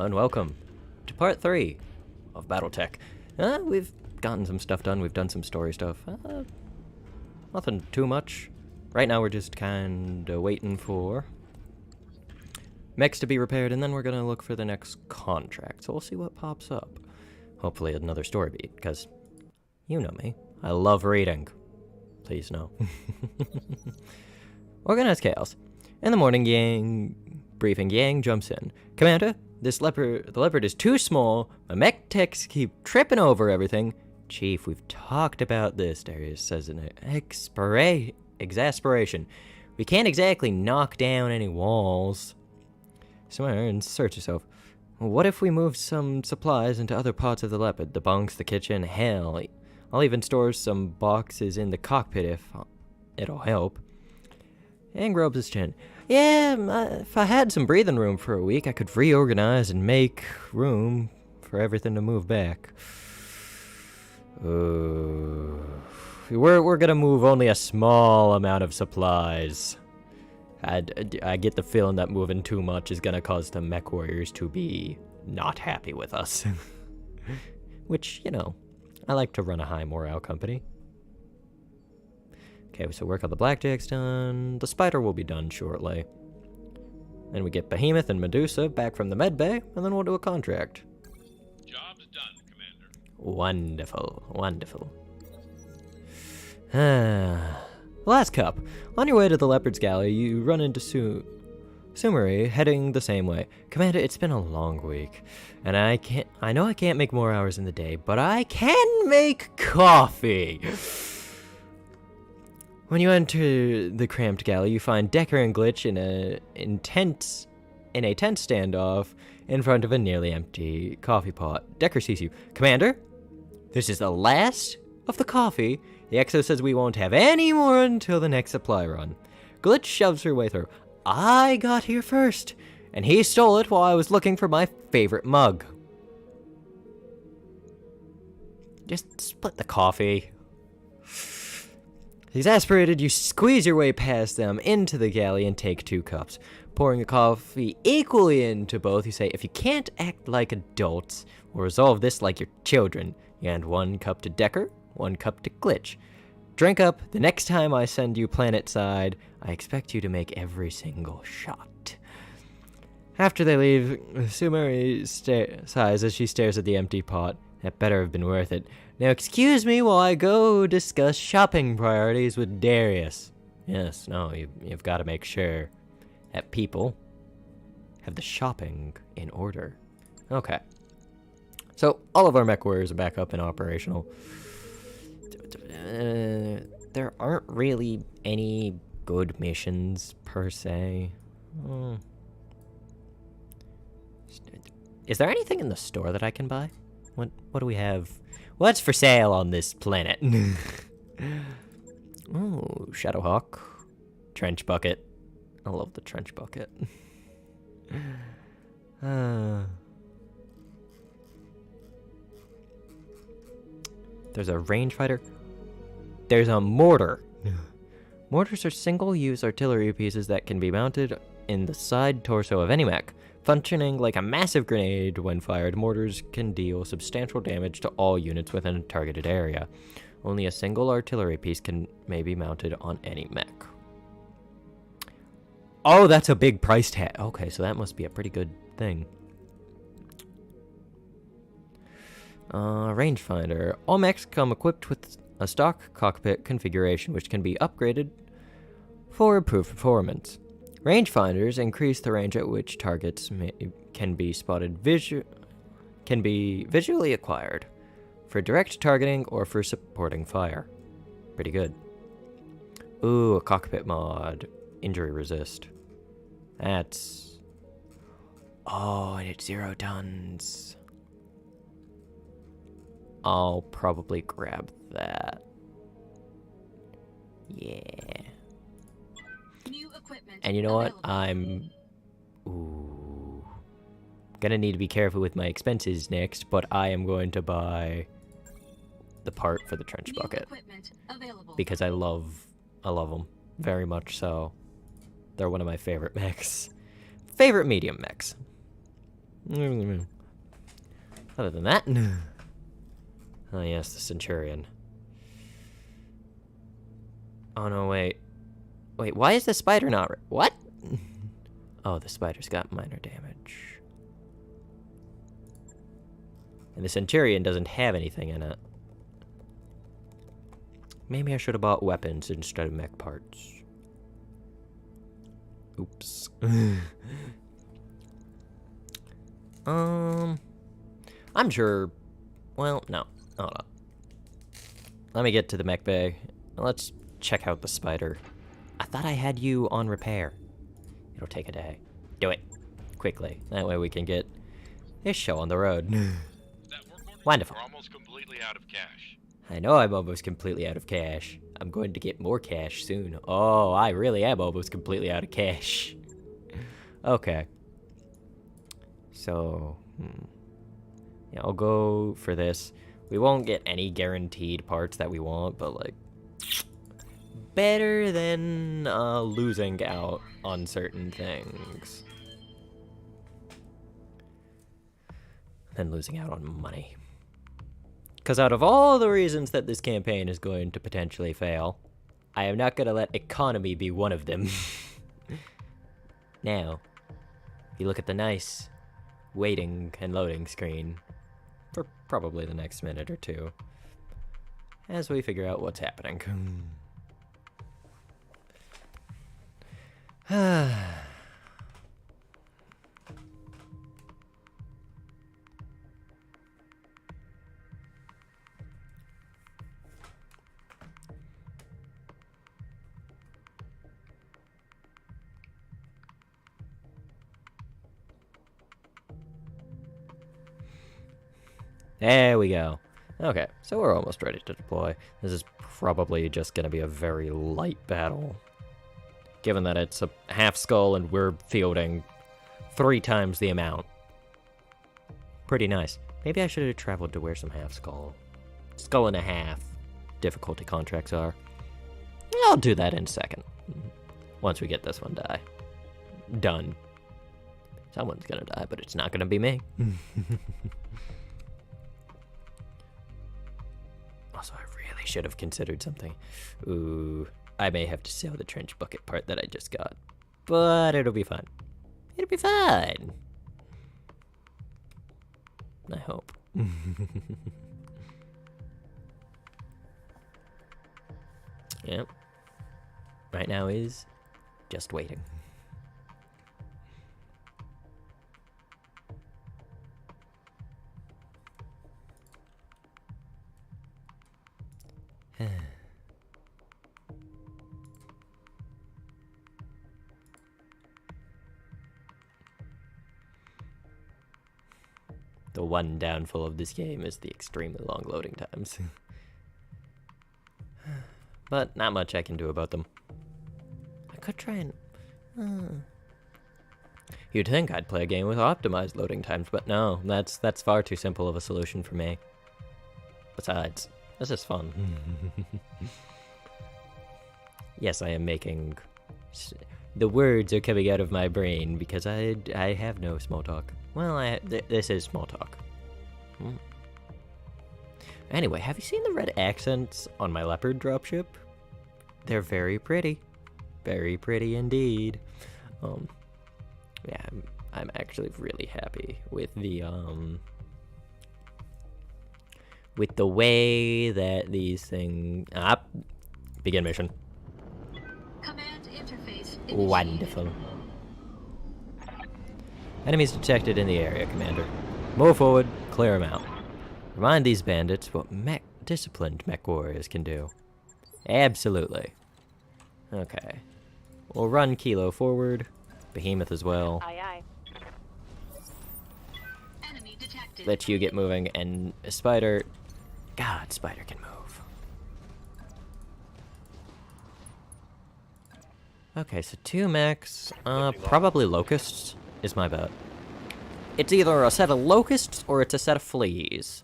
and welcome to part 3 of Battletech. We've gotten some stuff done, we've done some story stuff. Nothing too much. Right now we're just kinda waiting for mechs to be repaired, and then we're gonna look for the next contract. So we'll see what pops up. Hopefully another story beat, because you know me. I love reading. Please no. Organized chaos. In the morning, Yang jumps in. Commander, the leopard is too small. My mech techs keep tripping over everything. Chief, we've talked about this, Darius says in exasperation. We can't exactly knock down any walls. Somewhere and search yourself. What if we move some supplies into other parts of the leopard? The bunks, the kitchen, hell. I'll even store some boxes in the cockpit if it'll help. Yang rubs his chin. Yeah, if I had some breathing room for a week, I could reorganize and make room for everything to move back. We're gonna move only a small amount of supplies. I get the feeling that moving too much is gonna cause the mech warriors to be not happy with us. Which, you know, I like to run a high morale company. Okay, so work on the blackjack's done. The spider will be done shortly. Then we get Behemoth and Medusa back from the med bay, and then we'll do a contract. Job's done, Commander. Wonderful, wonderful. Last cup. On your way to the Leopard's Galley, you run into Sumeri heading the same way. Commander, it's been a long week, and I know I can't make more hours in the day, but I can make coffee. When you enter the cramped galley, you find Decker and Glitch in a tense standoff in front of a nearly empty coffee pot. Decker sees you. Commander, this is the last of the coffee. The Exo says we won't have any more until the next supply run. Glitch shoves her way through. I got here first, and he stole it while I was looking for my favorite mug. Just split the coffee. Exasperated, you squeeze your way past them into the galley and take 2 cups. Pouring the coffee equally into both, you say, if you can't act like adults, we'll resolve this like your children. You hand 1 cup to Decker, 1 cup to Glitch. Drink up. The next time I send you planet side, I expect you to make every single shot. After they leave, Sumeri sighs as she stares at the empty pot. That better have been worth it. Now excuse me while I go discuss shopping priorities with Darius. Yes, no, you've got to make sure that people have the shopping in order. Okay. So, all of our mech warriors are back up and operational. There aren't really any good missions, per se. Is there anything in the store that I can buy? What do we have? What's for sale on this planet? Oh, Shadowhawk. Trench bucket. I love the trench bucket. There's a rangefighter. There's a mortar. Mortars are single-use artillery pieces that can be mounted in the side torso of any mech. Functioning like a massive grenade when fired, mortars can deal substantial damage to all units within a targeted area. Only a single artillery piece may be mounted on any mech. Oh, that's a big price tag. Okay, so that must be a pretty good thing. Rangefinder. All mechs come equipped with a stock cockpit configuration, which can be upgraded for improved performance. Rangefinders increase the range at which targets can be visually acquired for direct targeting or for supporting fire. Pretty good. Ooh, a cockpit mod. Injury resist. That's... Oh, and it's 0 tons. I'll probably grab that. Yeah. And you know what? I'm gonna need to be careful with my expenses next, but I am going to buy the part for the trench bucket because I love them very much so. They're one of my favorite mechs. Favorite medium mechs. Other than that, oh yes, the Centurion. Oh no, wait. Wait, why is the spider not... What? Oh, the spider's got minor damage. And the Centurion doesn't have anything in it. Maybe I should have bought weapons instead of mech parts. Oops. I'm sure... Well, no. Hold on. Let me get to the mech bay. Let's check out the spider. I thought I had you on repair. It'll take a day. Do it. Quickly. That way we can get this show on the road. That work order? Wonderful. We're almost completely out of cash. I know I'm almost completely out of cash. I'm going to get more cash soon. Oh, I really am almost completely out of cash. Okay. So, yeah, I'll go for this. We won't get any guaranteed parts that we want, but like, better than losing out on certain things. Than losing out on money. Because out of all the reasons that this campaign is going to potentially fail, I am not going to let economy be one of them. Now, if you look at the nice waiting and loading screen for probably the next minute or two, as we figure out what's happening. There we go. Okay, so we're almost ready to deploy. This is probably just going to be a very light battle, given that it's a half skull and we're fielding 3 times the amount. Pretty nice. Maybe I should have traveled to where some half skull. Skull and a half difficulty contracts are. I'll do that in a second. Once we get this one done. Someone's gonna die, but it's not gonna be me. Also, I really should have considered something. Ooh, I may have to sell the trench bucket part that I just got. But it'll be fine. It'll be fine. I hope. Yep. Right now is just waiting. The one downfall of this game is the extremely long loading times. But not much I can do about them. I could try and... You'd think I'd play a game with optimized loading times, but no, that's far too simple of a solution for me. Besides, this is fun. Yes, I am making... The words are coming out of my brain because I have no small talk. Well, this is small talk. Anyway, have you seen the red accents on my leopard dropship? They're very pretty. Very pretty indeed. Yeah, I'm actually really happy with the way that these things... Begin mission. Command interface initiated. Wonderful. Enemies detected in the area, Commander. Move forward, clear them out. Remind these bandits what disciplined mech warriors can do. Absolutely. Okay. We'll run Kilo forward. Behemoth as well. Aye, aye. Enemy detected. Let you get moving, and Spider... God, Spider can move. Okay, so 2 mechs. Probably locusts is my bet. It's either a set of locusts or it's a set of fleas.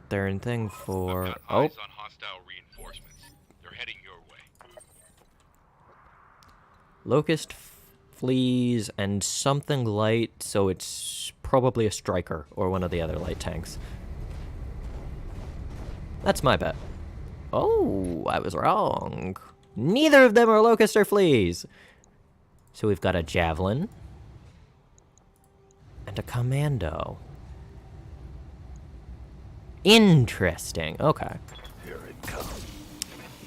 They're in thing for... I've got eyes on hostile reinforcements. They're heading your way. Locust fleas, and something light, so it's probably a striker or one of the other light tanks. That's my bet. Oh, I was wrong. Neither of them are locusts or fleas. So we've got a javelin and a commando. Interesting. Okay. Here it comes.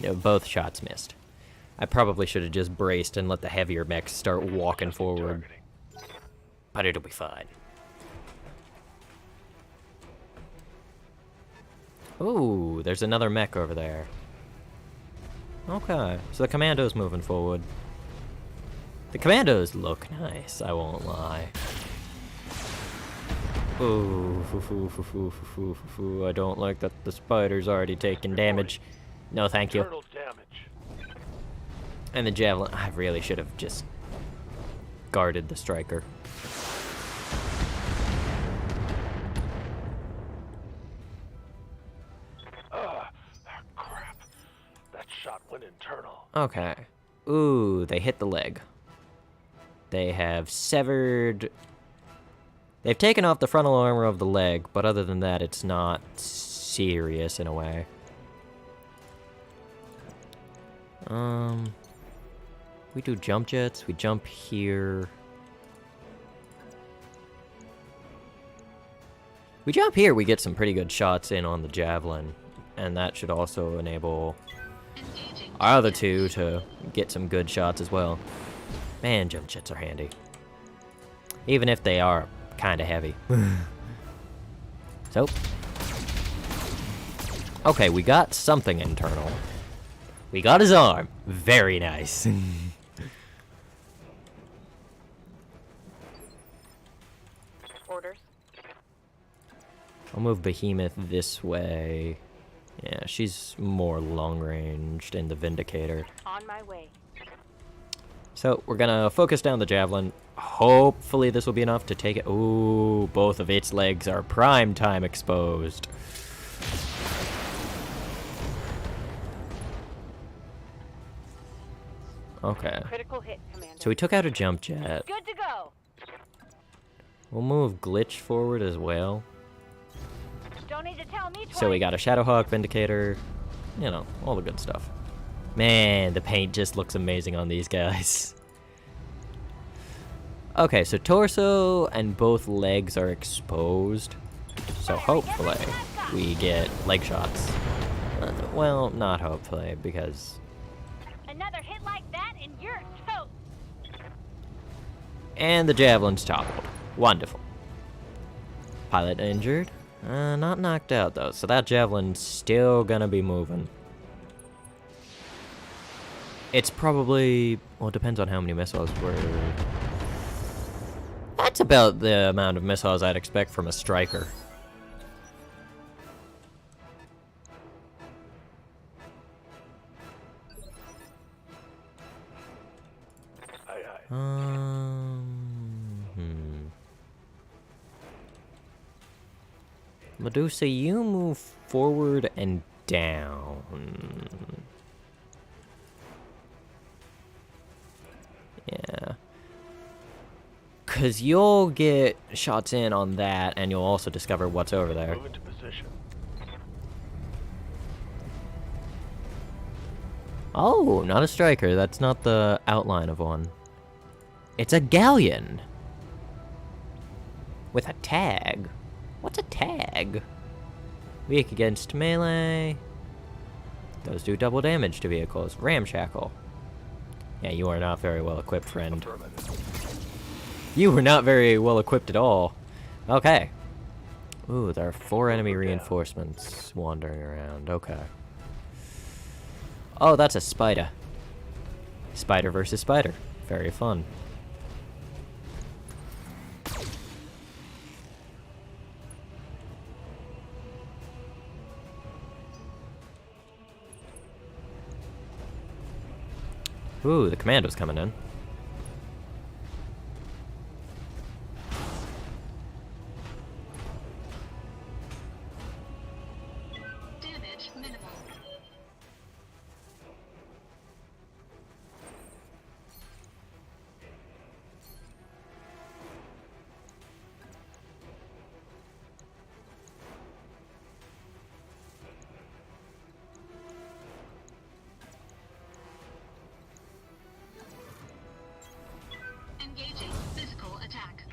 No, both shots missed. I probably should have just braced and let the heavier mechs start walking forward. But it'll be fine. Ooh, there's another mech over there. Okay, so the commando's moving forward. The commandos look nice, I won't lie. Ooh, I don't like that the spider's already taking damage. No, thank you. Internal damage. And the javelin, I really should have just guarded the striker. Crap. That shot went internal. Okay. Ooh, they hit the leg. They have severed... They've taken off the frontal armor of the leg, but other than that, it's not serious in a way. We do jump jets, we jump here. We jump here, we get some pretty good shots in on the javelin, and that should also enable our other two to get some good shots as well. Man, jump jets are handy. Even if they are kind of heavy. So. Okay, we got something internal. We got his arm. Very nice. Orders. I'll move Behemoth this way. Yeah, she's more long-ranged in the Vindicator. On my way. So, we're gonna focus down the Javelin. Hopefully this will be enough to take it. Ooh, both of its legs are prime time exposed. Okay. Critical hit, Commander. So we took out a jump jet. Good to go. We'll move Glitch forward as well. Don't need to tell me twice. So we got a Shadowhawk, Vindicator, you know, all the good stuff. Man, the paint just looks amazing on these guys. Okay, so torso and both legs are exposed. So hopefully we get leg shots. Well, not hopefully, because... Another hit like that and you're toast. And the Javelin's toppled. Wonderful. Pilot injured. Not knocked out, though, so that Javelin's still gonna be moving. It's probably... Well, it depends on how many missiles we're... That's about the amount of missiles I'd expect from a striker. Aye, aye. Medusa, you move forward and down. Yeah. Because you'll get shots in on that, and you'll also discover what's over there. Move into position. Oh, not a striker. That's not the outline of one. It's a galleon. With a tag. What's a tag? Weak against melee. Those do double damage to vehicles. Ramshackle. Yeah, you are not very well equipped, friend. You were not very well equipped at all. Okay. Ooh, there are 4 enemy reinforcements wandering around. Okay. Oh, that's a spider. Spider versus spider. Very fun. Ooh, the commando's coming in. Damage minimal. Engaging physical attack.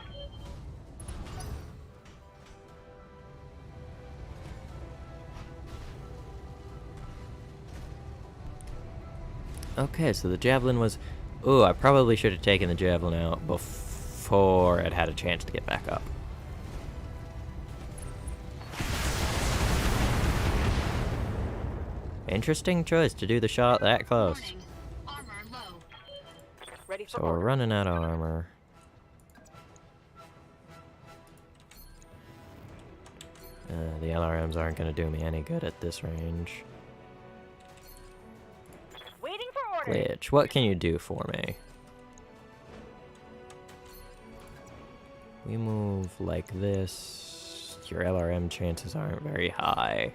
Okay, so the javelin was... Ooh, I probably should have taken the javelin out before it had a chance to get back up. Interesting choice to do the shot that close. Warning. Armor low. Ready for So we're order. running out of armor. The LRMs aren't going to do me any good at this range. Waiting for orders. Glitch, what can you do for me? We move like this. Your LRM chances aren't very high.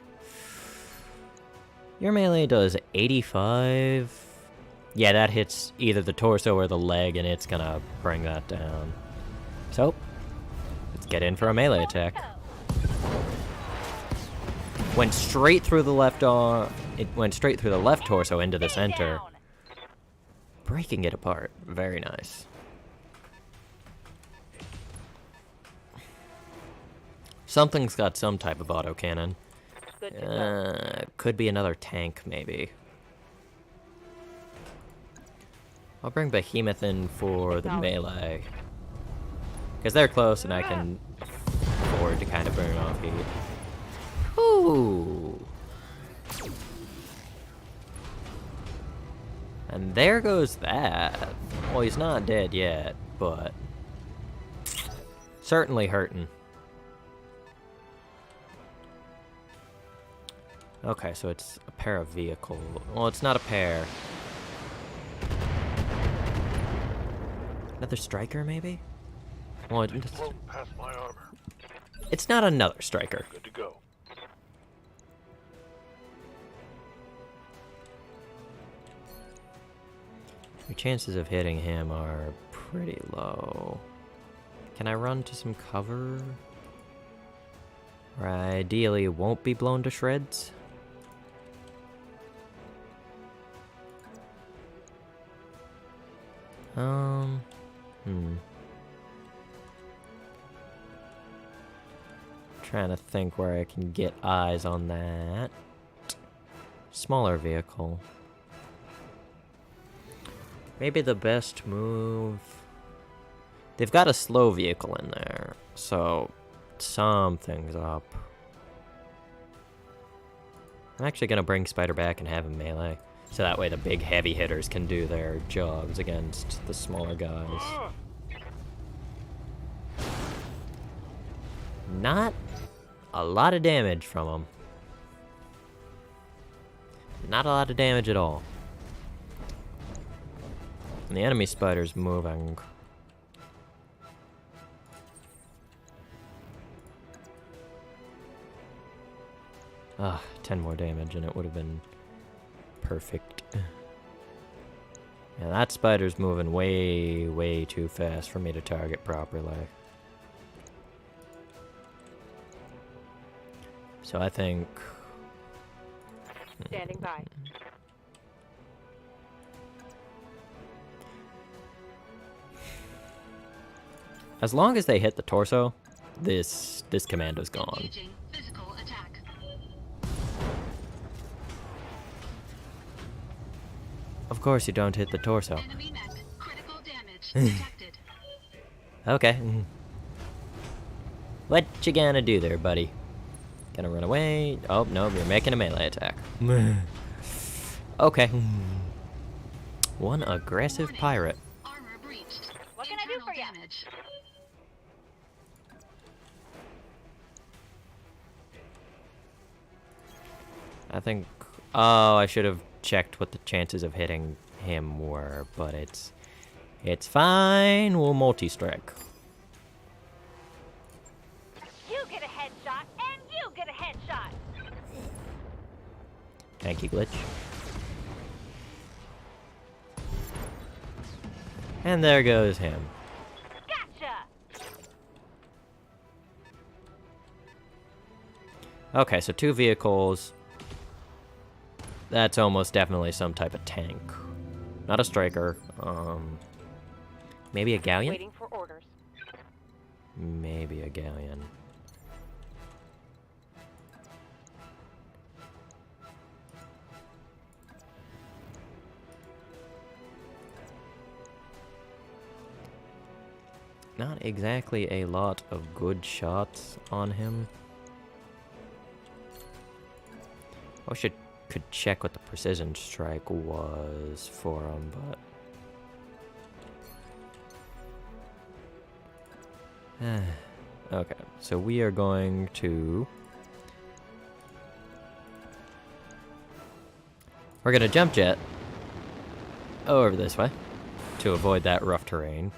Your melee does 85. Yeah, that hits either the torso or the leg, and it's gonna bring that down. So, let's get in for a melee attack. Went straight through the left arm. It went straight through the left torso into the Stay center, down. breaking it apart. Very nice. Something's got some type of autocannon. Good to go. Could be another tank, maybe. I'll bring Behemoth in for the melee. Because they're close and I can afford to kind of burn off heat. Ooh. And there goes that. Well, he's not dead yet, but certainly hurting. Okay, so it's a pair of vehicle. Well, it's not a pair. Another striker, maybe? Well, Floating past my armor. it's not another striker. Good to go. Your chances of hitting him are pretty low. Can I run to some cover? Or ideally won't be blown to shreds? Trying to think where I can get eyes on that. Smaller vehicle. Maybe the best move... They've got a slow vehicle in there, so something's up. I'm actually gonna bring Spider back and have him melee, so that way the big heavy hitters can do their jobs against the smaller guys. Not a lot of damage from them. Not a lot of damage at all. And the enemy spider's moving. Ah, 10 more damage and it would have been perfect. Yeah, that spider's moving way, way too fast for me to target properly. So I think... Standing by. As long as they hit the torso, this commando's gone. Engaging physical attack. Of course you don't hit the torso. Enemy mech. Critical damage detected. Okay. What you gonna do there, buddy? Gonna run away? Oh, no, you're making a melee attack. Okay. One aggressive Warning. pirate. Armor breached. What can I do Internal for ya? damage. I think... Oh, I should have checked what the chances of hitting him were, but it's fine. We'll multi-strike. You get a headshot, and you get a headshot. Thank you, Glitch. And there goes him. Gotcha. Okay, so 2 vehicles. That's almost definitely some type of tank. Not a striker. Maybe a galleon? Waiting for orders. Maybe a galleon. Not exactly a lot of good shots on him. I wish I could check what the precision strike was for him, but... okay, so we are going to... We're gonna jump jet over this way to avoid that rough terrain.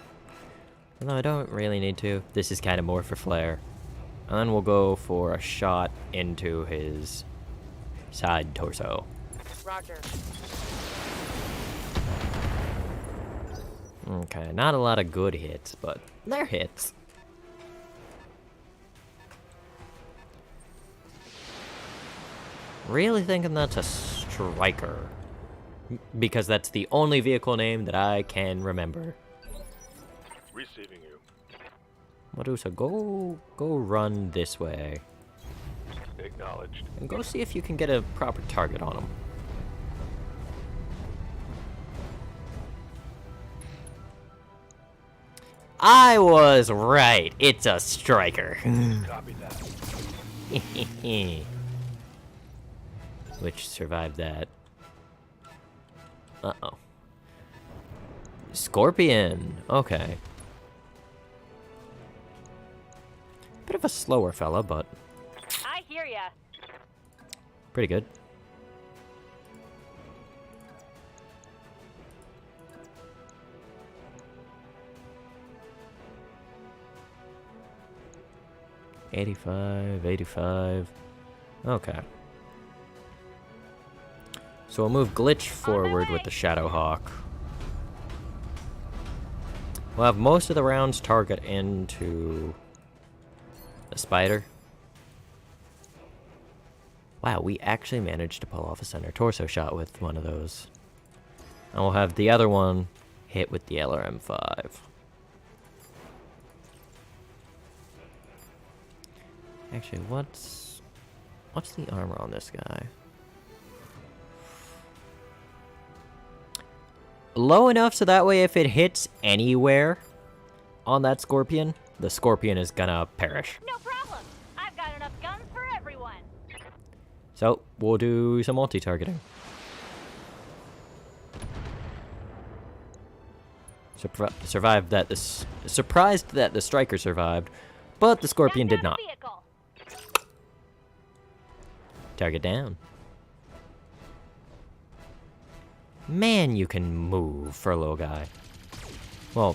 No, I don't really need to. This is kind of more for flair. And then we'll go for a shot into his side torso. Roger. Okay, not a lot of good hits, but they're hits. Really thinking that's a striker. Because that's the only vehicle name that I can remember. Receiving you. Medusa, go run this way. Acknowledged. And go see if you can get a proper target on him. I was right. It's a striker. Copy that. Which survived that. Uh-oh. Scorpion. Okay. Bit of a slower fella, but I hear ya. pretty good. $85. Okay. So we'll move Glitch forward with the Shadowhawk. We'll have most of the rounds target into the spider. Wow, we actually managed to pull off a center torso shot with one of those. And we'll have the other one hit with the LRM-5. Actually, what's the armor on this guy? Low enough so that way if it hits anywhere on that Scorpion, the Scorpion is gonna perish. No problem. I've got enough guns for everyone. So, we'll do some multi-targeting. Survived that surprised that the Striker survived, but the Scorpion did not. Vehicle. Target down. Man, you can move for a little guy. Well,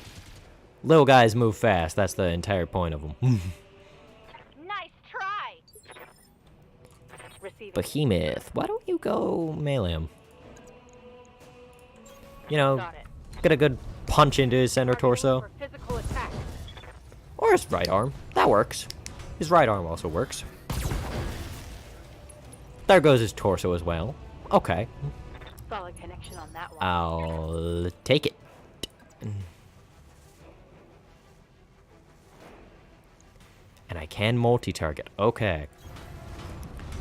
little guys move fast. That's the entire point of them. Nice try. Receiving. Behemoth, why don't you go melee him? You know, Got it. get a good punch into his center torso. For physical attack. Or his right arm. That works. His right arm also works. There goes his torso as well. Okay. Solid connection on that one. I'll take it. And I can multi-target. Okay.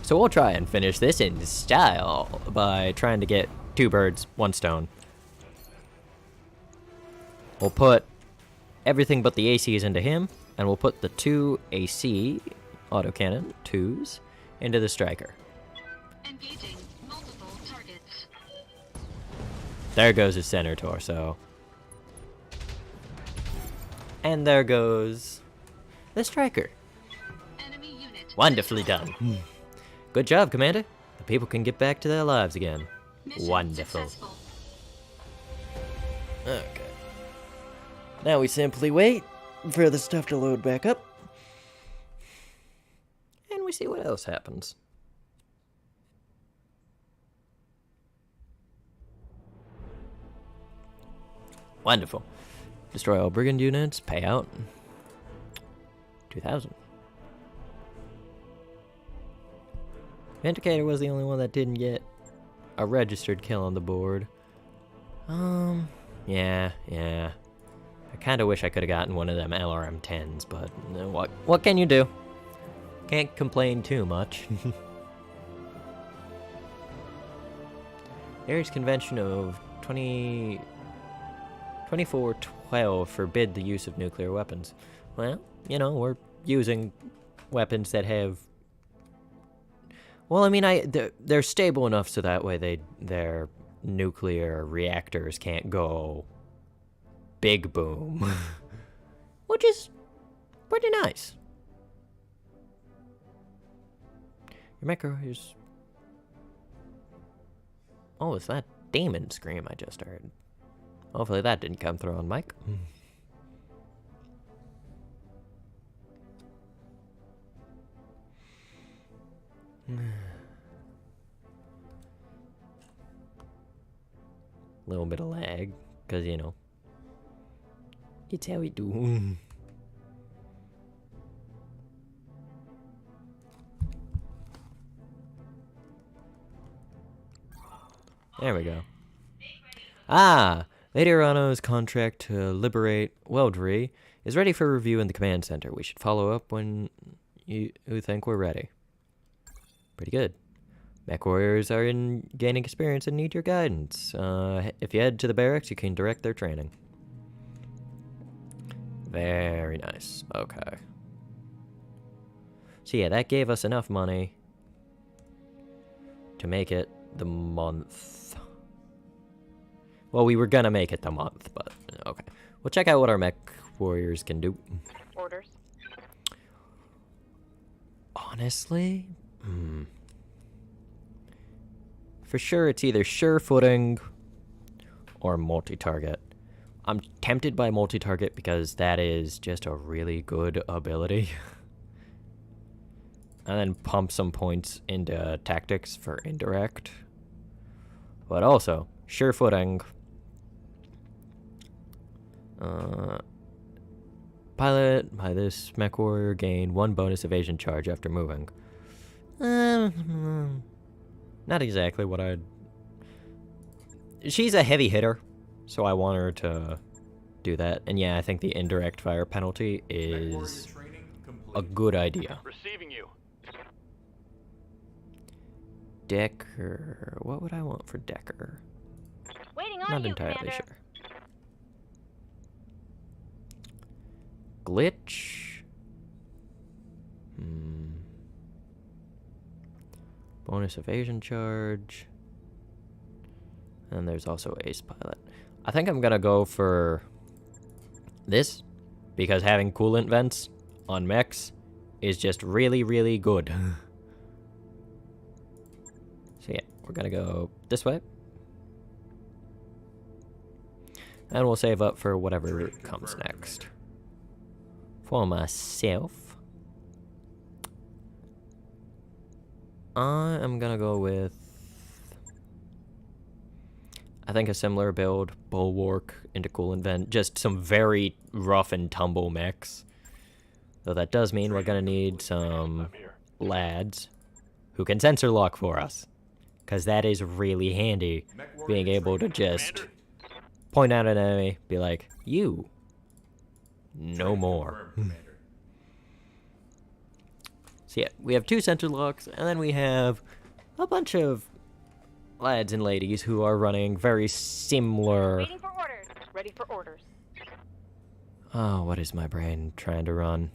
So we'll try and finish this in style by trying to get 2 birds, 1 stone. We'll put everything but the ACs into him, and we'll put the 2 AC autocannon 2s into the striker. Engaging multiple targets. There goes his center torso. And there goes the striker. Enemy unit. Wonderfully done. Good job, Commander. The people can get back to their lives again. Mission Wonderful. successful. Okay. Now we simply wait for the stuff to load back up. And we see what else happens. Wonderful. Destroy all brigand units. Payout. 2,000. Vindicator was the only one that didn't get a registered kill on the board. Yeah. I kind of wish I could have gotten one of them LRM-10s, but what can you do? Can't complain too much. Ares Convention of 2412 forbid the use of nuclear weapons. Well, you know, we're using weapons that have... Well, I mean, they're stable enough so that way their nuclear reactors can't go big boom. Which is pretty nice. Your micro is... Oh, it's that demon scream I just heard. Hopefully that didn't come through on mic. Little bit of lag, because, you know, it's how we do. There we go. Ah! Lady Arano's contract to liberate Weldry is ready for review in the command center. We should follow up when you think we're ready. Pretty good. Mech warriors are gaining experience and need your guidance. If you head to the barracks, you can direct their training. Very nice. Okay. So yeah, that gave us enough money to make it the month. Well, we were gonna make it the month, but okay. We'll check out what our mech warriors can do. Orders. Honestly, for sure it's either sure footing or multi-target. I'm tempted by multi-target because that is just a really good ability. And then pump some points into tactics for indirect. But also, sure footing. Pilot by this mech warrior gain 1 bonus evasion charge after moving. Not exactly what I'd... She's a heavy hitter, so I want her to do that. And yeah, I think the indirect fire penalty is a good idea. Receiving you. Decker... What would I want for Decker? Waiting on Not you, entirely Commander. sure. Glitch. Bonus evasion charge. And there's also ace pilot. I think I'm gonna go for this because having coolant vents on mechs is just really, really good. So yeah, we're gonna go this way. And we'll save up for whatever comes next. For myself, I am gonna go with, I think, a similar build, bulwark into coolant vent, just some very rough and tumble mechs. Though that does mean we're gonna need some lads who can sensor lock for us, because that is really handy, being able to just point out an enemy, be like, you. No more. So yeah, we have 2 center locks, and then we have a bunch of lads and ladies who are running very similar... Waiting for orders. Ready for orders. Oh, what is my brain trying to run?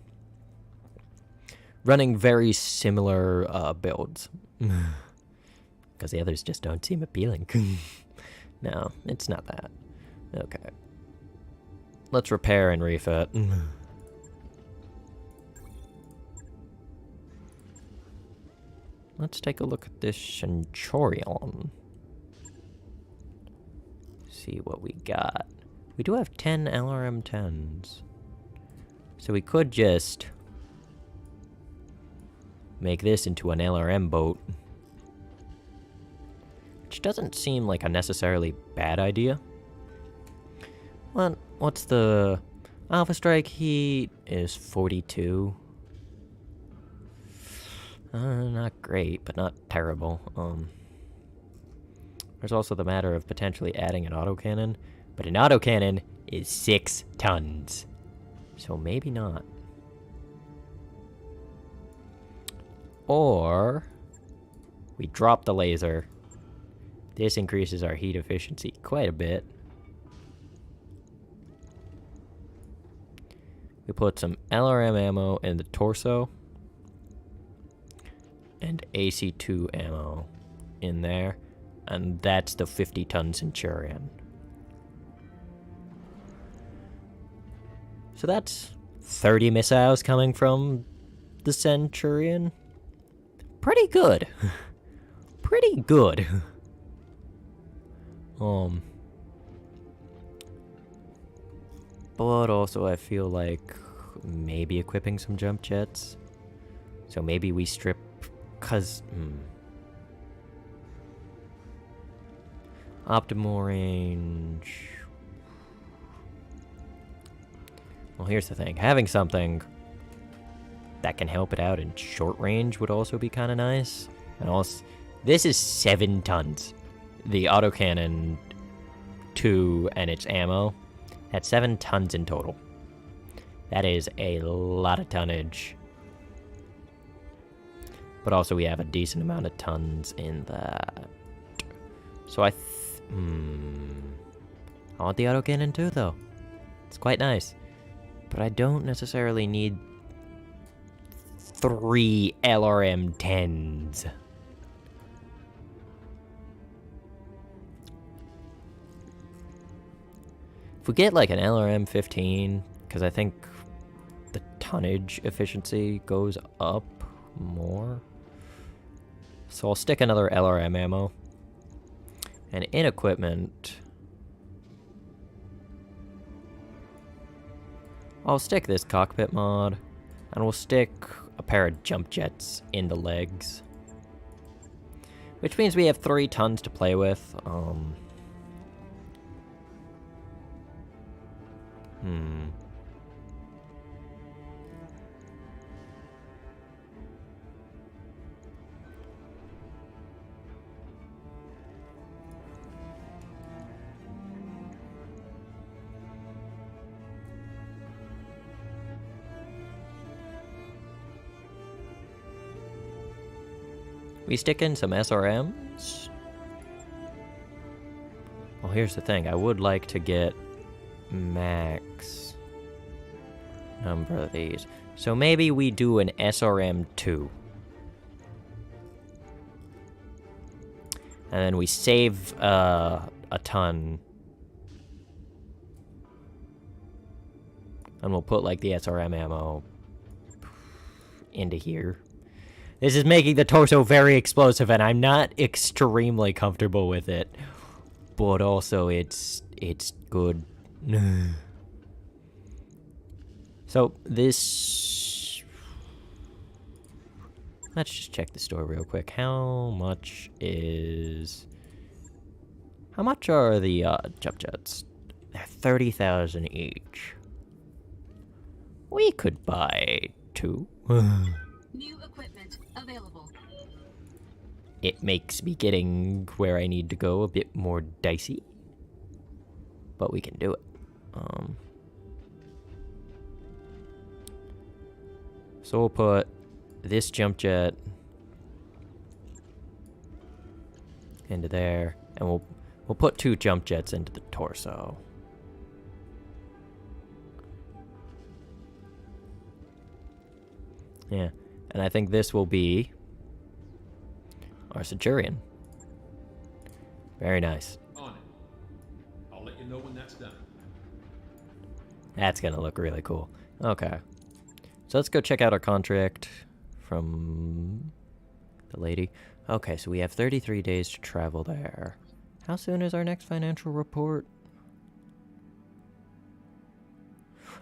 Running very similar builds. Because the others just don't seem appealing. No, it's not that. Okay. Let's repair and refit. Let's take a look at this Centurion. See what we got. We do have 10 LRM-10s. So we could just make this into an LRM boat. Which doesn't seem like a necessarily bad idea. Well, what's the Alpha Strike heat is 42. Not great, but not terrible. There's also the matter of potentially adding an autocannon, But an autocannon is 6 tons. So maybe not. Or we drop the laser. This increases our heat efficiency quite a bit. We put some LRM ammo in the torso. And AC2 ammo in there. And that's the 50-ton Centurion. So that's 30 missiles coming from the Centurion. Pretty good. Pretty good. But also I feel like maybe equipping some jump jets. So maybe we strip, cause optimal range. Well, here's the thing. Having something that can help it out in short range would also be kind of nice. And also, this is 7 tons. The autocannon 2 and its ammo, that's 7 tons in total. That is a lot of tonnage. But also we have a decent amount of tons in that. So I want the autocannon too, though. It's quite nice. But I don't necessarily need 3 LRM-10s. If we get like an LRM-15, because I think the tonnage efficiency goes up more. So I'll stick another LRM ammo. And in equipment, I'll stick this cockpit mod, and we'll stick a pair of jump jets in the legs. Which means we have 3 tons to play with. We stick in some SRMs. Well, here's the thing. I would like to get max number of these. So maybe we do an SRM-2. And then we save a ton. And we'll put like the SRM ammo into here. This is making the torso very explosive, and I'm not extremely comfortable with it. But also, it's good. So, this... Let's just check the store real quick. How much are the jump jets? They're 30,000 each. We could buy 2. New equipment available. It makes me getting where I need to go a bit more dicey. But we can do it. So we'll put this jump jet into there, and we'll put 2 jump jets into the torso. Yeah. And I think this will be our Centurion. Very nice. On it. I'll let you know when that's done. That's gonna look really cool. Okay. So let's go check out our contract from the lady. Okay, so we have 33 days to travel there. How soon is our next financial report?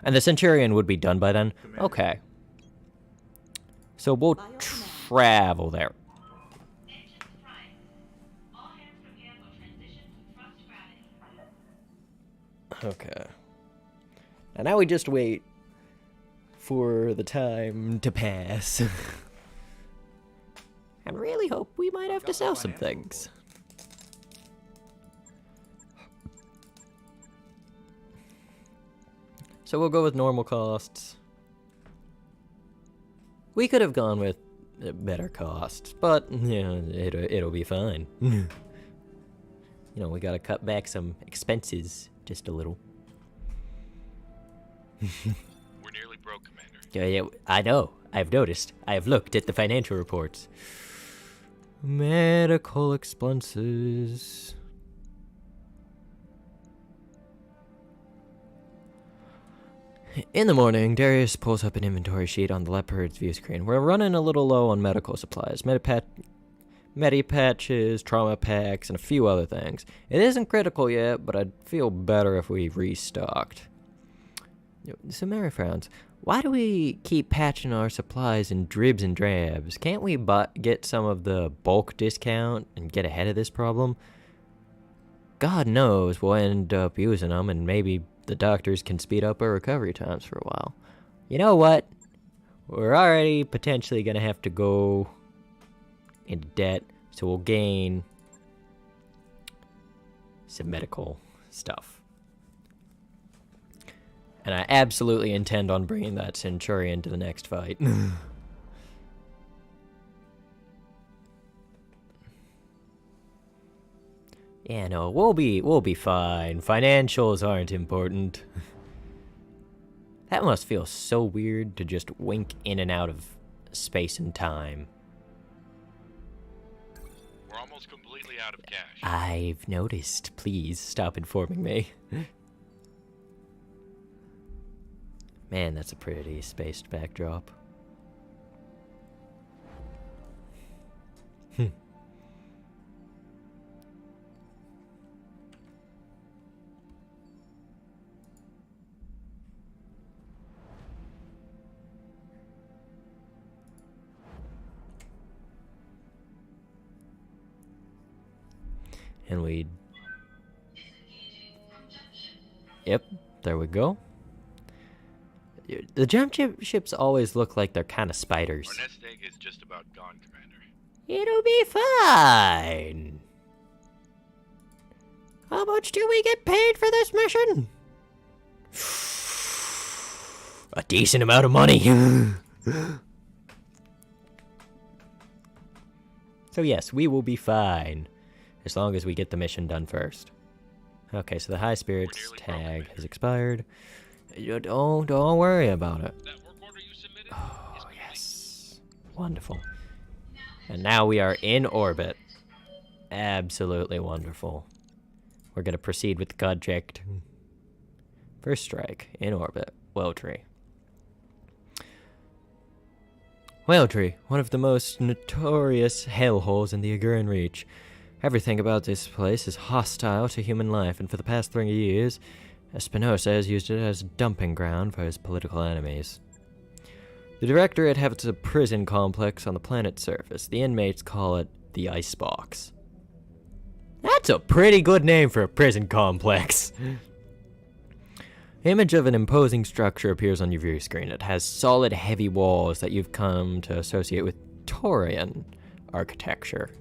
And the Centurion would be done by then? Okay. So we'll travel there. Okay. And now we just wait for the time to pass. And really hope we might have to sell some things. So we'll go with normal costs. We could have gone with better costs, but yeah, it'll be fine. You know, we gotta cut back some expenses just a little. We're nearly broke, Commander. Yeah, I know. I've noticed. I have looked at the financial reports. Medical expenses. In the morning, Darius pulls up an inventory sheet on the Leopard's view screen. We're running a little low on medical supplies. Medipatches, trauma packs, and a few other things. It isn't critical yet, but I'd feel better if we restocked. So Mary frowns. Why do we keep patching our supplies in dribs and drabs? Can't we get some of the bulk discount and get ahead of this problem? God knows we'll end up using them, and maybe the doctors can speed up our recovery times for a while. You know what? We're already potentially going to have to go into debt, so we'll gain some medical stuff. And I absolutely intend on bringing that Centurion to the next fight. Yeah, no, we'll be fine. Financials aren't important. That must feel so weird to just wink in and out of space and time. We're almost completely out of cash. I've noticed. Please stop informing me. Man, that's a pretty spaced backdrop. And we... Yep, there we go. The jump ships always look like they're kind of spiders. Our nest egg is just about gone, Commander. It'll be fine. How much do we get paid for this mission? A decent amount of money. So yes, we will be fine. As long as we get the mission done first. Okay, so the high spirits tag has expired. Don't worry about it. That work order you submitted Oh, is complete. yes. Wonderful. And now we are in orbit. Absolutely wonderful. We're going to proceed with the project. First strike, in orbit, Whale-Tree. Whale-Tree, one of the most notorious hellholes in the Aguirre Reach. Everything about this place is hostile to human life, and for the past 3 years, Espinosa has used it as a dumping ground for his political enemies. The Directorate has a prison complex on the planet's surface. The inmates call it the Icebox. That's a pretty good name for a prison complex. The image of an imposing structure appears on your view screen. It has solid, heavy walls that you've come to associate with Taurian architecture.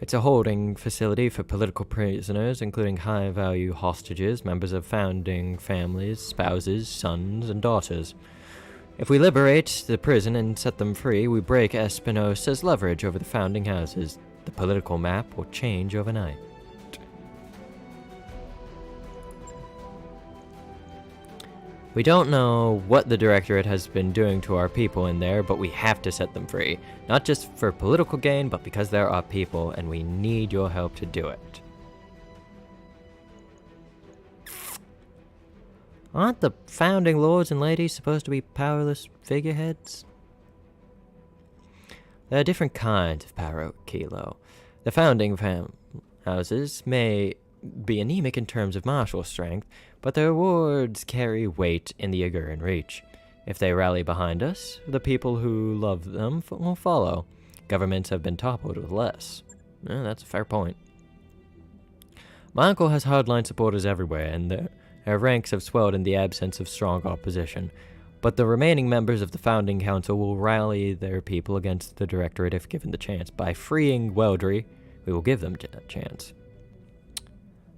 It's a holding facility for political prisoners, including high-value hostages, members of founding families, spouses, sons, and daughters. If we liberate the prison and set them free, we break Espinosa's leverage over the founding houses. The political map will change overnight. We don't know what the Directorate has been doing to our people in there, but we have to set them free. Not just for political gain, but because they're our people, and we need your help to do it. Aren't the founding lords and ladies supposed to be powerless figureheads? There are different kinds of power, Kilo. The founding houses may be anemic in terms of martial strength, but their wards carry weight in the Aguirre Reach. If they rally behind us, the people who love them will follow. Governments have been toppled with less. That's a fair point. My uncle has hardline supporters everywhere, and their ranks have swelled in the absence of strong opposition. But the remaining members of the founding council will rally their people against the Directorate if given the chance. By freeing Weldry, we will give them that chance.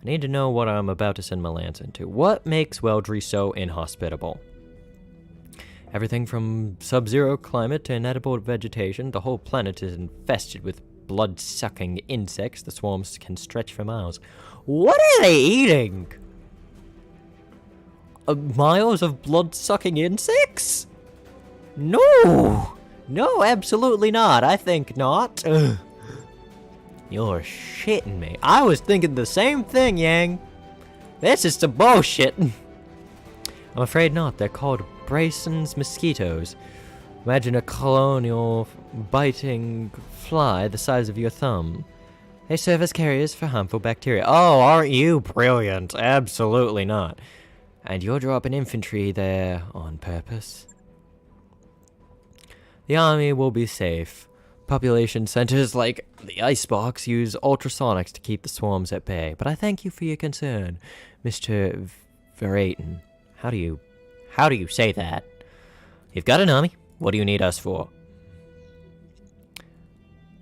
I need to know what I'm about to send my lance into. What makes Weldry so inhospitable? Everything from sub-zero climate to inedible vegetation, the whole planet is infested with blood-sucking insects. The swarms can stretch for miles. What are they eating? Miles of blood-sucking insects? No! No, absolutely not. I think not. Ugh. You're shitting me. I was thinking the same thing, Yang. This is some bullshit. I'm afraid not. They're called Bryson's mosquitoes. Imagine a colonial biting fly the size of your thumb. They serve as carriers for harmful bacteria. Oh, aren't you brilliant? Absolutely not. And you're dropping infantry there on purpose. The army will be safe. Population centers like the Icebox use ultrasonics to keep the swarms at bay. But I thank you for your concern, Mr. Veraten. How do you say that? You've got an army. What do you need us for?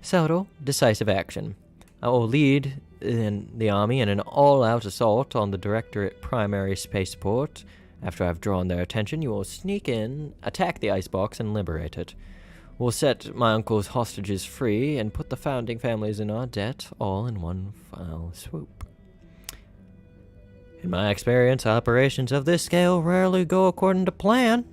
Subtle, decisive action. I will lead in the army in an all-out assault on the Directorate Primary Spaceport. After I've drawn their attention, you will sneak in, attack the Icebox, and liberate it. We'll set my uncle's hostages free and put the founding families in our debt, all in one foul swoop. In my experience, operations of this scale rarely go according to plan.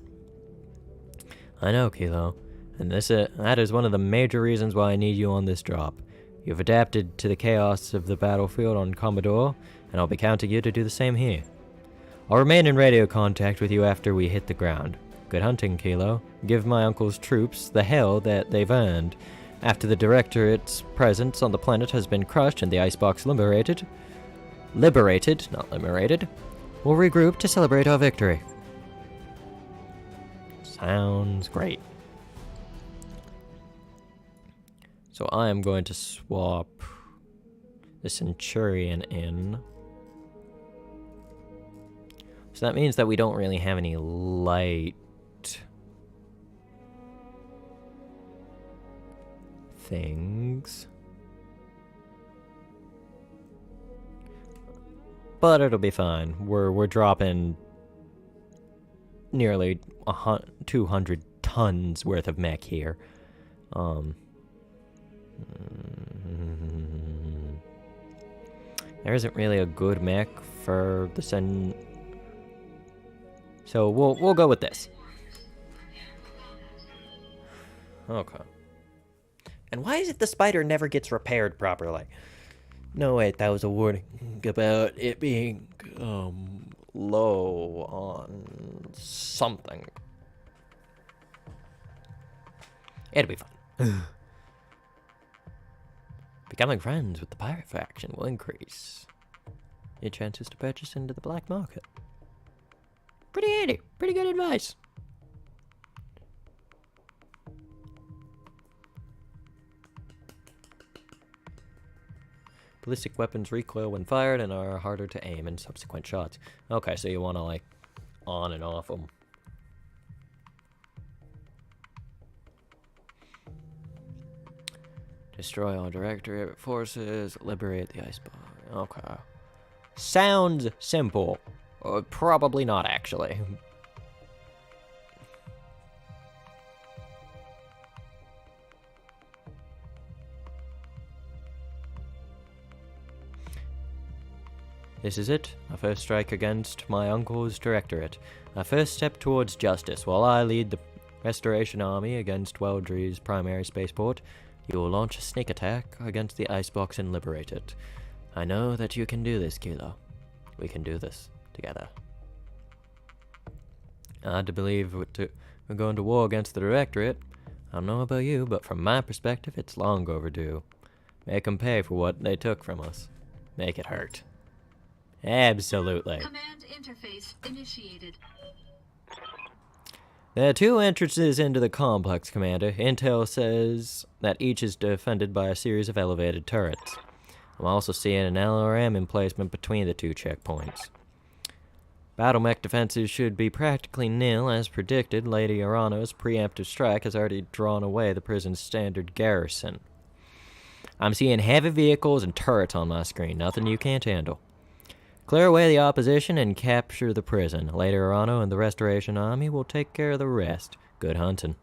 I know, Kilo, and that is one of the major reasons why I need you on this drop. You've adapted to the chaos of the battlefield on Commodore, and I'll be counting you to do the same here. I'll remain in radio contact with you after we hit the ground. Good hunting, Kilo. Give my uncle's troops the hell that they've earned. After the Directorate's presence on the planet has been crushed and the Icebox liberated, not liberated, we'll regroup to celebrate our victory. Sounds great. So I am going to swap the Centurion in. So that means that we don't really have any light things. But it'll be fine. We're dropping nearly 200 tons worth of mech here. There isn't really a good mech for the Sen. So we'll go with this. Okay. And why is it the spider never gets repaired properly? No, wait, that was a warning about it being low on something. It'll be fun. Becoming friends with the pirate faction will increase your chances to purchase into the black market. Pretty handy. Pretty good advice. Ballistic weapons recoil when fired and are harder to aim in subsequent shots. Okay, so you want to, like, on and off them. Destroy all Directorate forces, liberate the Icebox. Okay. Sounds simple. Probably not, actually. This is it. My first strike against my uncle's Directorate. My first step towards justice. While I lead the Restoration Army against Weldry's primary spaceport, you will launch a sneak attack against the Icebox and liberate it. I know that you can do this, Kilo. We can do this together. I had to believe we're going to war against the Directorate. I don't know about you, but from my perspective, it's long overdue. Make them pay for what they took from us. Make it hurt. Absolutely. Command interface initiated. There are two entrances into the complex, Commander. Intel says that each is defended by a series of elevated turrets. I'm also seeing an LRM emplacement between the two checkpoints. Battle mech defenses should be practically nil, as predicted. Lady Arano's preemptive strike has already drawn away the prison's standard garrison. I'm seeing heavy vehicles and turrets on my screen, nothing you can't handle. Clear away the opposition and capture the prison. Later, Arano and the Restoration Army will take care of the rest. Good hunting.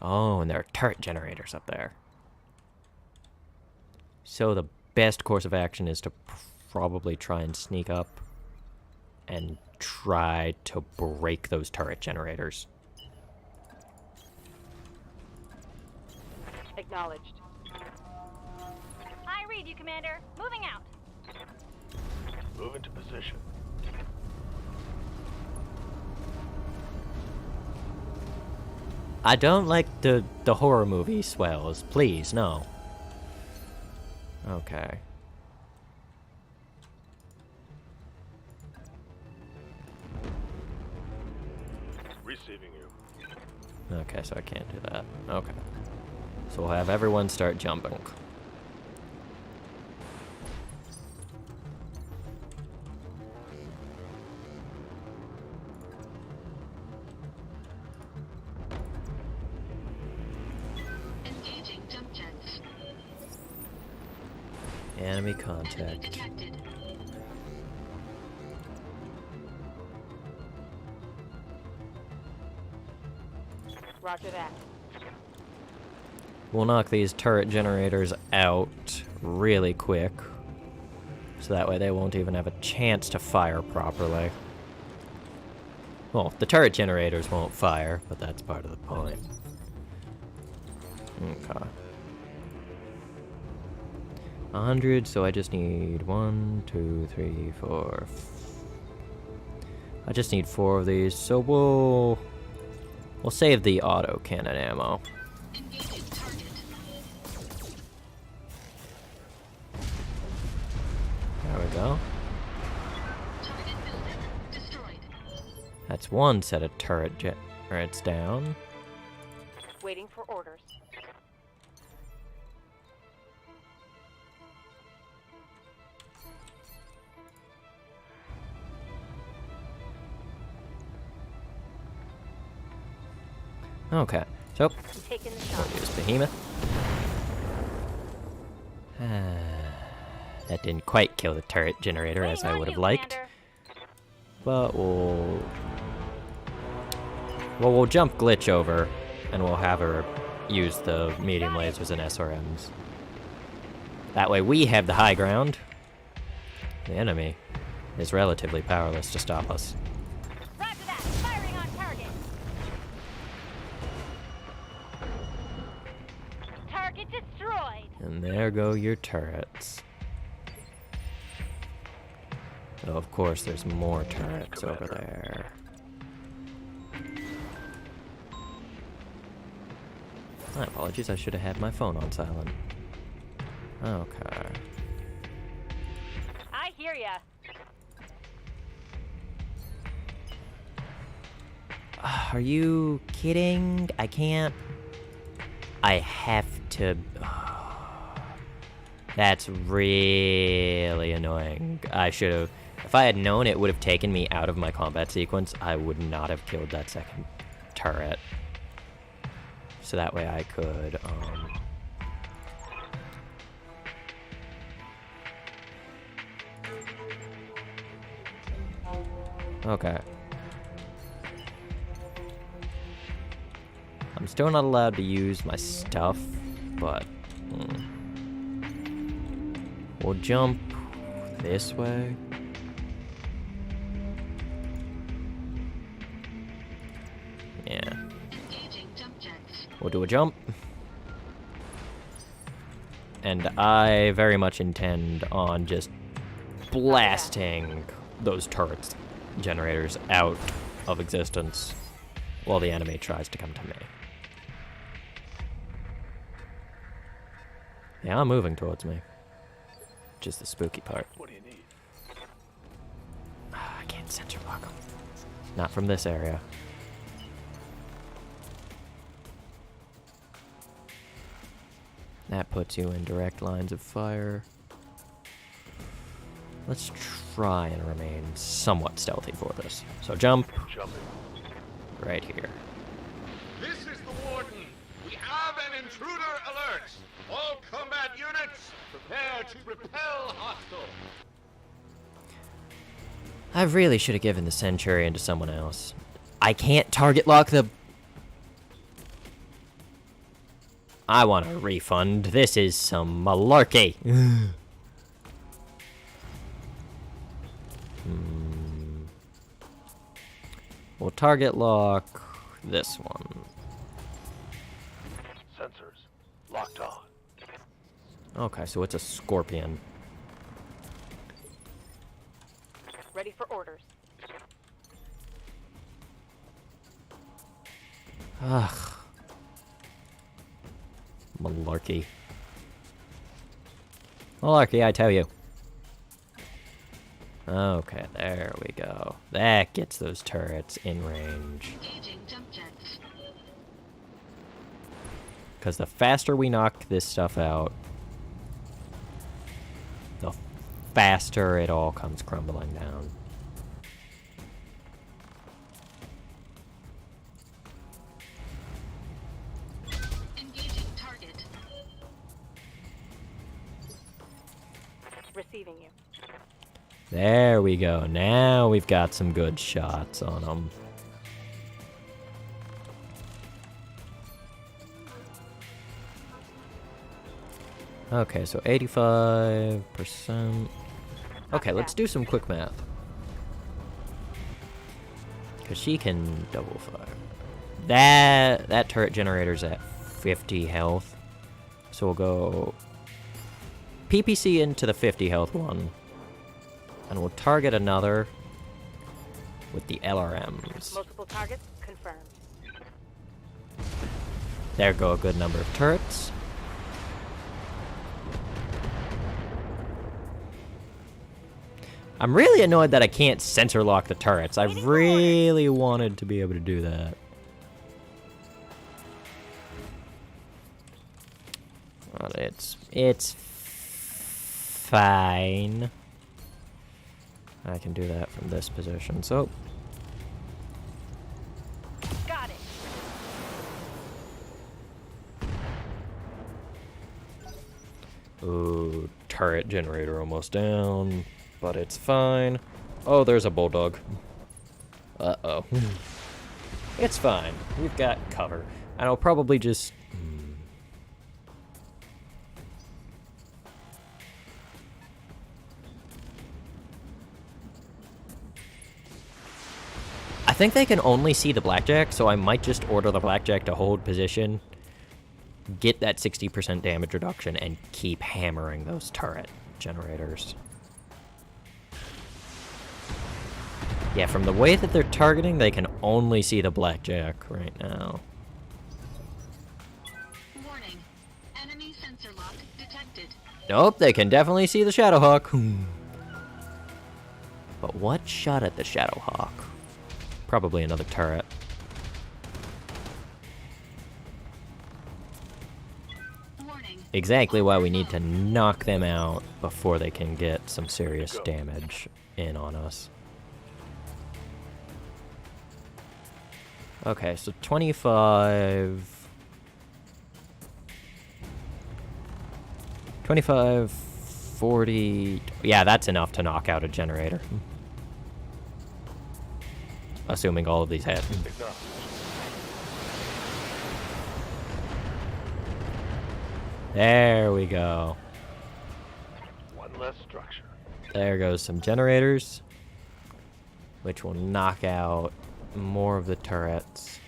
Oh, and there are turret generators up there. So the best course of action is to probably try and sneak up and try to break those turret generators. Acknowledged. I read you, Commander. Moving out. Move into position. I don't like the horror movie swells. Please, no. Okay. Receiving you. Okay, so I can't do that. Okay. So we'll have everyone start jumping. Engaging jump jets. Enemy Enemy contact. detected. Roger that. We'll knock these turret generators out really quick. So that way they won't even have a chance to fire properly. Well, the turret generators won't fire, but that's part of the point. Okay. 100, so I just need 1, 2, 3, 4. I just need 4 of these, so we'll save the auto cannon ammo. Engaging target. There we go. Target building destroyed. That's one set of turret generators down. Waiting for orders. Okay, so I'm taking the shot. use Behemoth. That didn't quite kill the turret generator as Waiting I on would have you, liked, Commander. but we'll jump Glitch over, and we'll have her use the medium lasers and SRMs. That way we have the high ground. The enemy is relatively powerless to stop us. Roger that. Firing on target. Target destroyed. And there go your turrets. Oh, of course, there's more turrets over there. My apologies, I should have had my phone on silent. Okay. I hear ya. Are you kidding? I can't. I have to. That's really annoying. I should have. If I had known it would have taken me out of my combat sequence, I would not have killed that second turret. So that way I could, Okay. I'm still not allowed to use my stuff, but we'll jump this way. Yeah. Engaging jump jets. We'll do a jump. And I very much intend on just blasting those turret generators out of existence while the enemy tries to come to me. They are moving towards me. Which is the spooky part. What do you need? I can't center block them. Not from this area. That puts you in direct lines of fire. Let's try and remain somewhat stealthy for this. So jump Jumping. right here. This is the Warden. We We have an intruder alert! All combat units, prepare to repel hostile! I really should have given the Centurion to someone else. I can't target lock the... I want a refund. This is some malarkey. We'll target lock this one. Sensors locked on. Okay, so it's a Scorpion. Ready for orders. Ugh. Malarkey. Malarkey, I tell you. Okay, there we go. That gets those turrets in range. Engaging jump jets. Because the faster we knock this stuff out, the faster it all comes crumbling down. Engaging target. Receiving you. There we go. Now we've got some good shots on them. Okay, so 85%. Okay, let's do some quick math. Because she can double fire. That turret generator's at 50 health. So we'll go PPC into the 50 health one. And we'll target another with the LRMs. Multiple targets confirmed. There go a good number of turrets. I'm really annoyed that I can't sensor lock the turrets. I really wanted to be able to do that. But it's fine. I can do that from this position, so... Got it. Ooh, turret generator almost down, but it's fine. Oh, there's a bulldog. Uh-oh. It's fine. We've got cover. And I'll probably just... I think they can only see the blackjack, so I might just order the blackjack to hold position, get that 60% damage reduction, and keep hammering those turret generators. Yeah, from the way that they're targeting, they can only see the blackjack right now. Warning. Enemy sensor lock detected. Nope, they can definitely see the Shadowhawk. But what shot at the Shadowhawk? Probably another turret. Warning. Exactly why we need to knock them out before they can get some serious damage in on us. Okay, so 25... 25, 40... Yeah, that's enough to knock out a generator. Assuming all of these hit. There we go. One less structure. There goes some generators, which will knock out more of the turrets.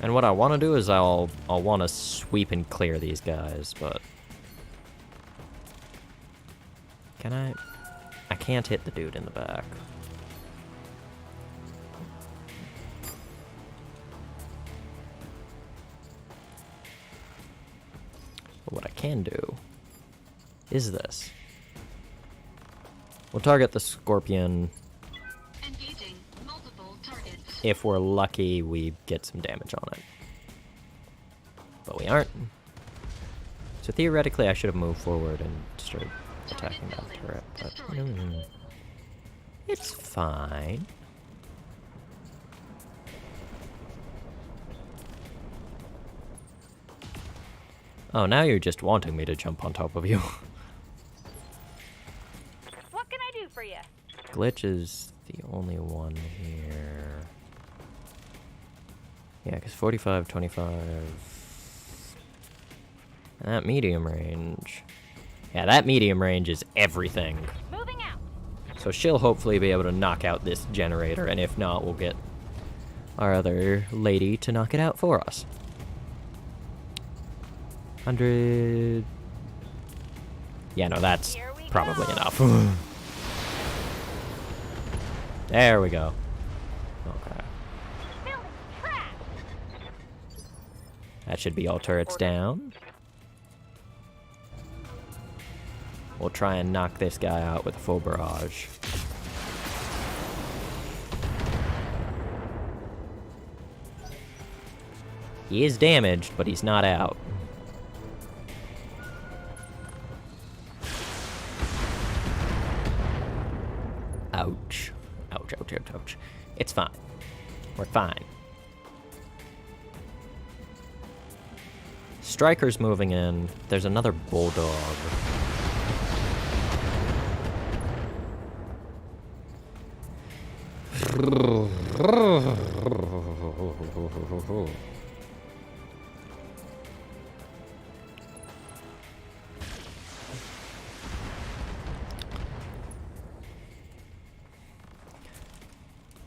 And what I want to do is I'll want to sweep and clear these guys, but can I? I can't hit the dude in the back. But what I can do is this. We'll target the Scorpion. Engaging multiple targets. If we're lucky, we get some damage on it. But we aren't. So theoretically, I should have moved forward and started attacking that turret, but it's fine. Oh, now you're just wanting me to jump on top of you. What can I do for you? Glitch is the only one here. Yeah, because 45, 25... That medium range... Yeah, that medium range is everything. Moving out. So she'll hopefully be able to knock out this generator, and if not, we'll get our other lady to knock it out for us. 100... Yeah, no, that's Here we probably go. enough. There we go. Okay. Building trash. That should be all turrets down. We'll try and knock this guy out with a full barrage. He is damaged, but he's not out. Ouch. Ouch, ouch, ouch, ouch. It's fine. We're fine. Striker's moving in. There's another bulldog.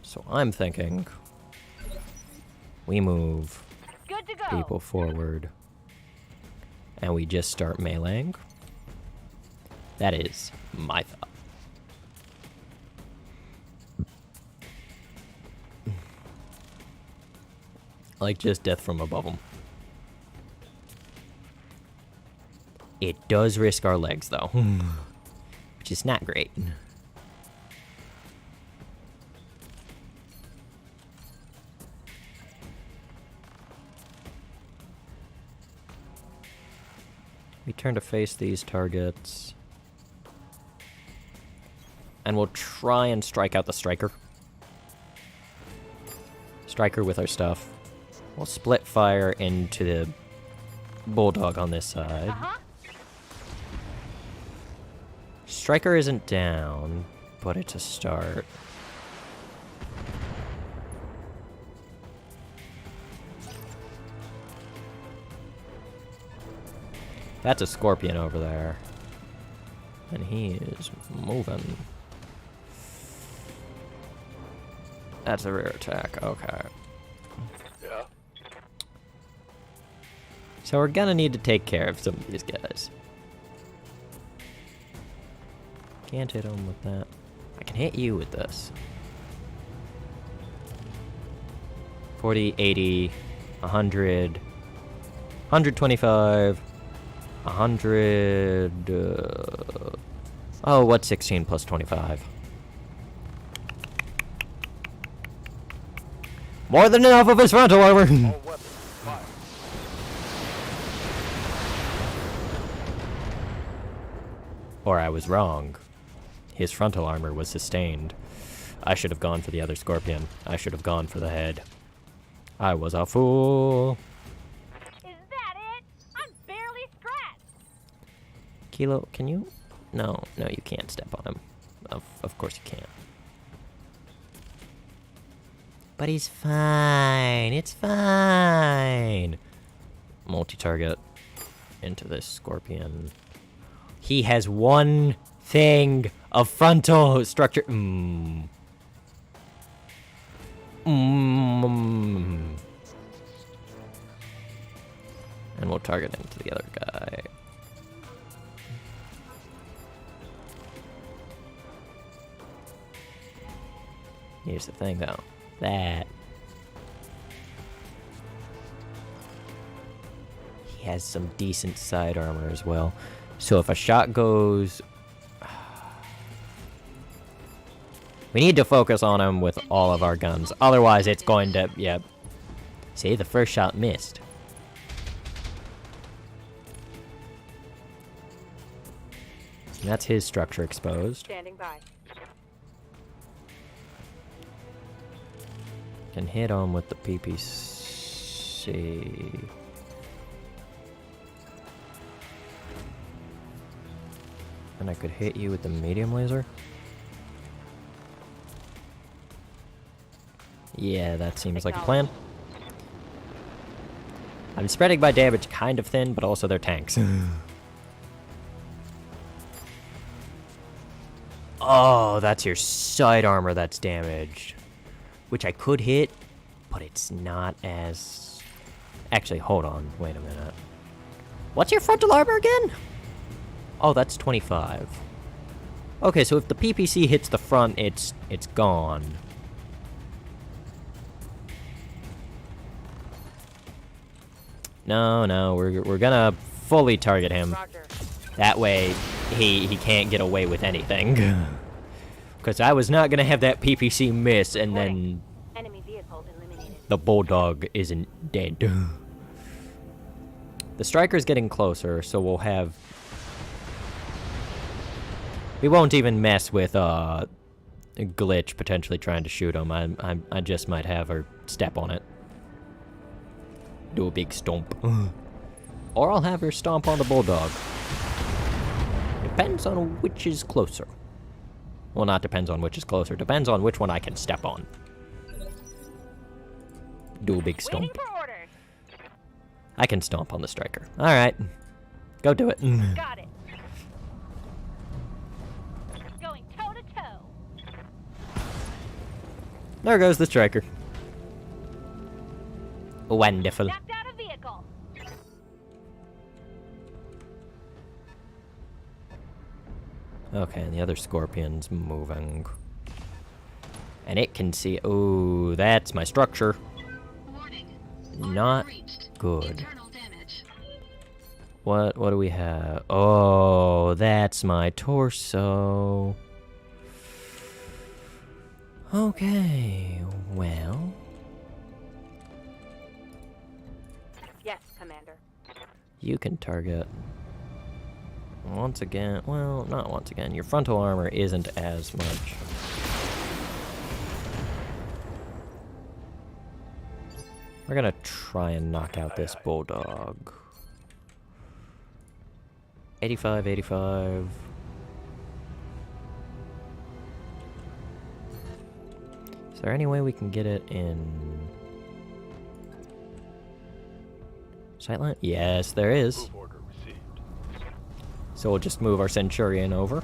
So I'm thinking we move Good to go. people forward and we just start meleeing. That is my thought. Like just death from above them. It does risk our legs though, which is not great. We turn to face these targets. And we'll try and strike out the striker. Striker with our stuff. We'll split fire into the bulldog on this side. Uh-huh. Striker isn't down, but it's a start. That's a scorpion over there. And he is moving. That's a rear attack, okay. Yeah. So we're gonna need to take care of some of these guys. Can't hit him with that. I can hit you with this. 40, 80, 100, 125, 100... oh, what's 16 plus 25? More than enough of his frontal armor! All weapons, fire. Or I was wrong. His frontal armor was sustained. I should have gone for the other scorpion. I should have gone for the head. I was a fool. Is that it? I'm barely scratched. Kilo, can you? No, no, you can't step on him. Of course you can't. But he's fine. It's fine. Multi-target into this scorpion. He has one thing of frontal structure. And we'll target into the other guy. Here's the thing, though. That he has some decent side armor as well. So if a shot goes... we need to focus on him with all of our guns. Otherwise, it's going to... yeah. See, the first shot missed. And that's his structure exposed. Standing by. Can hit him with the PPC. And I could hit you with the medium laser. Yeah, that seems like a plan. I'm spreading my damage kind of thin, but also they're tanks. Oh, that's your side armor that's damaged. Which I could hit, but it's not as... Actually, hold on. Wait a minute. What's your frontal armor again? Oh, that's 25. Okay, so if the PPC hits the front, it's gone. No, we're gonna fully target him. Roger. That way, he can't get away with anything. Because I was not gonna have that PPC miss and then Enemy vehicle eliminated. the bulldog isn't dead. The striker's getting closer, so we'll have... We won't even mess with a glitch potentially trying to shoot him. I just might have her step on it. Do a big stomp. Or I'll have her stomp on the bulldog. Depends on which is closer. Well, not depends on which is closer. Depends on which one I can step on. Do a big stomp. Waiting for orders. I can stomp on the striker. Alright. Go do it. Got it. Going toe to toe. There goes the striker. Wonderful. Knocked out a vehicle. Okay, and the other scorpion's moving. And it can see... Oh, that's my structure. Warning. Not Breached. good. Internal damage. What do we have? Oh, that's my torso. Okay, well... Yes, Commander. You can target... Once again... Well, not once again. Your frontal armor isn't as much. We're gonna try and knock out this bulldog. 85, 85. Is there any way we can get it in... Sightline? Yes, there is. Move order received. So we'll just move our Centurion over.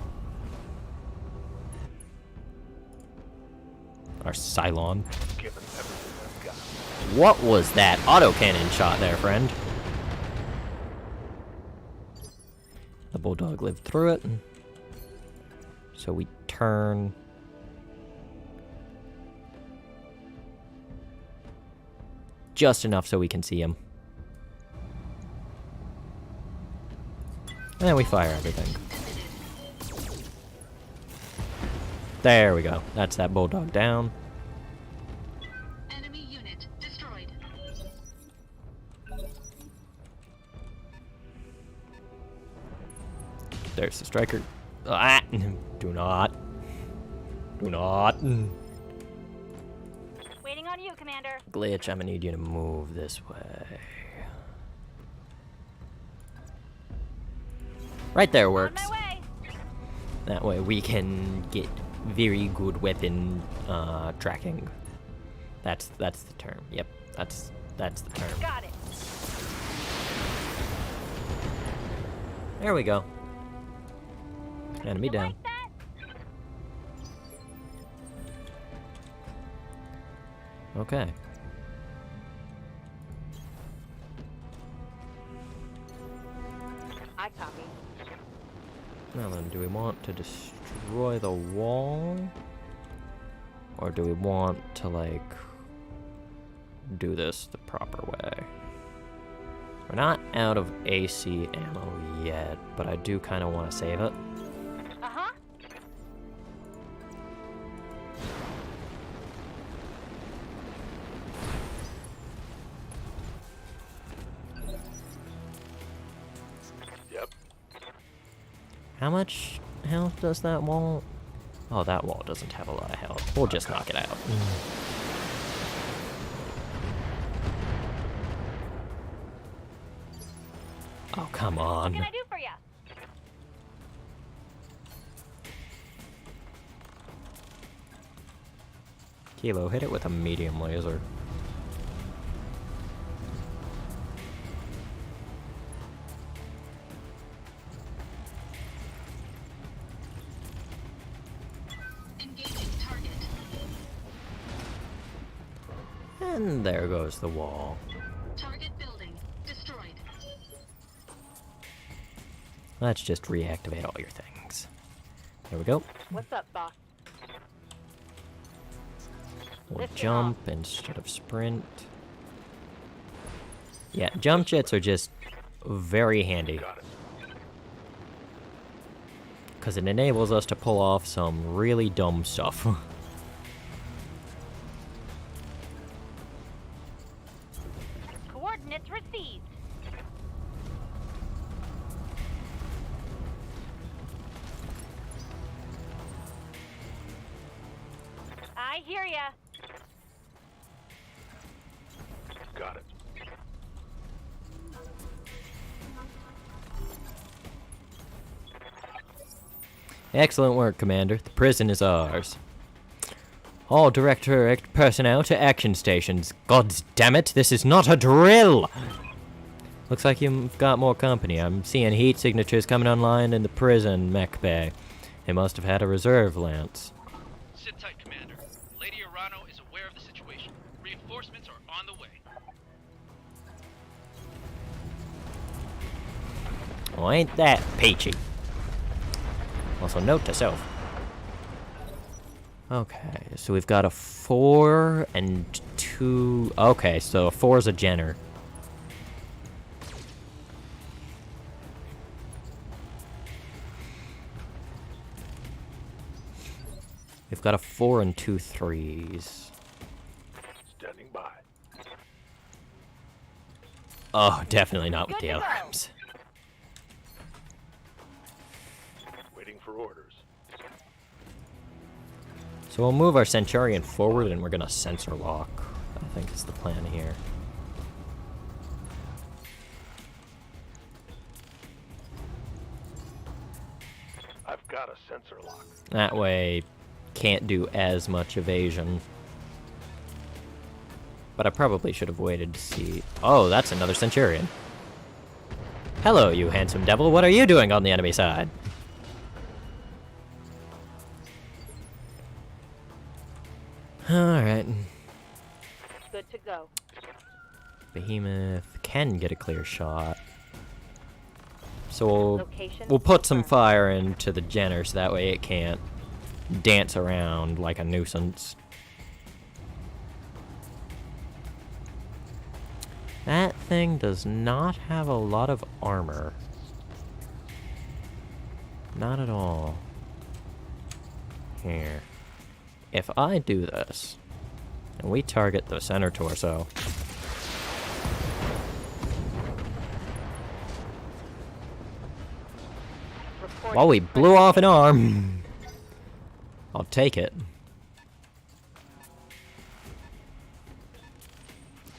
Our Cylon. Give us everything I've got. What was that autocannon shot there, friend? The bulldog lived through it. So we turn. Just enough so we can see him. And then we fire everything. There we go. That's that bulldog down. Enemy unit destroyed. There's the striker. Ah! Do not. Do not. Waiting on you, Commander. Glitch, I'm gonna need you to move this way. Right there On works. my way. That way we can get very good weapon tracking. That's the term. Yep, that's the term. Got it. There we go. Enemy You down. like that? Okay. I copy. Now then, do we want to destroy the wall? Or do we want to, like, do this the proper way? We're not out of AC ammo yet, but I do kind of want to save it. Uh-huh. Yep. How much health does that wall? Oh, that wall doesn't have a lot of health. We'll just knock it out. Oh, come What on. can I do for you? Kilo, hit it with a medium laser. Engaging target. And there goes the wall. Target building destroyed. Let's just reactivate all your things. There we go. What's up, boss? We'll Listen jump instead of sprint. Yeah, jump jets are just very handy. Got it. Because it enables us to pull off some really dumb stuff. Coordinates received. I hear ya. Got it. Excellent work, Commander. The prison is ours. All Directorate personnel to action stations. God damn it, this is not a drill! Looks like you've got more company. I'm seeing heat signatures coming online in the prison mech bay. They must have had a reserve lance. Sit tight, Commander. Lady Arano is aware of the situation. Reinforcements are on the way. Well, ain't that peachy? Also, note to self. Okay, so we've got a 4 and 2. Okay, so a 4 is a Jenner. We've got a 4 and 2 3s. Standing by. Oh, definitely not with Good the to go. alarms. Waiting for orders. So we'll move our Centurion forward and we're gonna sensor lock. I think is the plan here. I've got a sensor lock. That way, can't do as much evasion. But I probably should have waited to see. Oh, that's another Centurion. Hello, you handsome devil. What are you doing on the enemy side? Alright. Good to go. Behemoth can get a clear shot. So Location we'll put some confirmed. fire into the Jenner so that way it can't dance around like a nuisance. That thing does not have a lot of armor. Not at all. Here. If I do this, and we target the center torso, Report well, we blew off an arm. I'll take it.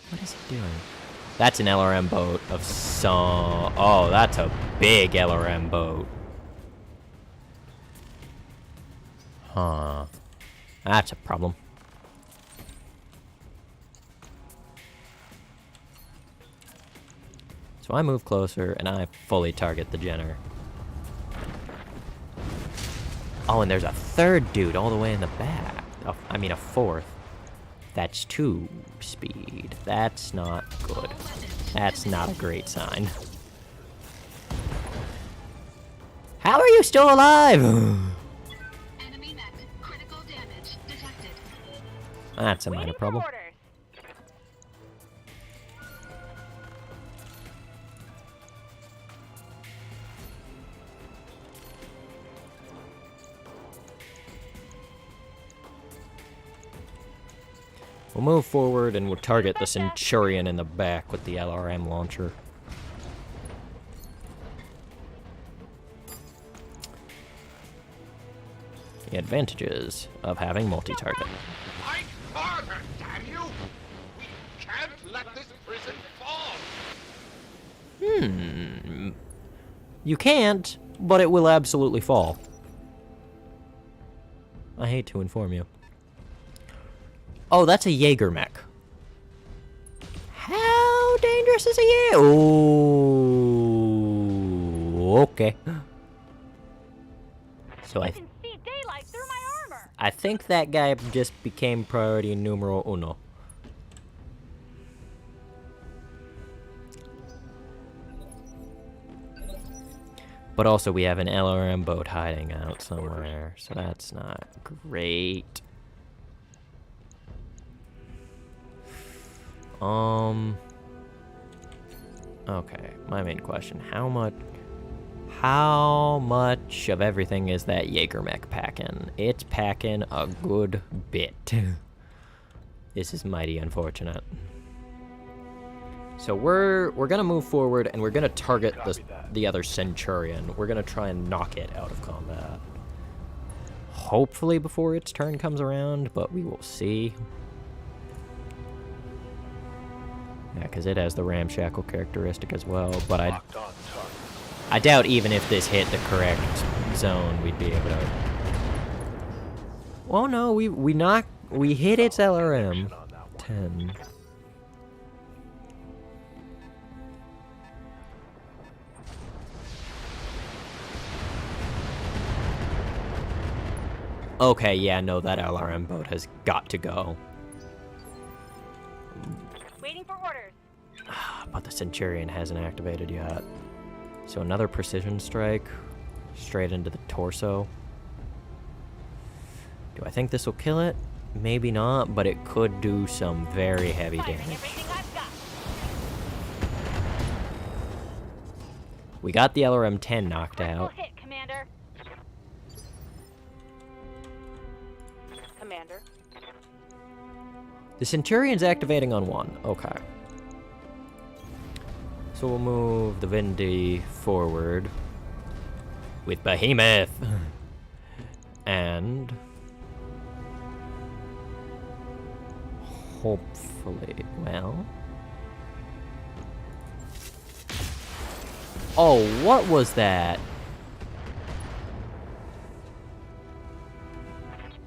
What is he doing? That's an LRM boat of some... Oh, that's a big LRM boat. Huh. That's a problem. So I move closer and I fully target the Jenner. Oh, and there's a third dude all the way in the back. Oh, I mean a fourth. That's 2 speed. That's not good. That's not a great sign. How are you still alive? Enemy mech. Critical damage detected. That's a minor Waiting for problem. orders. We'll move forward and we'll target the Centurion in the back with the LRM launcher. The advantages of having multi-target. Fight harder, damn you! We can't let this prison fall! You can't, but it will absolutely fall. I hate to inform you. Oh, that's a Jaeger mech. How dangerous is a Jaeger? Oh, okay. So I can see daylight through my armor. I think that guy just became priority numero uno. But also we have an LRM boat hiding out somewhere, so that's not great. Okay, my main question, how much of everything is that Jaeger mech packing? It's packing a good bit. This is mighty unfortunate. So we're gonna move forward and we're gonna target the other Centurion. We're gonna try and knock it out of combat. Hopefully before its turn comes around, but we will see. Yeah, because it has the ramshackle characteristic as well, but I doubt even if this hit the correct zone, we'd be able to... Oh no, we hit its LRM. 10. Okay, yeah, no, that LRM boat has got to go. Waiting for orders. But the Centurion hasn't activated yet. So another precision strike straight into the torso. Do I think this will kill it? Maybe not, but it could do some very heavy Firing damage. everything I've got. We got the LRM-10 knocked Critical out. hit, Commander. Commander. The Centurion's activating on 1. Okay. So we'll move the Vindy forward with Behemoth. And hopefully, well... Oh, what was that?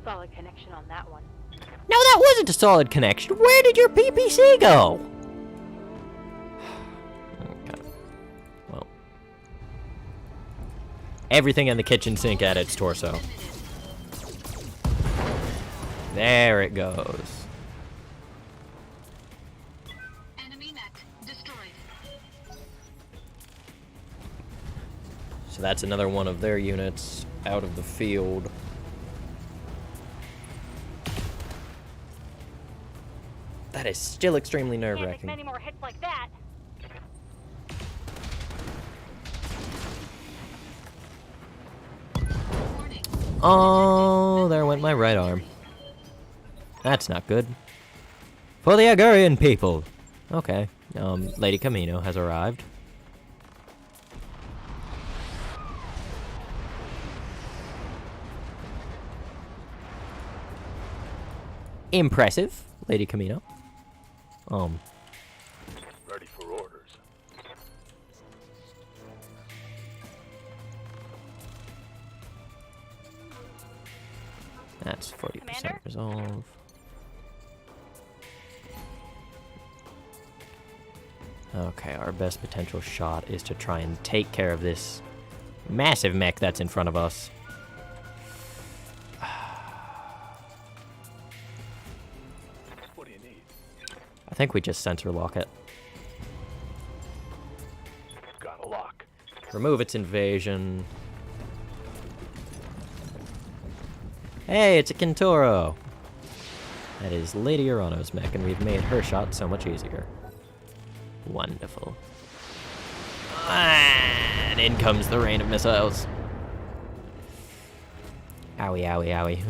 Solid connection on that one. No, that wasn't a solid connection. Where did your PPC go? Okay. Well. Everything in the kitchen sink at its torso. There it goes. Enemy mech destroyed. So that's another one of their units out of the field. That is still extremely Can't take nerve-wracking. many more hits like that. Warning. Oh, there went my right arm. That's not good. For the Agurian people! Okay, Lady Camino has arrived. Impressive, Lady Camino. Ready for orders. That's 40% Commander? resolve. Okay, our best potential shot is to try and take care of this massive mech that's in front of us. What do you need? I think we just sensor lock it. Got a lock. Remove its invasion. Hey, it's a Kintoro! That is Lady Urano's mech, and we've made her shot so much easier. Wonderful. And in comes the rain of missiles. Owie, owie, owie.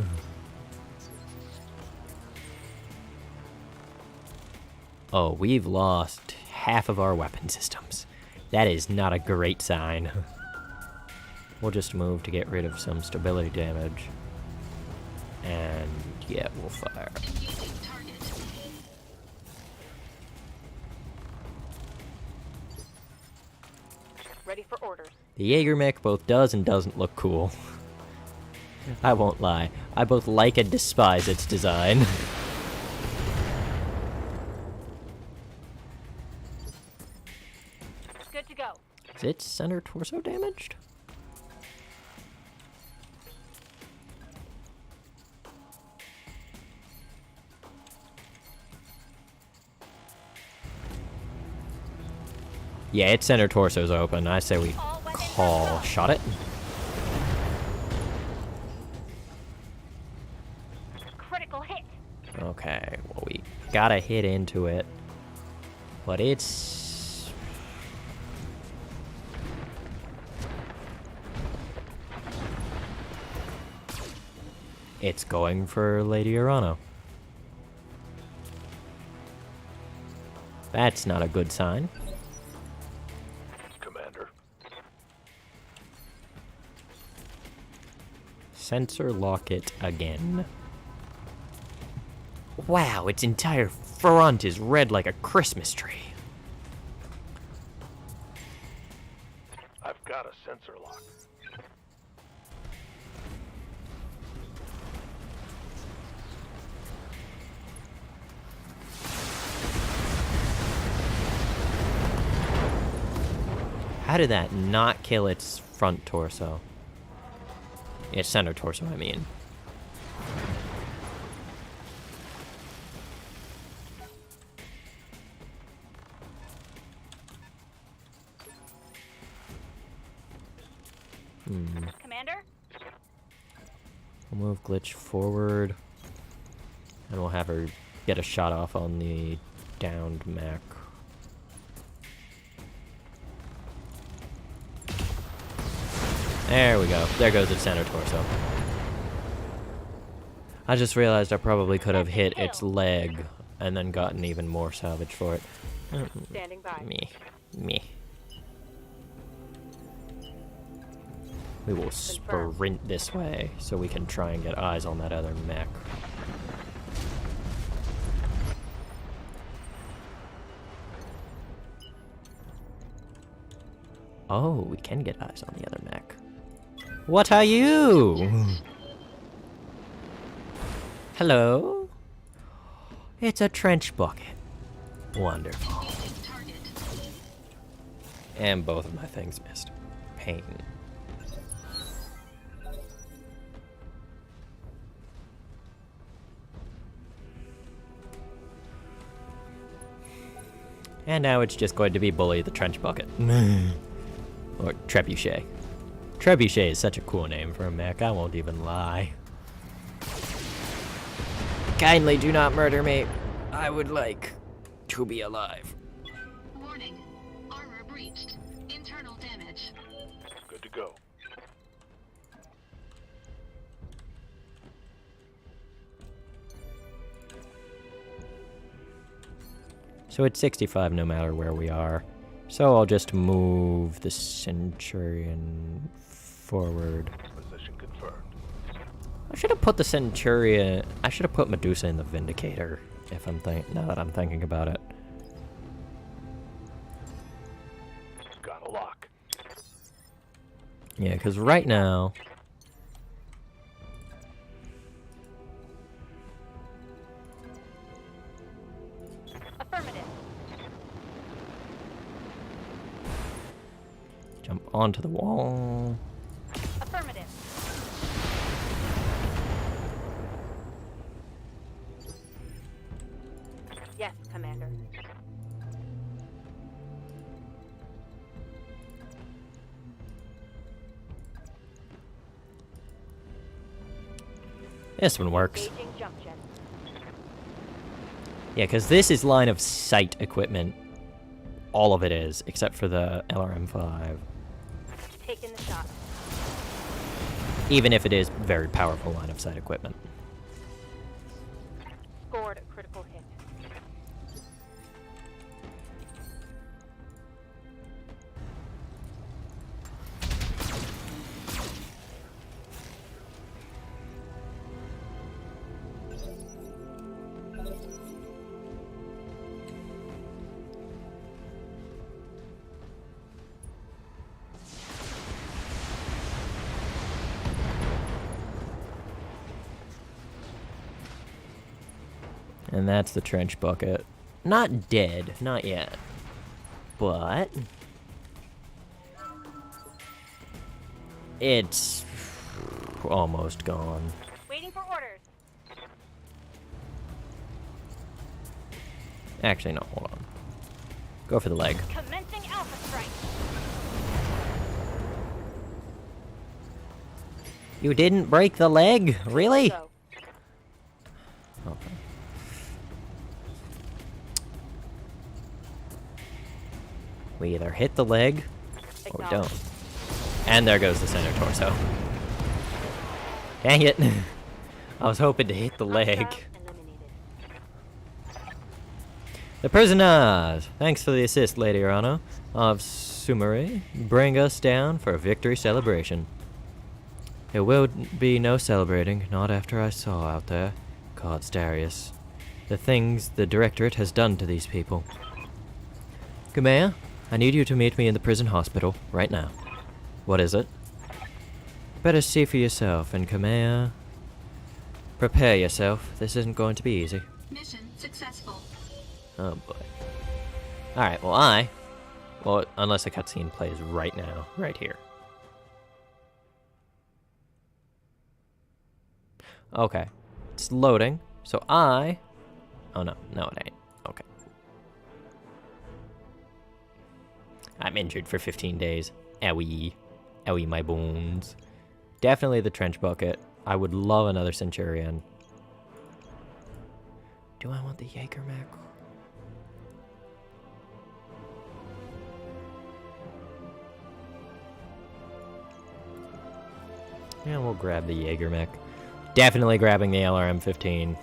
Oh, we've lost half of our weapon systems. That is not a great sign. We'll just move to get rid of some stability damage. And yeah, we'll fire. Engaging target. Ready for orders. The Jaeger mech both does and doesn't look cool. I won't lie. I both like and despise its design. Is its center torso damaged? Yeah, its center torso's open. I say we call shot it. Critical hit. Okay, well, we gotta hit into it. But it's... It's going for Lady Urano. That's not a good sign. Commander. Sensor lock it again. Wow, its entire front is red like a Christmas tree. I've got a sensor lock. How did that not kill its front torso? Its center torso, I mean. Commander? We'll move glitch forward. And we'll have her get a shot off on the downed mech. There we go. There goes its center torso. I just realized I probably could have hit its leg and then gotten even more salvage for it. Standing by. Me. We will sprint this way so we can try and get eyes on that other mech. Oh, we can get eyes on the other mech. What are you? Hello? It's a trench bucket. Wonderful. Target. And both of my things missed. Pain. And now it's just going to be Bully the Trench Bucket. Or Trebuchet. Trebuchet is such a cool name for a mech, I won't even lie. Kindly do not murder me. I would like to be alive. Warning. Armor breached. Internal damage. Good to go. So it's 65 no matter where we are. So I'll just move the Centurion forward. Position confirmed. I should have put the Centurion... I should have put Medusa in the Vindicator, if I'm now that I'm thinking about it. Got a lock. Yeah, because right now... Affirmative. Jump onto the wall. Affirmative. Yes, Commander. This one works. Engaging jump jet. Yeah, because this is line of sight equipment. All of it is, except for the LRM-5. Taking the shot. Even if it is very powerful line of sight equipment. Scored a critical hit. And that's the trench bucket. Not dead, not yet. But It's almost gone. Waiting for orders. Actually, no, hold on. Go for the leg. Commencing Alpha Strike. You didn't break the leg? Really? Go. Okay. We either hit the leg or we don't. And there goes the center torso. Dang it. I was hoping to hit the leg. Eliminated. The prisoners! Thanks for the assist, Lady Arano of Sumere. Bring us down for a victory celebration. There will be no celebrating, not after I saw out there, Cards Darius. The things the Directorate has done to these people. Gumea, I need you to meet me in the prison hospital, right now. What is it? Better see for yourself, and Gumea, prepare yourself. This isn't going to be easy. Mission successful. Oh boy. Alright, well, unless the cutscene plays right now, right here. Okay. It's loading, so oh no, it ain't. Okay. I'm injured for 15 days. Owie. Owie, my bones. Definitely the trench bucket. I would love another Centurion. Do I want the Jaeger mech? Yeah, we'll grab the Jaeger mech. Definitely grabbing the LRM-15,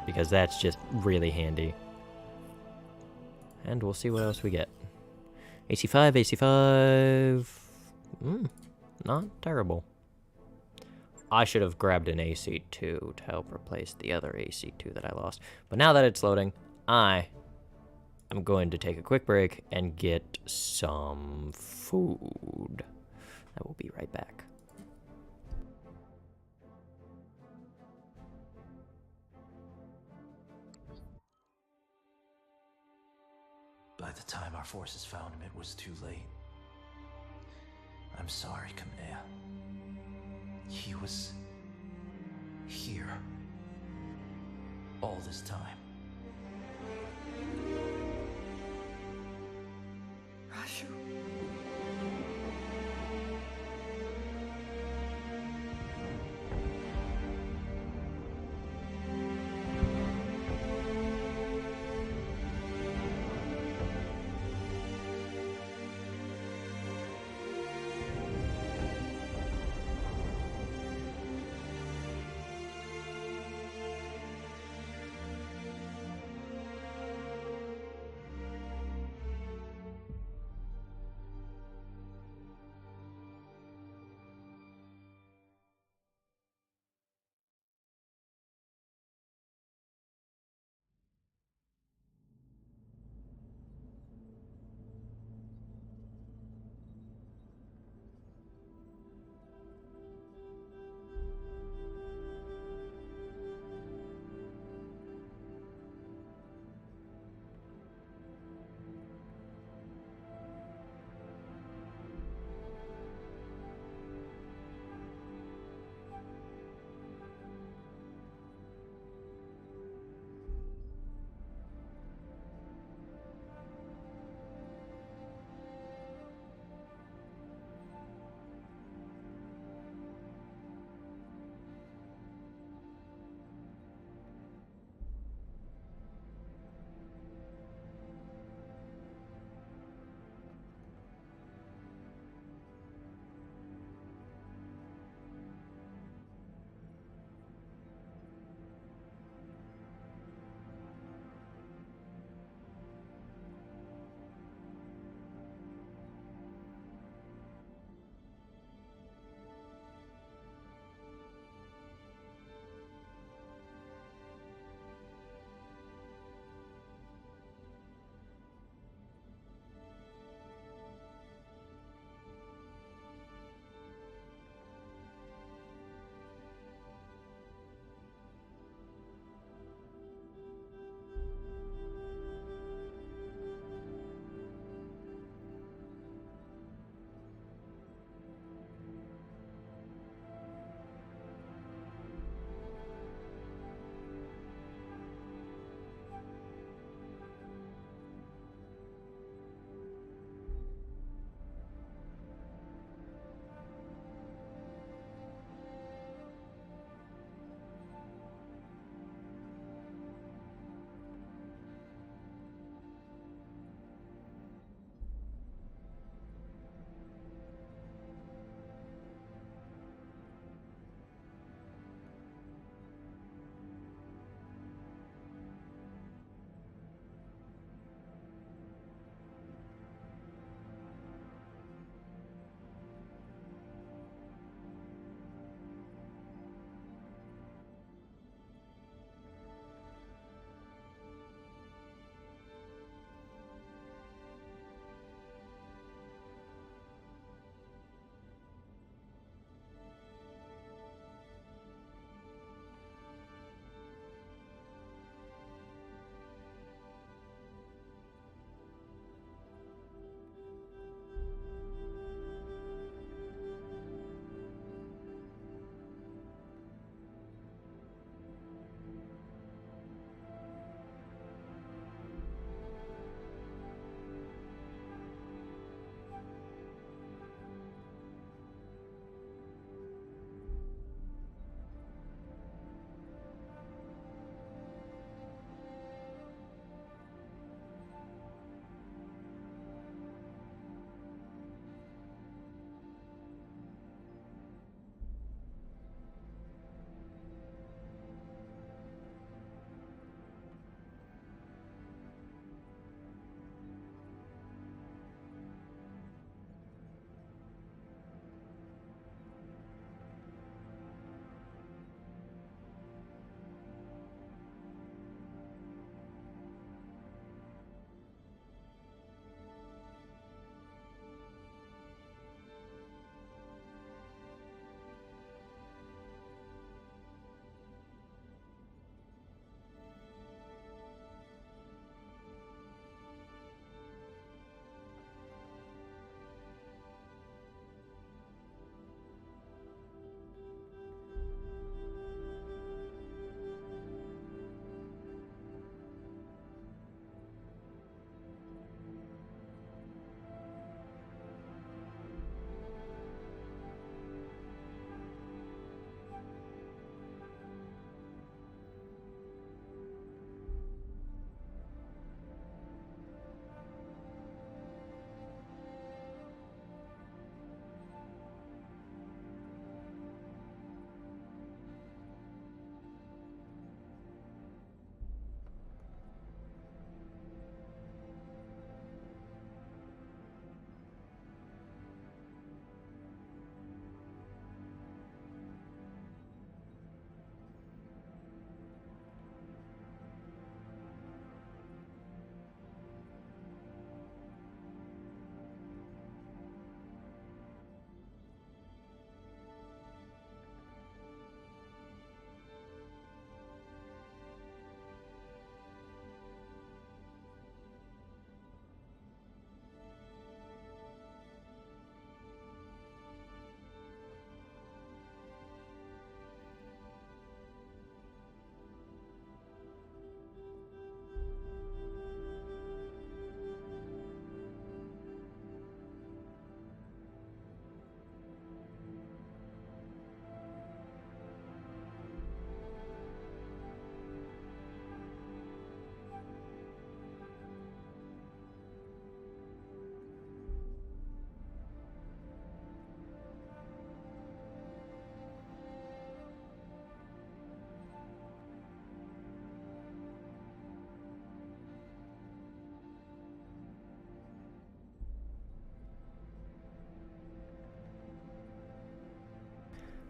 because that's just really handy. And we'll see what else we get. AC-5. Not terrible. I should have grabbed an AC-2 to help replace the other AC-2 that I lost. But now that it's loading, I am going to take a quick break and get some food. I will be right back. By the time our forces found him, it was too late. I'm sorry, Kamea. He was here all this time. Rashu.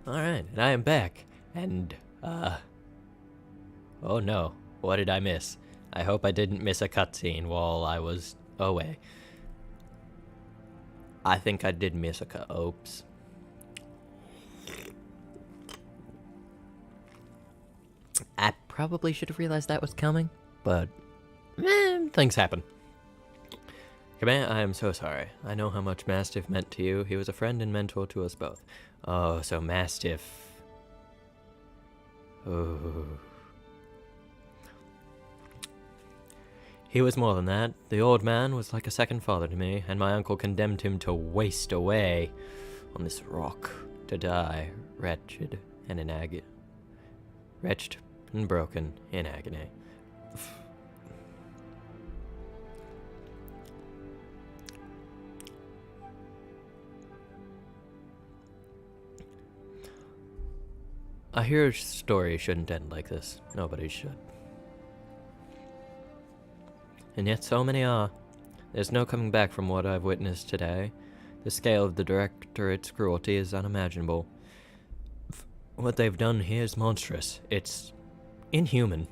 Alright, and I am back. And, oh no, what did I miss? I hope I didn't miss a cutscene while I was away. I think I did miss a oops. I probably should have realized that was coming, but things happen. Command, I am so sorry. I know how much Mastiff meant to you. He was a friend and mentor to us both. Oh, so Mastiff. Oh. He was more than that. The old man was like a second father to me, and my uncle condemned him to waste away on this rock, to die, wretched and in agony. Wretched and broken in agony. I hear a story shouldn't end like this. Nobody should. And yet so many are. There's no coming back from what I've witnessed today. The scale of the Directorate's cruelty is unimaginable. What they've done here is monstrous. It's inhuman.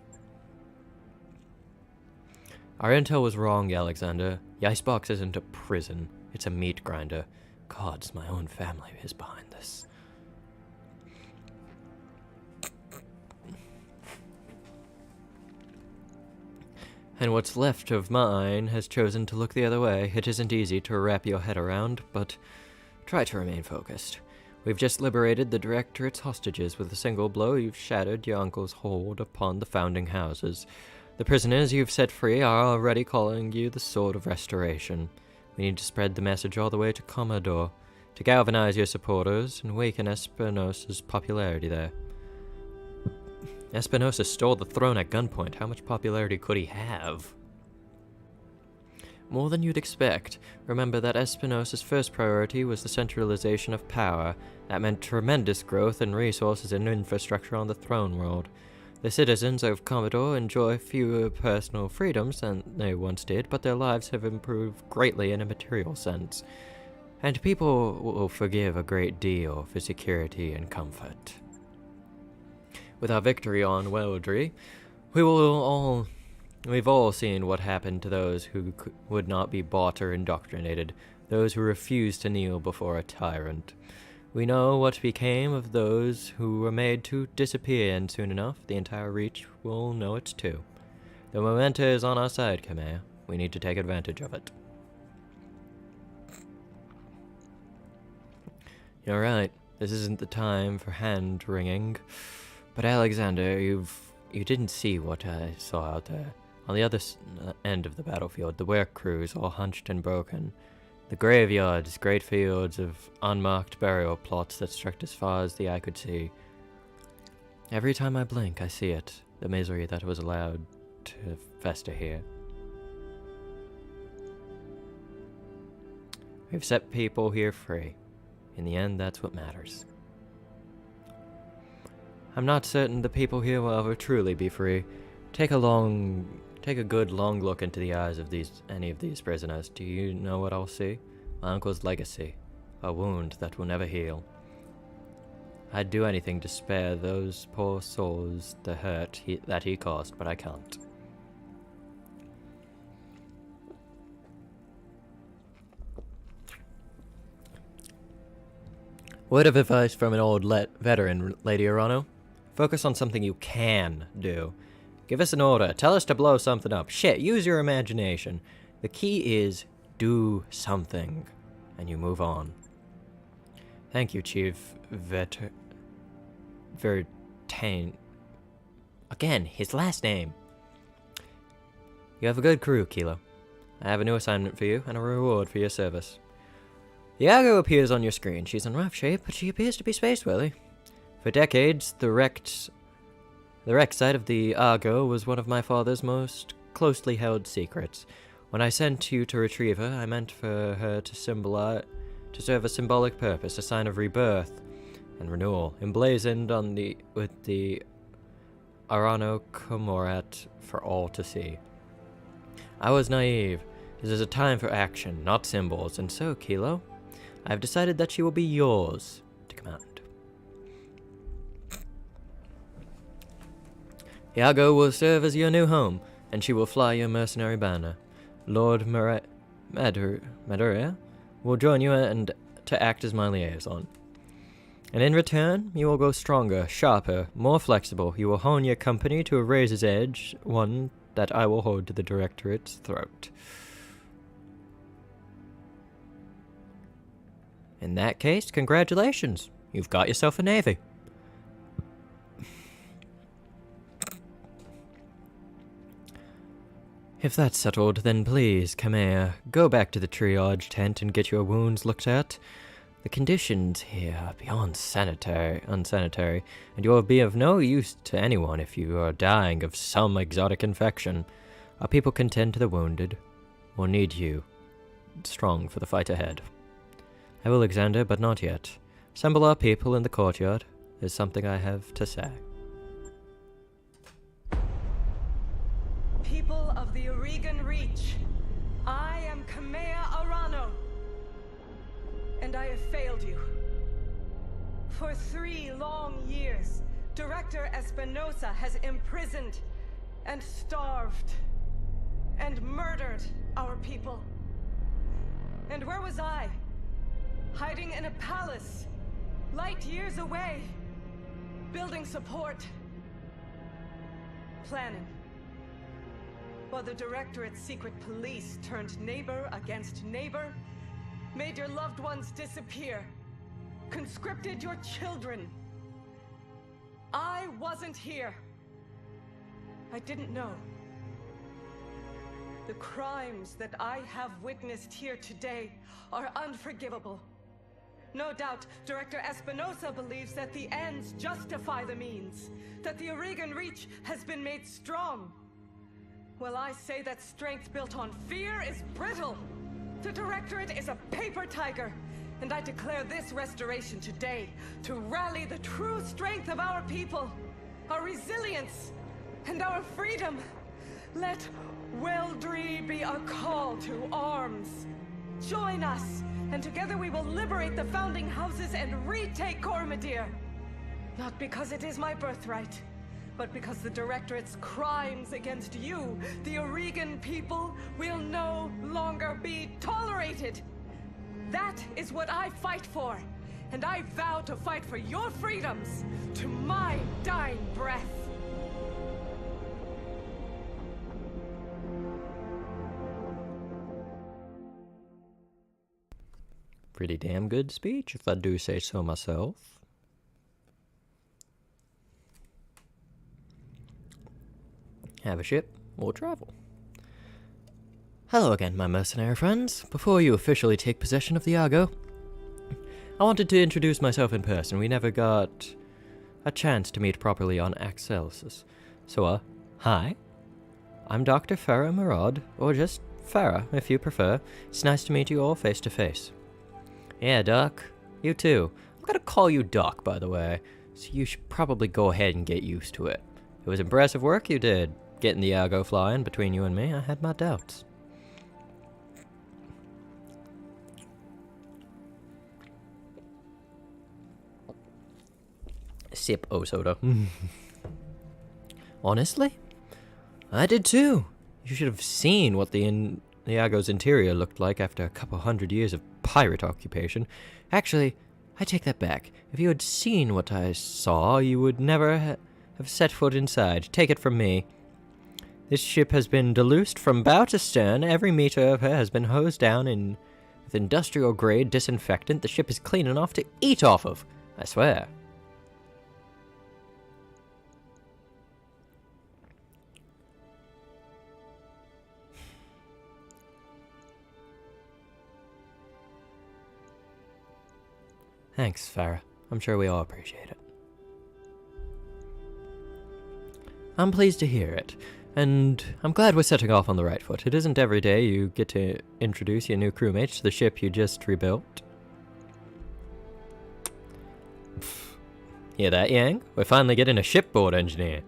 Our intel was wrong, Alexander. The icebox isn't a prison. It's a meat grinder. Gods, my own family is behind this. And what's left of mine has chosen to look the other way. It isn't easy to wrap your head around, but try to remain focused. We've just liberated the Directorate's hostages. With a single blow, you've shattered your uncle's hold upon the founding houses. The prisoners you've set free are already calling you the Sword of Restoration. We need to spread the message all the way to Commodore, to galvanize your supporters and weaken Espinosa's popularity there. Espinosa stole the throne at gunpoint. How much popularity could he have? More than you'd expect. Remember that Espinosa's first priority was the centralization of power. That meant tremendous growth in resources and infrastructure on the throne world. The citizens of Commodore enjoy fewer personal freedoms than they once did, but their lives have improved greatly in a material sense. And people will forgive a great deal for security and comfort. With our victory on Weldry, we've all seen what happened to those who would not be bought or indoctrinated, those who refused to kneel before a tyrant. We know what became of those who were made to disappear, and soon enough, the entire Reach will know it too. The momentum is on our side, Khmer. We need to take advantage of it. You're right. This isn't the time for hand-wringing. But Alexander, you didn't see what I saw out there. On the other end of the battlefield, the work crews all hunched and broken. The graveyards, great fields of unmarked burial plots that stretched as far as the eye could see. Every time I blink, I see it, the misery that was allowed to fester here. We've set people here free. In the end, that's what matters. I'm not certain the people here will ever truly be free. Take a good long look into the eyes of any of these prisoners. Do you know what I'll see? My uncle's legacy. A wound that will never heal. I'd do anything to spare those poor souls the hurt that he caused, but I can't. Word of advice from an old veteran, Lady Arano. Focus on something you can do. Give us an order. Tell us to blow something up. Shit, use your imagination. The key is do something, and you move on. Thank you, Chief Vertain. Again, his last name. You have a good crew, Kilo. I have a new assignment for you, and a reward for your service. Iago appears on your screen. She's in rough shape, but she appears to be space-worthy. For decades, the wrecked site of the Argo was one of my father's most closely held secrets. When I sent you to retrieve her, I meant for her to serve a symbolic purpose, a sign of rebirth and renewal, emblazoned with the Arano Comorat for all to see. I was naive. This is a time for action, not symbols, and so, Kilo, I've decided that she will be yours to command. Iago will serve as your new home, and she will fly your mercenary banner. Lord Madura will join you and to act as my liaison. And in return, you will go stronger, sharper, more flexible. You will hone your company to a razor's edge, one that I will hold to the Directorate's throat. In that case, congratulations. You've got yourself a navy. If that's settled, then please, come here. Go back to the triage tent and get your wounds looked at. The conditions here are beyond unsanitary, and you will be of no use to anyone if you are dying of some exotic infection. Our people can tend to the wounded. We'll need you strong for the fight ahead. I will, Alexander, but not yet. Assemble our people in the courtyard. There's something I have to say. People of the Oregon Reach, I am Kamea Arano, and I have failed you. For 3 long years, Director Espinosa has imprisoned and starved and murdered our people. And where was I? Hiding in a palace, light years away, building support, planning. While the Directorate's secret police turned neighbor against neighbor, made your loved ones disappear, conscripted your children. I wasn't here. I didn't know. The crimes that I have witnessed here today are unforgivable. No doubt, Director Espinosa believes that the ends justify the means, that the Oregon Reach has been made strong. Well, I say that strength built on fear is brittle. The Directorate is a paper tiger, and I declare this restoration today to rally the true strength of our people, our resilience, and our freedom. Let Weldry be a call to arms. Join us, and together we will liberate the founding houses and retake Cormadir. Not because it is my birthright, but because the Directorate's crimes against you, the Oregon people, will no longer be tolerated. That is what I fight for, and I vow to fight for your freedoms to my dying breath. Pretty damn good speech, if I do say so myself. Have a ship, we'll travel. Hello again, my mercenary friends. Before you officially take possession of the Argo, I wanted to introduce myself in person. We never got a chance to meet properly on Axelis. So, hi. I'm Dr. Farah Murad, or just Farah, if you prefer. It's nice to meet you all face to face. Yeah, Doc. You too. I'm gonna call you Doc, by the way, so you should probably go ahead and get used to it. It was impressive work you did, getting the Argo flying between you and me. I had my doubts. Sip soda. Honestly, I did too. You should have seen what the Argo's interior looked like after a couple hundred years of pirate occupation. Actually, I take that back. If you had seen what I saw, you would never have set foot inside. Take it from me. This ship has been deluced from bow to stern. Every meter of her has been hosed down with industrial-grade disinfectant. The ship is clean enough to eat off of. I swear. Thanks, Farah. I'm sure we all appreciate it. I'm pleased to hear it, and I'm glad we're setting off on the right foot. It isn't every day you get to introduce your new crewmates to the ship you just rebuilt. Hear that, Yang? We're finally getting a shipboard engineer.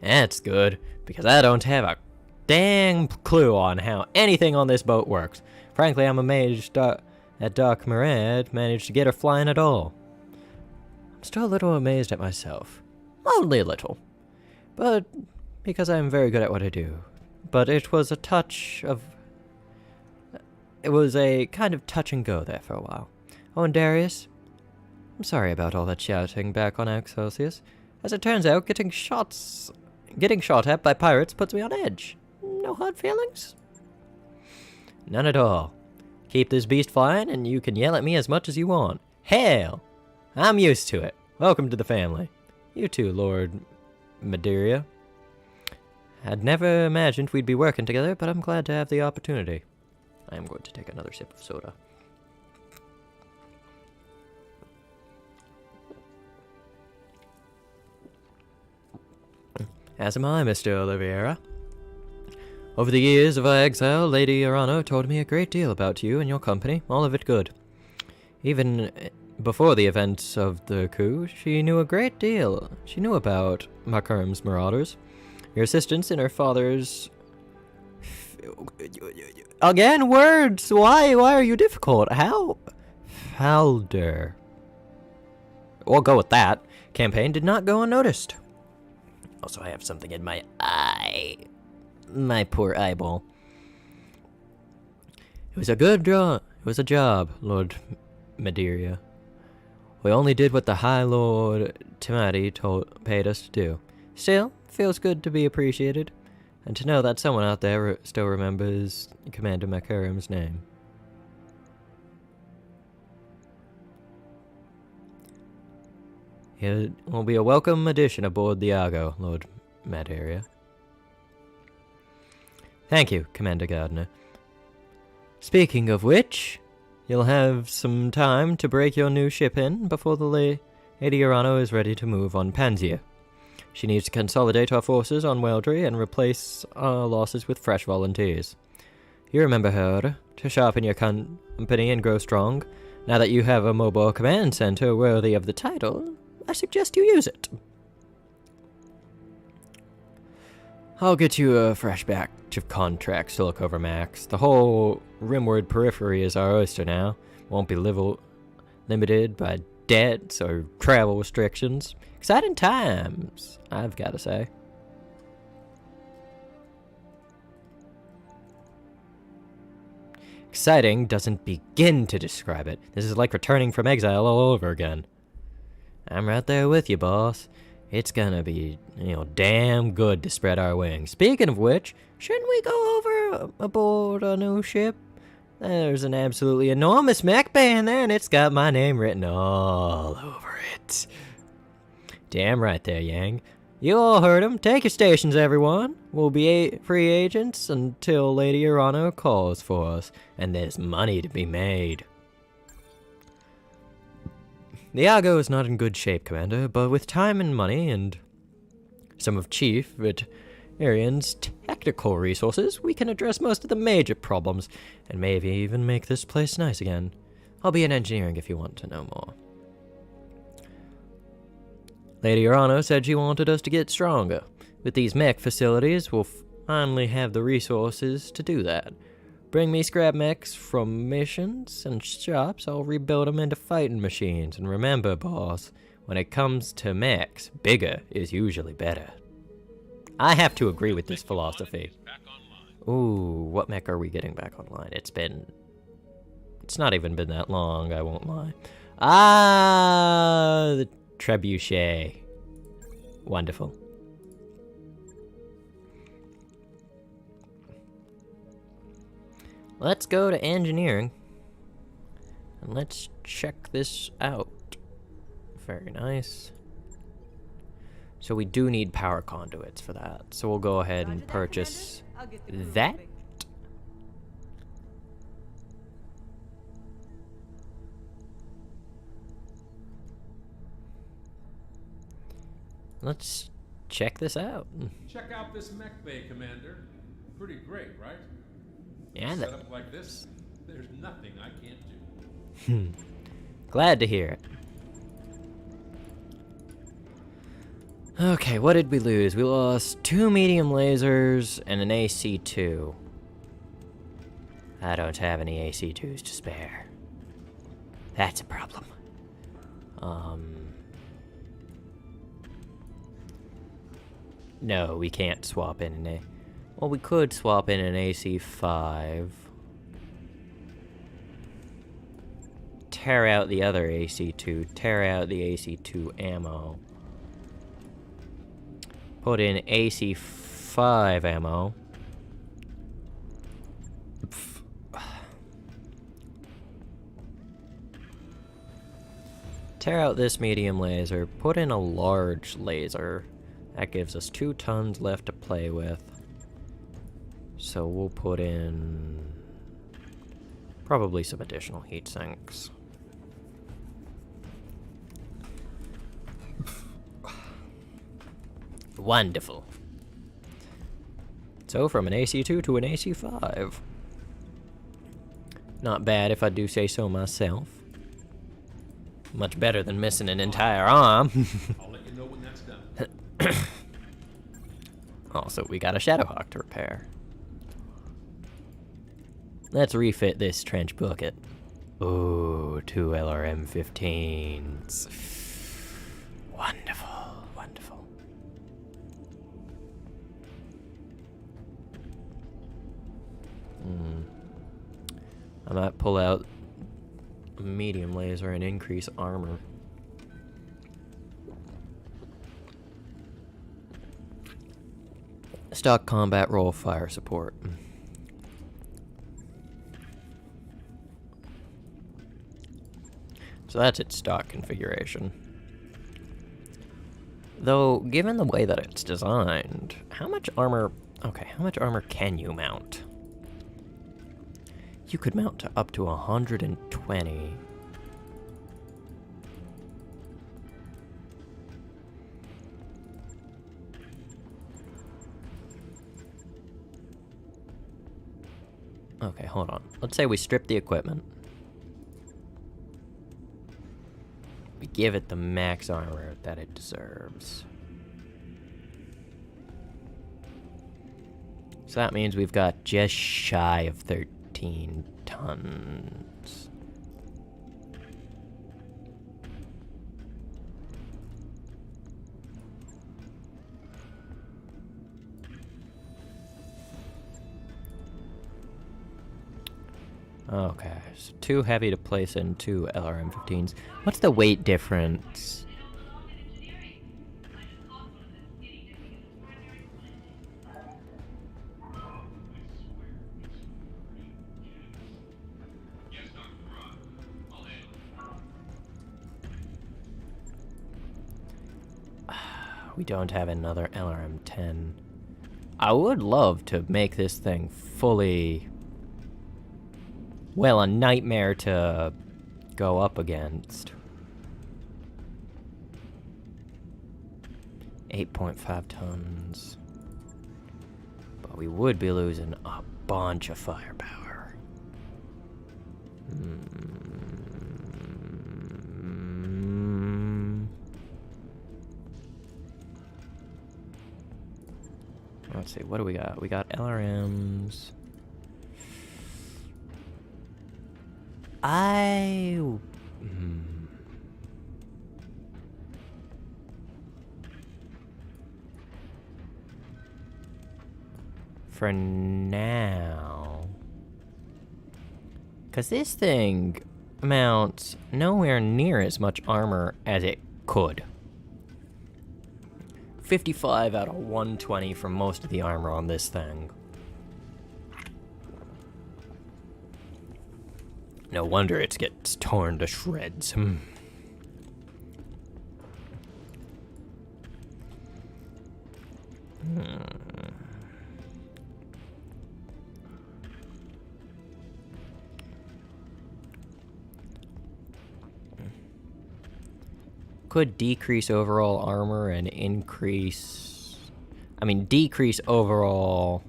That's good, because I don't have a dang clue on how anything on this boat works. Frankly, I'm amazed that Doc Murad managed to get her flying at all. I'm still a little amazed at myself. Only a little. But because I'm very good at what I do. But it was a kind of touch and go there for a while. Oh, and Darius, I'm sorry about all that shouting back on Excelsius. As it turns out, getting shot at by pirates puts me on edge. No hard feelings? None at all. Keep this beast flying, and you can yell at me as much as you want. Hell! I'm used to it. Welcome to the family. You too, Lord Madeira. I'd never imagined we'd be working together, but I'm glad to have the opportunity. I am going to take another sip of soda. As am I, Mr. Oliveira. Over the years of our exile, Lady Urano told me a great deal about you and your company, all of it good. Even before the events of the coup, she knew a great deal. She knew about Markurn's marauders, your assistance in her father's... Again, words! Why are you difficult? How? Halder. We'll go with that. Campaign did not go unnoticed. Also, I have something in my eye. My poor eyeball. It was a good job. It was a job, Lord Madeira. We only did what the High Lord Timati paid us to do. Still, feels good to be appreciated, and to know that someone out there still remembers Commander Markurn's name. It will be a welcome addition aboard the Argo, Lord Madeira. Thank you, Commander Gardner. Speaking of which, you'll have some time to break your new ship in before the Lady Urano is ready to move on Panzea. She needs to consolidate our forces on Weldry and replace our losses with fresh volunteers. You remember her, to sharpen your company and grow strong. Now that you have a mobile command center worthy of the title, I suggest you use it. I'll get you a fresh batch of contracts to look over, Max. The whole Rimward periphery is our oyster now. Won't be limited by debts or travel restrictions. Exciting times, I've got to say. Exciting doesn't begin to describe it. This is like returning from exile all over again. I'm right there with you, boss. It's gonna be, damn good to spread our wings. Speaking of which, shouldn't we go over aboard a new ship? There's an absolutely enormous mech bay in there, and it's got my name written all over it. Damn right there, Yang. You all heard him. Take your stations, everyone. We'll be free agents until Lady Urano calls for us, and there's money to be made. The Argo is not in good shape, Commander, but with time and money and some of Chief Veterinarian's technical resources, we can address most of the major problems, and maybe even make this place nice again. I'll be in engineering if you want to know more. Lady Urano said she wanted us to get stronger. With these mech facilities, we'll finally have the resources to do that. Bring me scrap mechs from missions and shops, I'll rebuild them into fighting machines. And remember, boss, when it comes to mechs, bigger is usually better. I have to agree with this philosophy. Ooh, what mech are we getting back online? It's not even been that long, I won't lie. Ah, the trebuchet. Wonderful. Let's go to engineering, and let's check this out. Very nice. So we do need power conduits for that, so we'll go ahead and purchase that. Let's check this out. Check out this mech bay, Commander. Pretty great, right? Yeah, Set up like this, there's nothing I can't do. Glad to hear it. Okay, what did we lose? We lost 2 medium lasers and an AC-2. I don't have any AC-2s to spare. That's a problem. No, we can't swap in an A. Well, we could swap in an AC-5. Tear out the other AC-2. Tear out the AC-2 ammo. Put in AC-5 ammo. Tear out this medium laser. Put in a large laser. That gives us 2 tons left to play with. So we'll put in probably some additional heat sinks. Wonderful. So from an AC-2 to an AC-5. Not bad if I do say so myself. Much better than missing an entire arm. I'll let you know when that's done. Also, we got a Shadowhawk to repair. Let's refit this trench bucket. Ooh, 2 LRM-15s. Wonderful, wonderful. I might pull out a medium laser and increase armor. Stock combat roll fire support. So that's its stock configuration. Though, given the way that it's designed, how much armor... Okay, how much armor can you mount? You could mount to up to 120. Okay, hold on. Let's say we strip the equipment. We give it the max armor that it deserves. So that means we've got just shy of 13 tons. Okay, so too heavy to place in 2 LRM-15s. What's the weight difference? We don't have another LRM-10. I would love to make this thing fully... well, a nightmare to go up against. 8.5 tons. But we would be losing a bunch of firepower. Let's see, what do we got? We got LRMs. For now, because this thing mounts nowhere near as much armor as it could. 55 out of 120 for most of the armor on this thing. No wonder it gets torn to shreds. Could decrease overall armor and increase... I mean, decrease overall...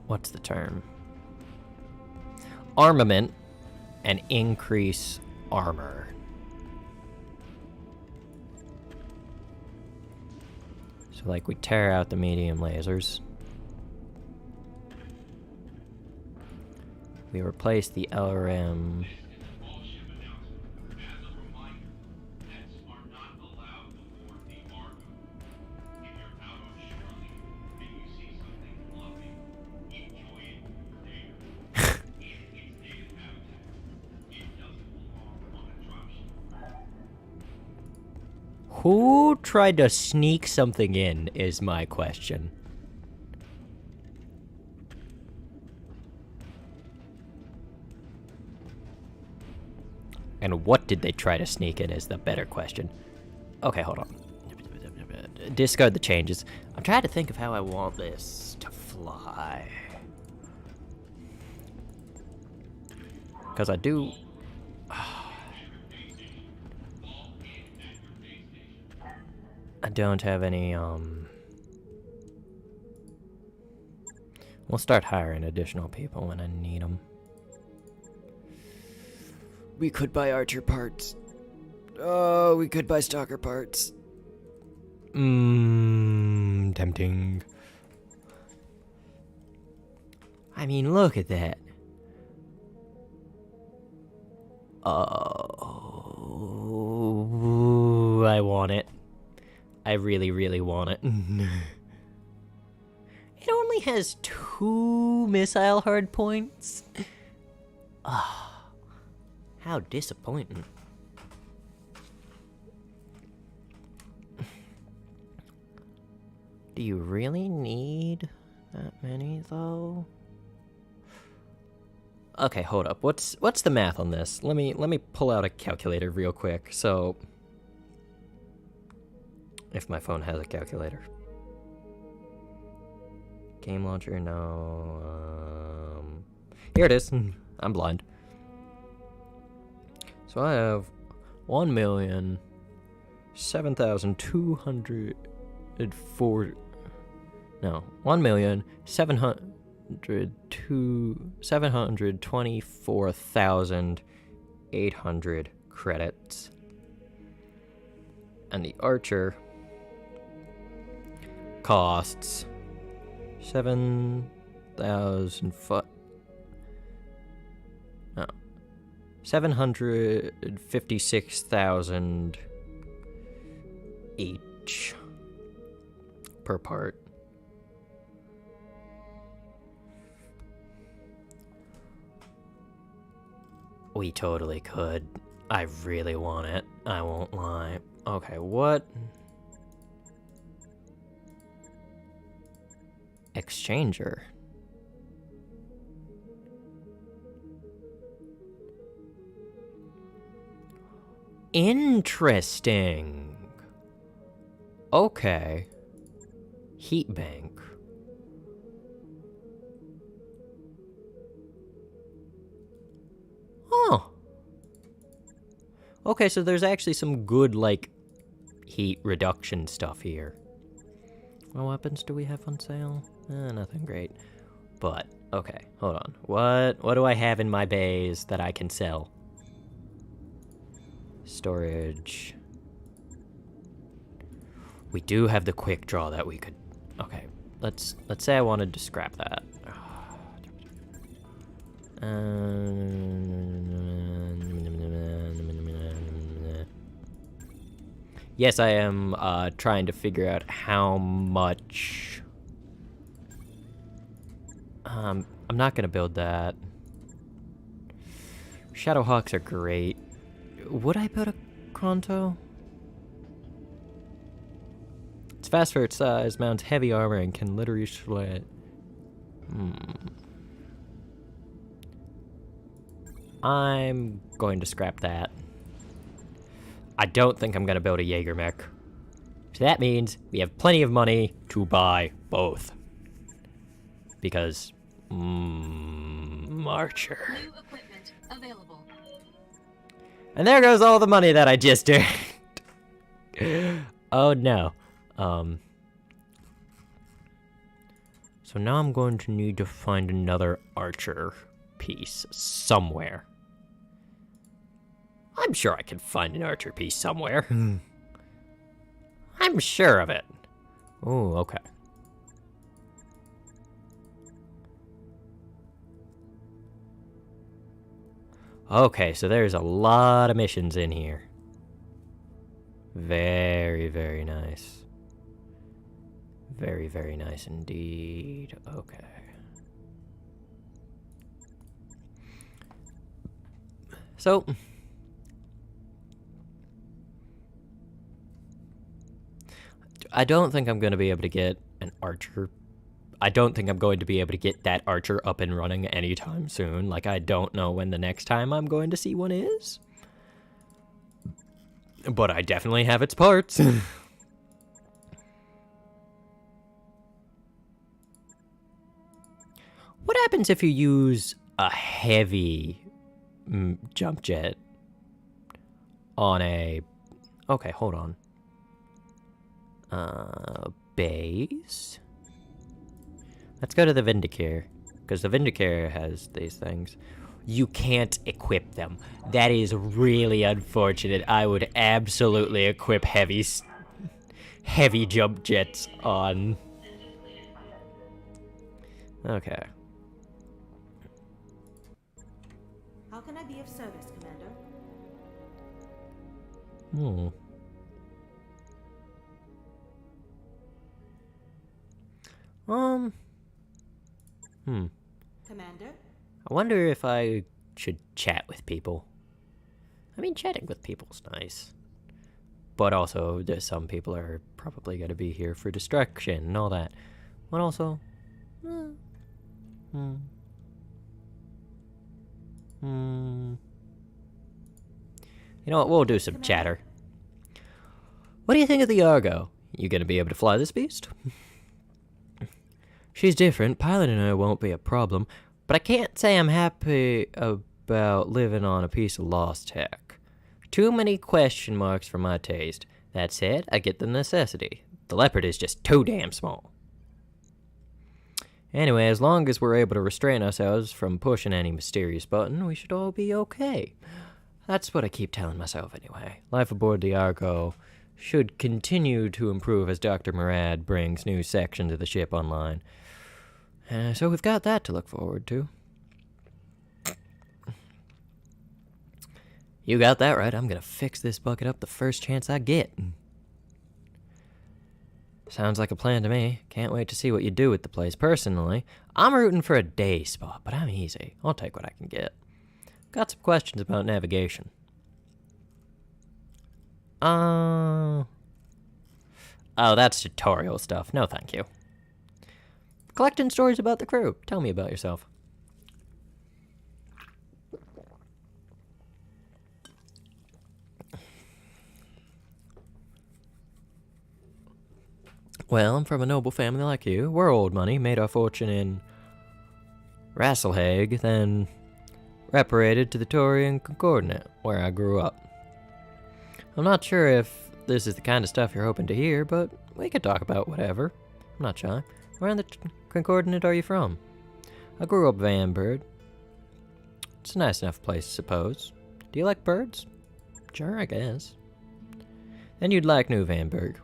what's the term? Armament and increase armor. So like we tear out the medium lasers. We replace the LRM. Who tried to sneak something in is my question. And what did they try to sneak in is the better question. Okay, hold on. Discard the changes. I'm trying to think of how I want this to fly. Because I do... I don't have any, We'll start hiring additional people when I need them. We could buy archer parts. Oh, we could buy stalker parts. Tempting. I mean, look at that. Oh, I want it. I really, really want it. It only has 2 missile hard points. Ah, how disappointing. Do you really need that many, though? Okay, hold up. What's the math on this? Let me pull out a calculator real quick. So, if my phone has a calculator. Game launcher, no. Here it is. I'm blind. So I have 1,007,204. No, 1,724,800 credits. And the archer costs 756,000 each per part. We totally could. I really want it. I won't lie. Okay, what? Exchanger. Interesting. Okay. Heat bank. Oh. Okay, so there's actually some good, like, heat reduction stuff here. What weapons do we have on sale? Nothing great. But, okay, hold on. What do I have in my bays that I can sell? Storage. We do have the quick draw that we could... Okay, let's say I wanted to scrap that. Yes, I am trying to figure out how much... I'm not gonna build that. Shadowhawks are great. Would I build a Kronto? It's fast for its size, mounts heavy armor, and can literally slay. I'm going to scrap that. I don't think I'm going to build a Jaeger mech. So that means we have plenty of money to buy both. Because, Archer. New equipment available. And there goes all the money that I just earned. Oh no. So now I'm going to need to find another Archer piece somewhere. I'm sure I can find an Archer piece somewhere. I'm sure of it. Oh, okay. Okay, so there's a lot of missions in here. Very, very nice. Very, very nice indeed. Okay. So... I don't think I'm going to be able to get an archer. I don't think I'm going to be able to get that archer up and running anytime soon. Like, I don't know when the next time I'm going to see one is. But I definitely have its parts. What happens if you use a heavy jump jet on a... Okay, hold on. Base? Let's go to the Vindicare, because the Vindicare has these things. You can't equip them. That is really unfortunate. I would absolutely equip heavy jump jets on... Okay. How can I be of service, Commander? Commander? I wonder if I should chat with people. I mean, chatting with people's nice. But also, there's some people are probably going to be here for distraction and all that. But also... You know what, we'll do some chatter. What do you think of the Argo? You gonna be able to fly this beast? She's different, piloting her won't be a problem, but I can't say I'm happy about living on a piece of lost tech. Too many question marks for my taste. That said, I get the necessity. The Leopard is just too damn small. Anyway, as long as we're able to restrain ourselves from pushing any mysterious button, we should all be okay. That's what I keep telling myself anyway. Life aboard the Argo should continue to improve as Dr. Murad brings new sections of the ship online. So we've got that to look forward to. You got that right. I'm gonna fix this bucket up the first chance I get. Sounds like a plan to me. Can't wait to see what you do with the place. Personally, I'm rooting for a day spot, but I'm easy. I'll take what I can get. Got some questions about navigation. Oh, that's tutorial stuff. No, thank you. Collecting stories about the crew. Tell me about yourself. Well, I'm from a noble family like you. We're old money, made our fortune in Rasselhague, then reparated to the Taurian Concordant, where I grew up. I'm not sure if this is the kind of stuff you're hoping to hear, but we could talk about whatever. I'm not shy. Where in the Concordant are you from? I grew up Vanbird. It's a nice enough place, I suppose. Do you like birds? Sure, I guess. Then you'd like New Vanburg.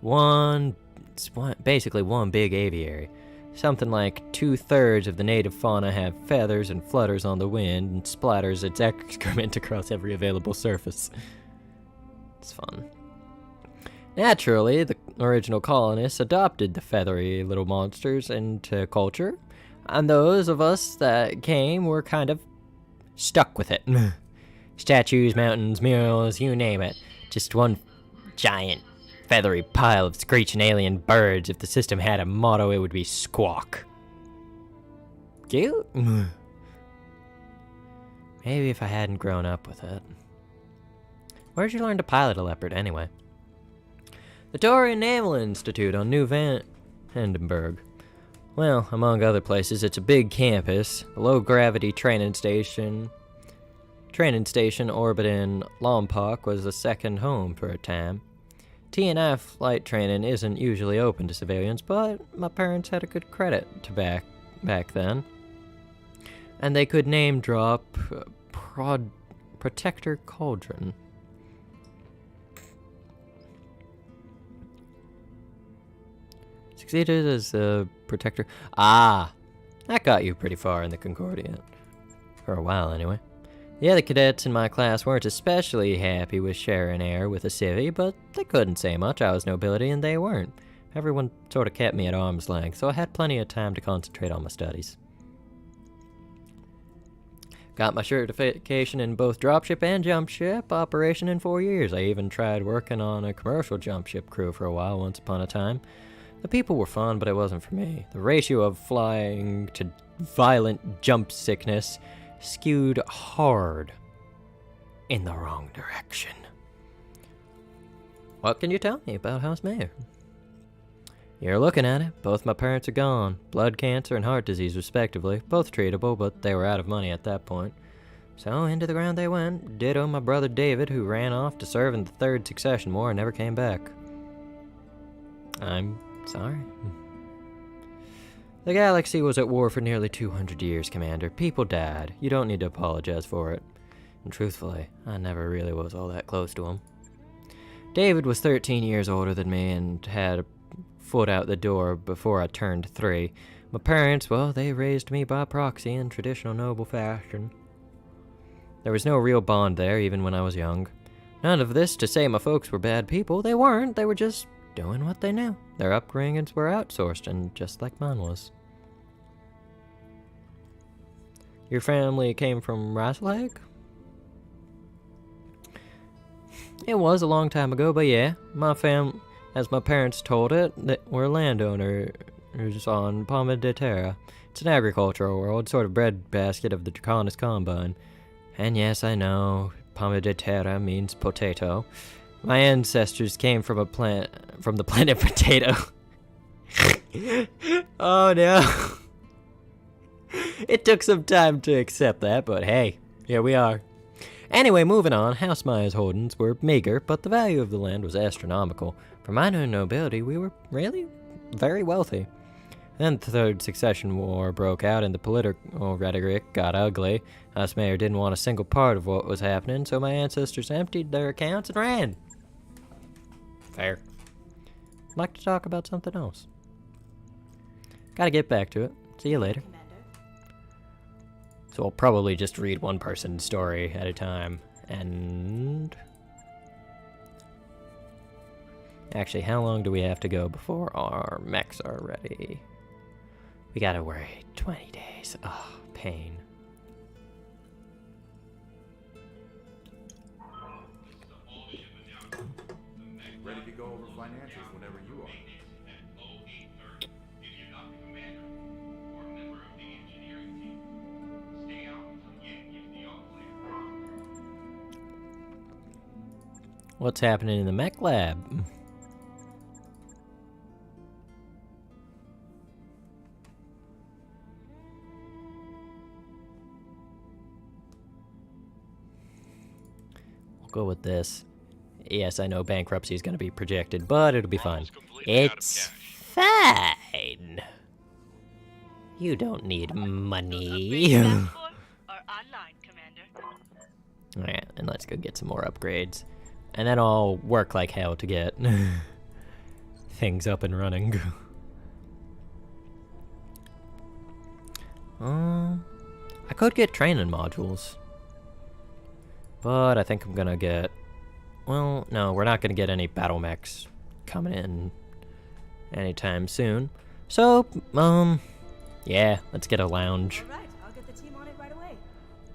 Basically one big aviary. Something like 2/3 of the native fauna have feathers and flutters on the wind and splatters its excrement across every available surface. It's fun. Naturally, the original colonists adopted the feathery little monsters into culture, and those of us that came were kind of stuck with it. Statues, mountains, murals, you name it. Just one giant feathery pile of screeching alien birds. If the system had a motto, it would be squawk. Cute? Maybe if I hadn't grown up with it. Where'd you learn to pilot a Leopard, anyway? The Taurian Naval Institute on New Vandenberg. Well, among other places, it's a big campus, a low-gravity training station. Orbiting Lompoc was a second home for a time. TNI flight training isn't usually open to civilians, but my parents had a good credit to back then. And they could name drop Protector Cauldron. Succeeded as a protector. Ah, that got you pretty far in the Concordiant. For a while, anyway. The other cadets in my class weren't especially happy with sharing air with a civvy, but they couldn't say much. I was nobility and they weren't. Everyone sort of kept me at arm's length, so I had plenty of time to concentrate on my studies. Got my certification in both dropship and jump ship operation in 4 years. I even tried working on a commercial jump ship crew for a while once upon a time. The people were fun, but it wasn't for me. The ratio of flying to violent jump sickness skewed hard in the wrong direction. What can you tell me about House Mayor? You're looking at it. Both my parents are gone. Blood cancer and heart disease, respectively. Both treatable, but they were out of money at that point. So into the ground they went. Ditto my brother David, who ran off to serve in the Third Succession War and never came back. I'm sorry. The galaxy was at war for nearly 200 years, Commander. People died. You don't need to apologize for it. And truthfully, I never really was all that close to him. David was 13 years older than me and had a foot out the door before I turned 3. My parents, well, they raised me by proxy in traditional noble fashion. There was no real bond there, even when I was young. None of this to say my folks were bad people. They weren't. They were just doing what they knew. Their upbringings were outsourced, and just like mine was. Your family came from Rasselhag? It was a long time ago, but yeah, my as my parents told it, that we're landowners on Palma de Terra. It's an agricultural world, sort of breadbasket of the Draconis Combine. And yes, I know, Palma de Terra means potato. My ancestors came from the planet Potato. Oh no. It took some time to accept that, but hey, here we are. Anyway, moving on, House Maya's holdings were meager, but the value of the land was astronomical. For minor nobility, we were really very wealthy. Then the Third Succession War broke out and the political rhetoric got ugly. House Mayor didn't want a single part of what was happening, so my ancestors emptied their accounts and ran. Fair. I'd like to talk about something else. Gotta get back to it. See you later. So I'll probably just read one person's story at a time. And actually, how long do we have to go before our mechs are ready? We gotta wait 20 days. Oh, pain. Ready to go over financials whenever you are. What's happening in the mech lab? We'll go with this. Yes, I know bankruptcy is going to be projected, but it'll be fine. It's fine. You don't need money. Alright, and let's go get some more upgrades. And then I'll work like hell to get things up and running. I could get training modules. But I think I'm gonna get... Well, no, we're not gonna get any battle mechs coming in anytime soon. So, yeah, let's get a lounge. All right, I'll get the team on it right away.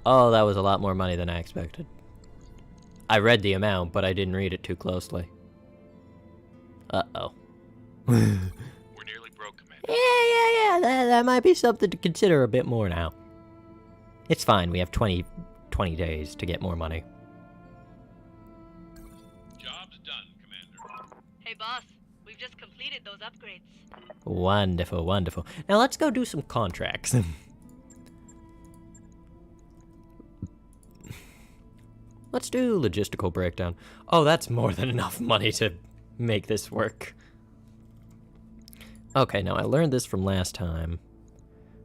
Oh, that was a lot more money than I expected. I read the amount, but I didn't read it too closely. Uh-oh. We're nearly broke, Commander. Yeah, that might be something to consider a bit more now. It's fine, we have 20 days to get more money. Job's done, Commander. Hey, boss. We've just completed those upgrades. Wonderful, wonderful. Now let's go do some contracts. Let's do logistical breakdown. Oh, that's more than enough money to make this work. Okay, now I learned this from last time.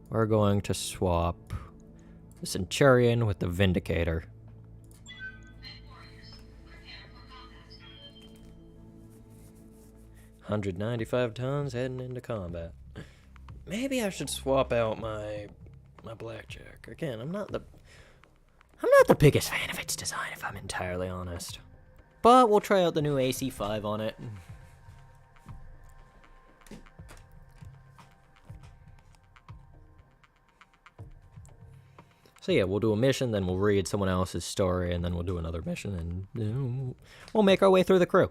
We're going to swap the Centurion with the Vindicator. $195 tons heading into combat. Maybe I should swap out my Blackjack. Again, I'm not the biggest fan of its design, if I'm entirely honest. But we'll try out the new AC5 on it. So yeah, we'll do a mission, then we'll read someone else's story, and then we'll do another mission, and we'll make our way through the crew.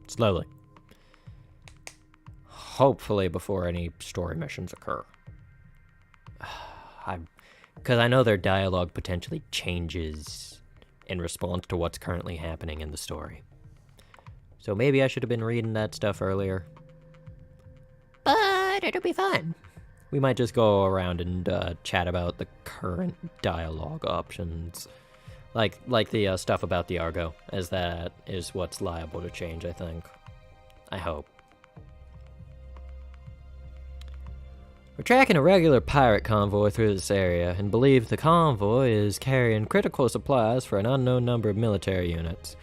Slowly. Hopefully before any story missions occur. Because I know their dialogue potentially changes in response to what's currently happening in the story. So maybe I should have been reading that stuff earlier. But it'll be fine. We might just go around and chat about the current dialogue options. Like the stuff about the Argo, as that is what's liable to change, I think. I hope. We're tracking a regular pirate convoy through this area, and believe the convoy is carrying critical supplies for an unknown number of military units.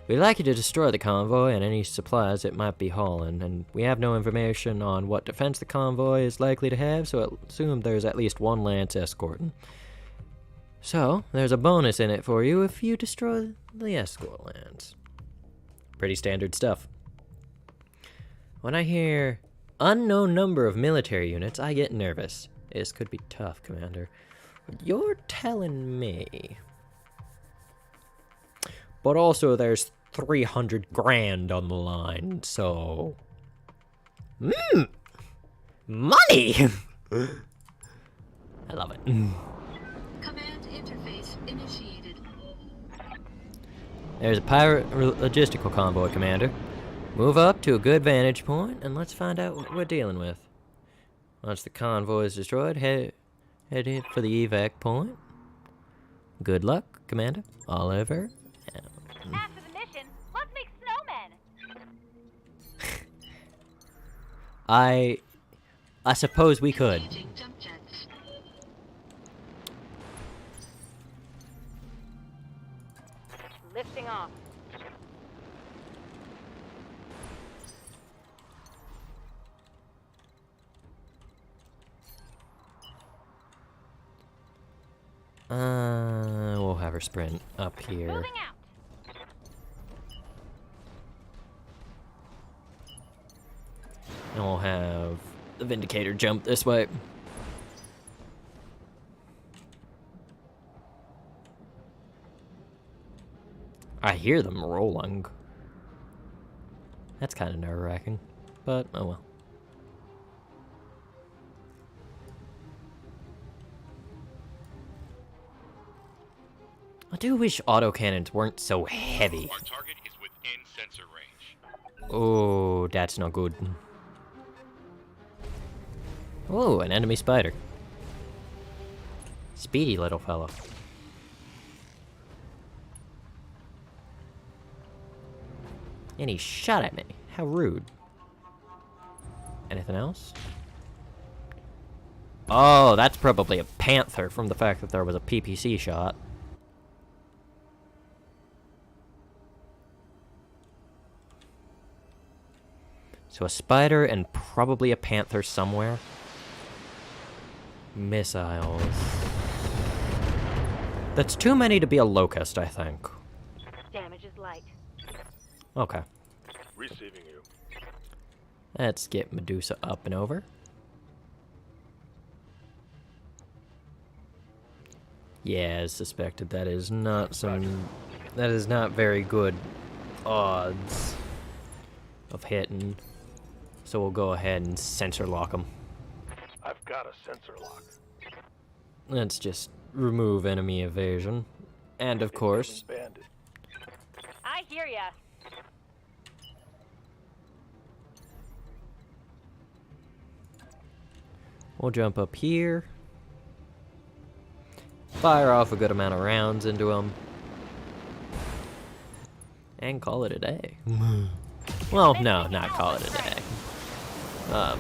We'd like you to destroy the convoy and any supplies it might be hauling, and we have no information on what defense the convoy is likely to have, so I assume there's at least one lance escorting. So, there's a bonus in it for you if you destroy the escort lance. Pretty standard stuff. When I hear unknown number of military units, I get nervous. This could be tough, Commander. But you're telling me. But also there's 300 grand on the line, so... Money! I love it. Command interface initiated. There's a pirate logistical convoy, Commander. Move up to a good vantage point, and let's find out what we're dealing with. Once the convoy is destroyed, head in for the evac point. Good luck, Commander. Oliver. After the mission, let's make snowmen. I suppose we could. Engaging jump jets. Lifting off. We'll have her sprint up here. Moving out. And we'll have the Vindicator jump this way. I hear them rolling. That's kind of nerve-wracking, but oh well. I do wish autocannons weren't so heavy. Our target is within sensor range. Oh, that's not good. Oh, an enemy spider. Speedy little fellow. And he shot at me. How rude. Anything else? Oh, that's probably a panther from the fact that there was a PPC shot. So a spider and probably a panther somewhere. Missiles. That's too many to be a locust, I think. Damage is light. Okay. Receiving you. Let's get Medusa up and over. Yeah, as suspected, that is not very good odds of hitting. So we'll go ahead and sensor lock them. I've got a sensor lock. Let's just remove enemy evasion. And of course, Bandit. I hear ya. we'll jump up here. Fire off a good amount of rounds into them. And call it a day. Well, no, not call it a day.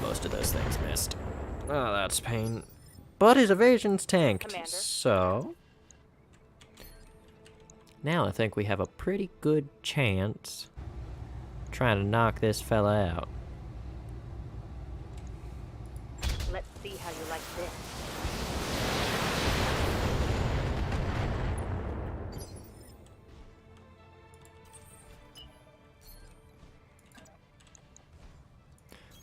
Most of those things missed. Oh, that's pain. But his evasion's tanked, Commander. so... Now I think we have a pretty good chance trying to knock this fella out. Let's see how you like this.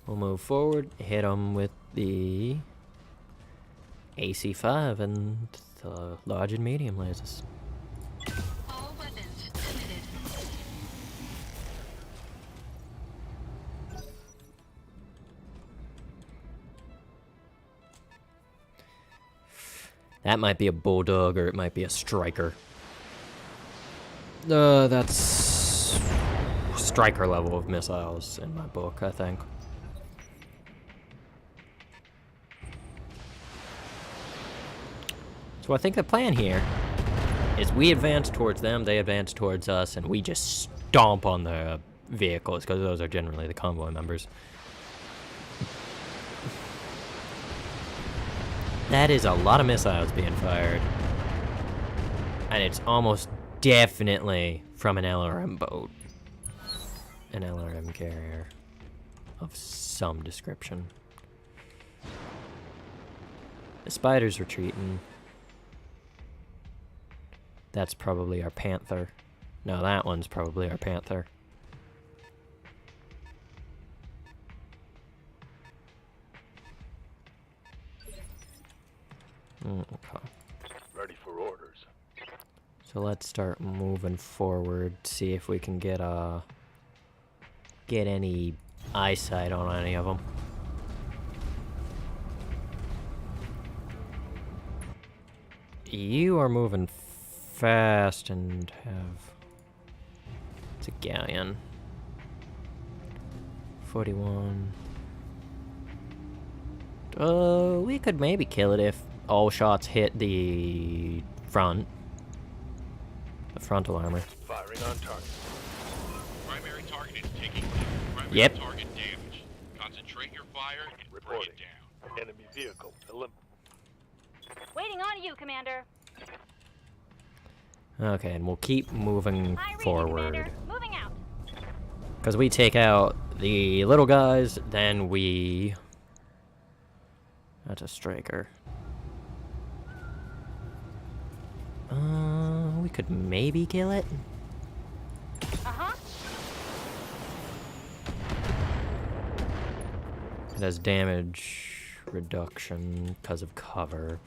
We'll move forward, hit him with the AC-5 and to large and medium lasers. All weapons committed. That might be a bulldog or it might be a striker. That's striker level of missiles in my book, I think. So I think the plan here is we advance towards them, they advance towards us, and we just stomp on the vehicles, because those are generally the convoy members. That is a lot of missiles being fired. And it's almost definitely from an LRM boat. An LRM carrier of some description. The spider's retreating. That's probably our Panther. No, that one's probably our Panther. Okay. Ready for orders. So let's start moving forward, see if we can get any eyesight on any of them. You are moving fast and have... It's a galleon. 41. We could maybe kill it if all shots hit the front. The frontal armor. Firing on target. Primary target is taking primary Yep. target damage. Concentrate your fire and bring Reporting. it down. Enemy vehicle eliminated. Waiting on you, Commander. Okay, and we'll keep moving I read you, forward. Commander. Moving out. Because we take out the little guys, then we... That's a striker. We could maybe kill it. Uh-huh. It has damage reduction because of cover.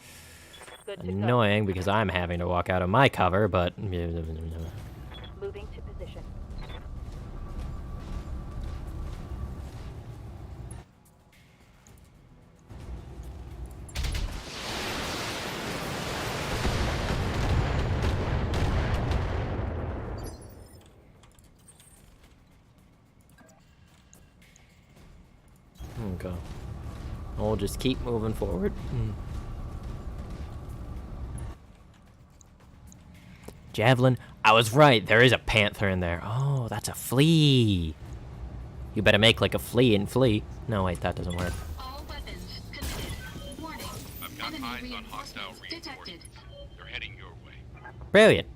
Good to go. Annoying because I'm having to walk out of my cover, but... Moving to position. Okay. We'll just keep moving forward. Javelin. I was right. There is a panther in there. Oh, that's a flea. You better make like a flea and flee. No, wait, that doesn't work. All weapons committed. Warning. I've got Enemy eyes on hostile reinforcements detected. reinforcements. They're heading your way. Brilliant.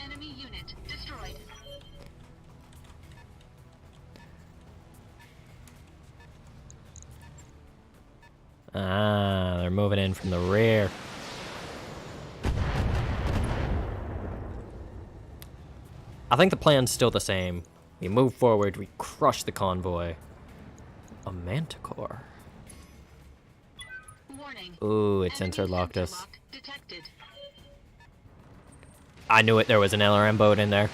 Enemy unit destroyed. Ah, they're moving in from the rear. I think the plan's still the same. We move forward, we crush the convoy. A manticore. Warning. Ooh, it Enemy sensor locked us. lock detected. I knew it, there was an LRM boat in there.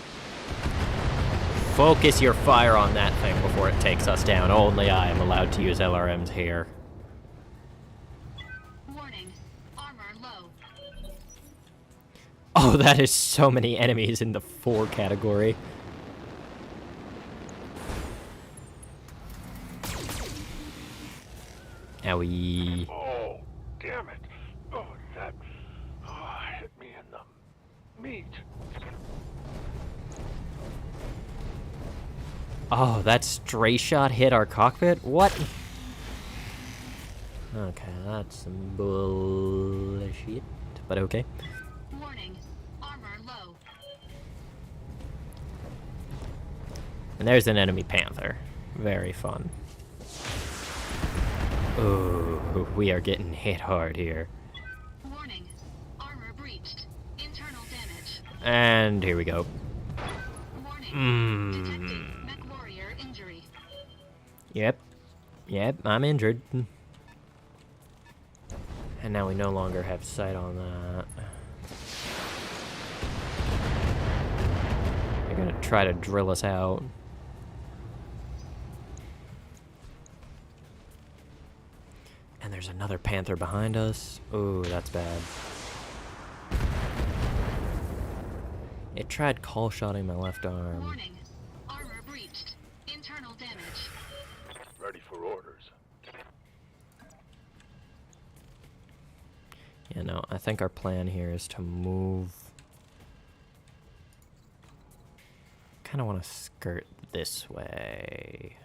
Focus your fire on that thing before it takes us down. Only I am allowed to use LRMs here. Warning. Armor low. Oh, that is so many enemies in the 4 category. Owie. Oh, damn it. Oh, that hit me in the meat. Oh, that stray shot hit our cockpit? What? Okay, that's some bullshit, but okay. Warning. Armor low. And there's an enemy panther. Very fun. Ooh, we are getting hit hard here. Warning. Armor breached. Internal damage. And here we go. Warning. Detected. Mech warrior injury. Yep, I'm injured. And now we no longer have sight on that. They're gonna try to drill us out. And there's another panther behind us. Ooh, that's bad. It tried call-shotting my left arm. Warning. Armor breached. Internal damage. Ready for orders. You know, I think our plan here is to move. Kind of want to skirt this way.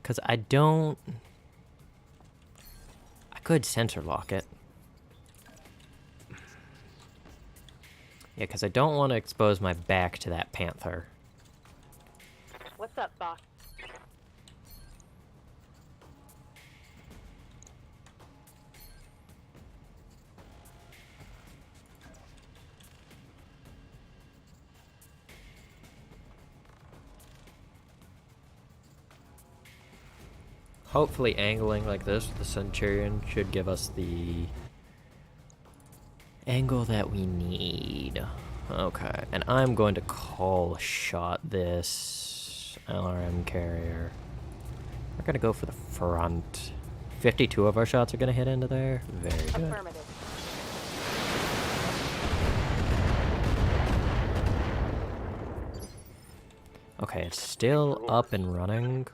Because I don't... I could sensor lock it. Yeah, because I don't want to expose my back to that panther. What's up, boss? Hopefully angling like this, the Centurion should give us the angle that we need. Okay, and I'm going to call shot this LRM carrier. We're gonna go for the front. 52 of our shots are gonna hit into there. Very good. Affirmative. Okay, it's still up and running.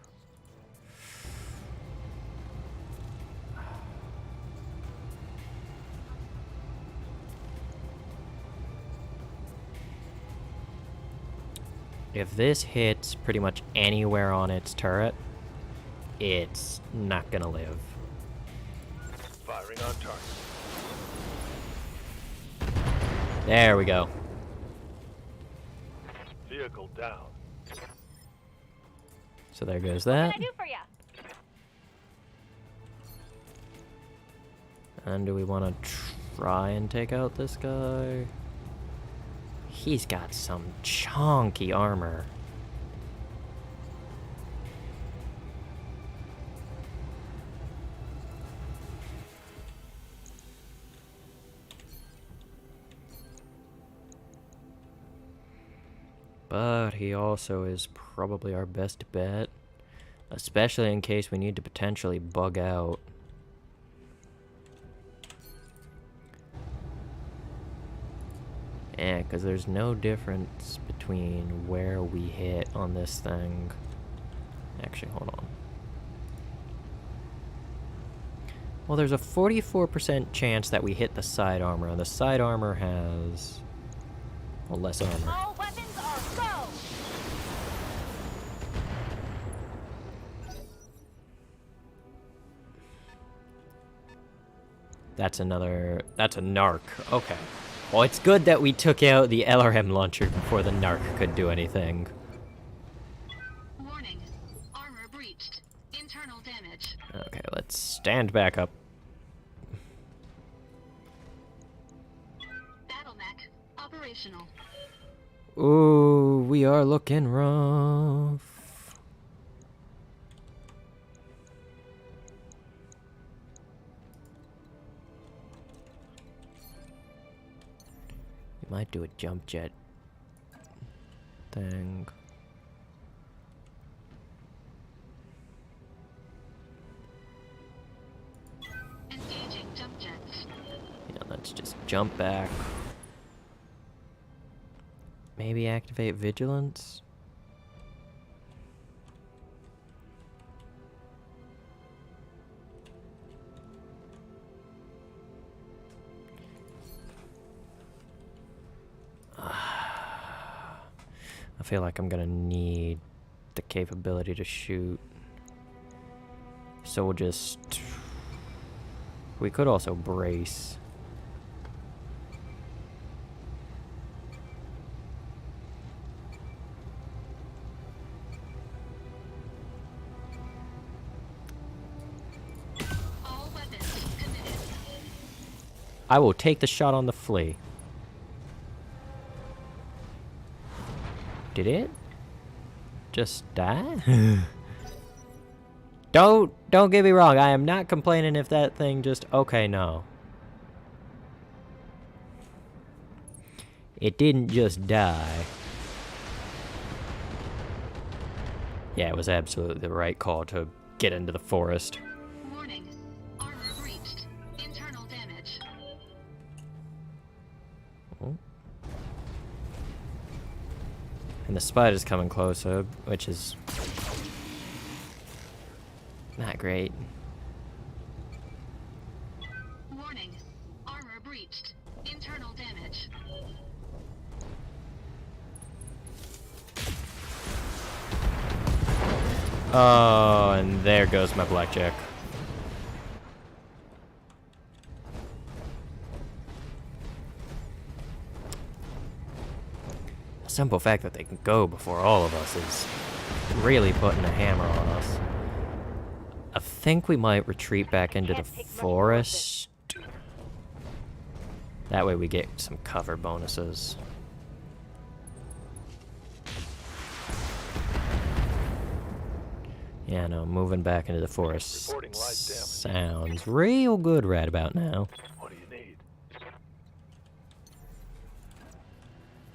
If this hits pretty much anywhere on its turret, it's not gonna live. Firing on target. There we go. Vehicle down. So there goes What that. can I do for ya? And do we want to try and take out this guy? He's got some chonky armor. But he also is probably our best bet, especially in case we need to potentially bug out. Yeah, because there's no difference between where we hit on this thing. Actually, hold on. Well, there's a 44% chance that we hit the side armor, and the side armor has, well, less armor. All weapons are go! That's a narc. Okay. Well, it's good that we took out the LRM launcher before the narc could do anything. Warning. Armor breached. Internal damage. Okay, let's stand back up. Battle mech. Operational. Ooh, we are looking rough. We might do a jump jet thing. Engaging jump jets. Yeah, let's just jump back. Maybe activate vigilance? I feel like I'm gonna need the capability to shoot. So we'll just... We could also brace. All weapons committed. I will take the shot on the flea. Did it just die? Don't get me wrong. I am not complaining if that thing just... Okay, no. It didn't just die. Yeah, it was absolutely the right call to get into the forest. Warning. Armor breached. Internal damage. Oh. And the spider's coming closer, which is not great. Warning. Armor breached. Internal damage. Oh, and there goes my blackjack. The simple fact that they can go before all of us is really putting a hammer on us. I think we might retreat back into the forest. That way we get some cover bonuses. Yeah, no, moving back into the forest sounds real good right about now. What do you need?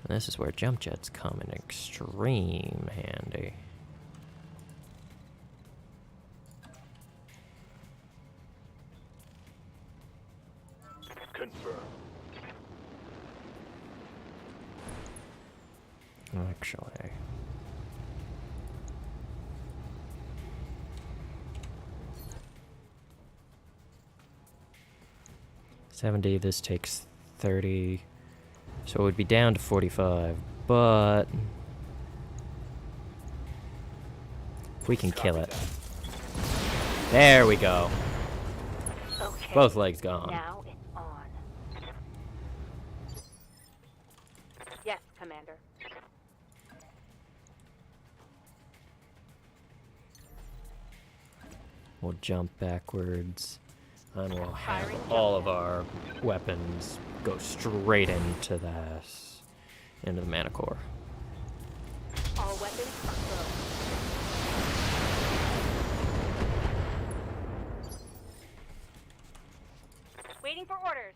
And this is where jump jets come in extreme handy. Confirm. Actually... 70, this takes 30, so it would be down to 45, but we can kill it. There we go. Okay. Both legs gone. Now it's on. Yes, Commander. We'll jump backwards, and we'll have all of our weapons go straight into this, into the Manicore. All weapons are go. Waiting for orders.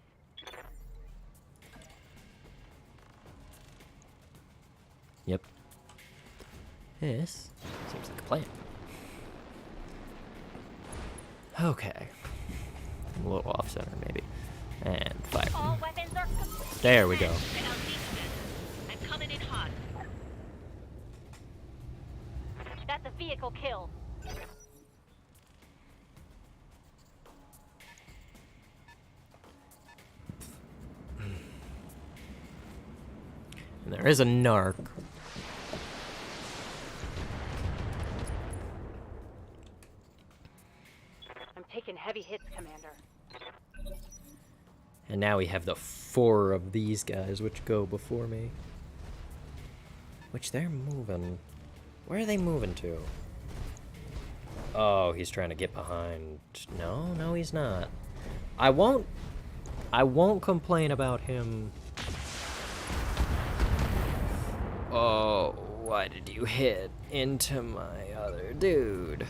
Yep. This seems like a plan. Okay. I'm a little off center, maybe. And fire. All weapons are complete. There we go. I'm coming in hot. That's a vehicle kill. And there is a narc. I'm taking heavy hits, Commander. And now we have the 4 of these guys which go before me. Which they're moving. Where are they moving to? Oh, he's trying to get behind. No, he's not. I won't complain about him. Oh, why did you hit into my other dude?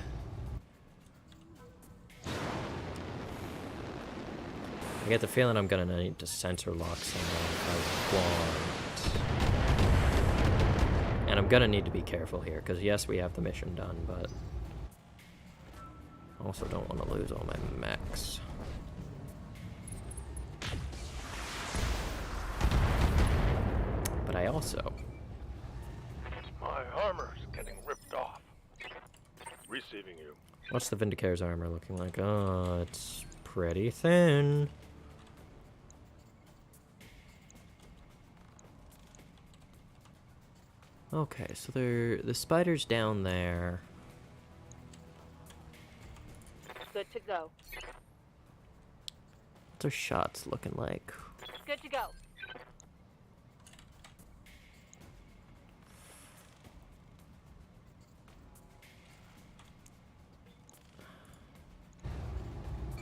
I get the feeling I'm gonna need to sensor lock someone if I want. And I'm gonna need to be careful here, because yes, we have the mission done, but I also don't want to lose all my mechs. But I also... My armor's getting ripped off. Receiving you. What's the Vindicator's armor looking like? Oh, it's pretty thin. Okay, so the spider's down there. Good to go. What's our shots looking like? Good to go.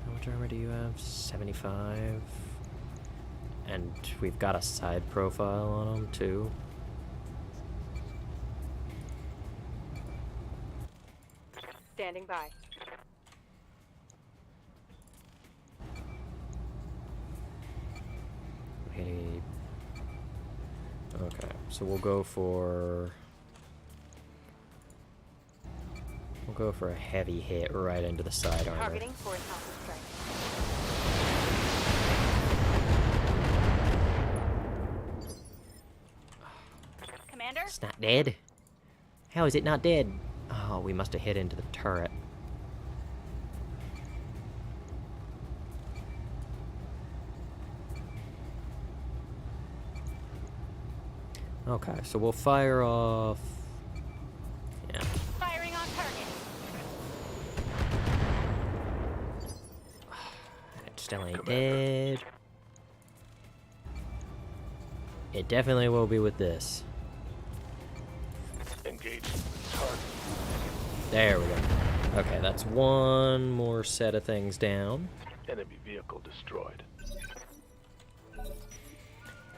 How much armor do you have? 75. And we've got a side profile on them too. Standing by. pity. Okay, so we'll go for a heavy hit right into the side armor. Targeting for an alpha strike. Commander? It's not dead. How is it not dead? Oh, we must have hit into the turret. Okay, so we'll fire off. Yeah. Firing on target. It still ain't dead. It definitely will be with this. Engage the target. There we go. Okay, that's one more set of things down. Enemy vehicle destroyed.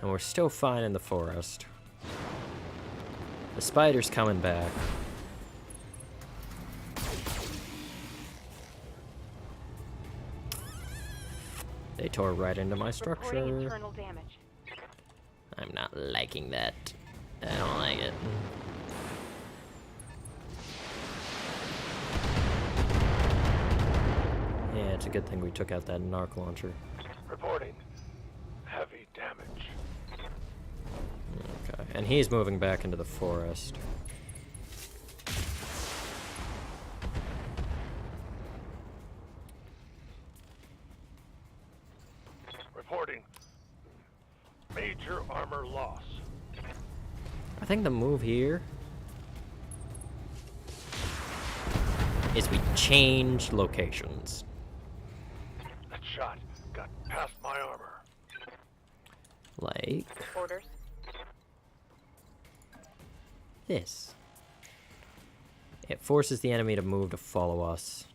And we're still fine in the forest. The spider's coming back. They tore right into my structure. Reporting internal damage. I'm not liking that. I don't like it. Yeah, it's a good thing we took out that narc launcher. Reporting. Heavy damage. Okay, and he's moving back into the forest. Reporting. Major armor loss. I think the move here is we change locations. That shot got past my armor. Like Orders. this. It forces the enemy to move to follow us.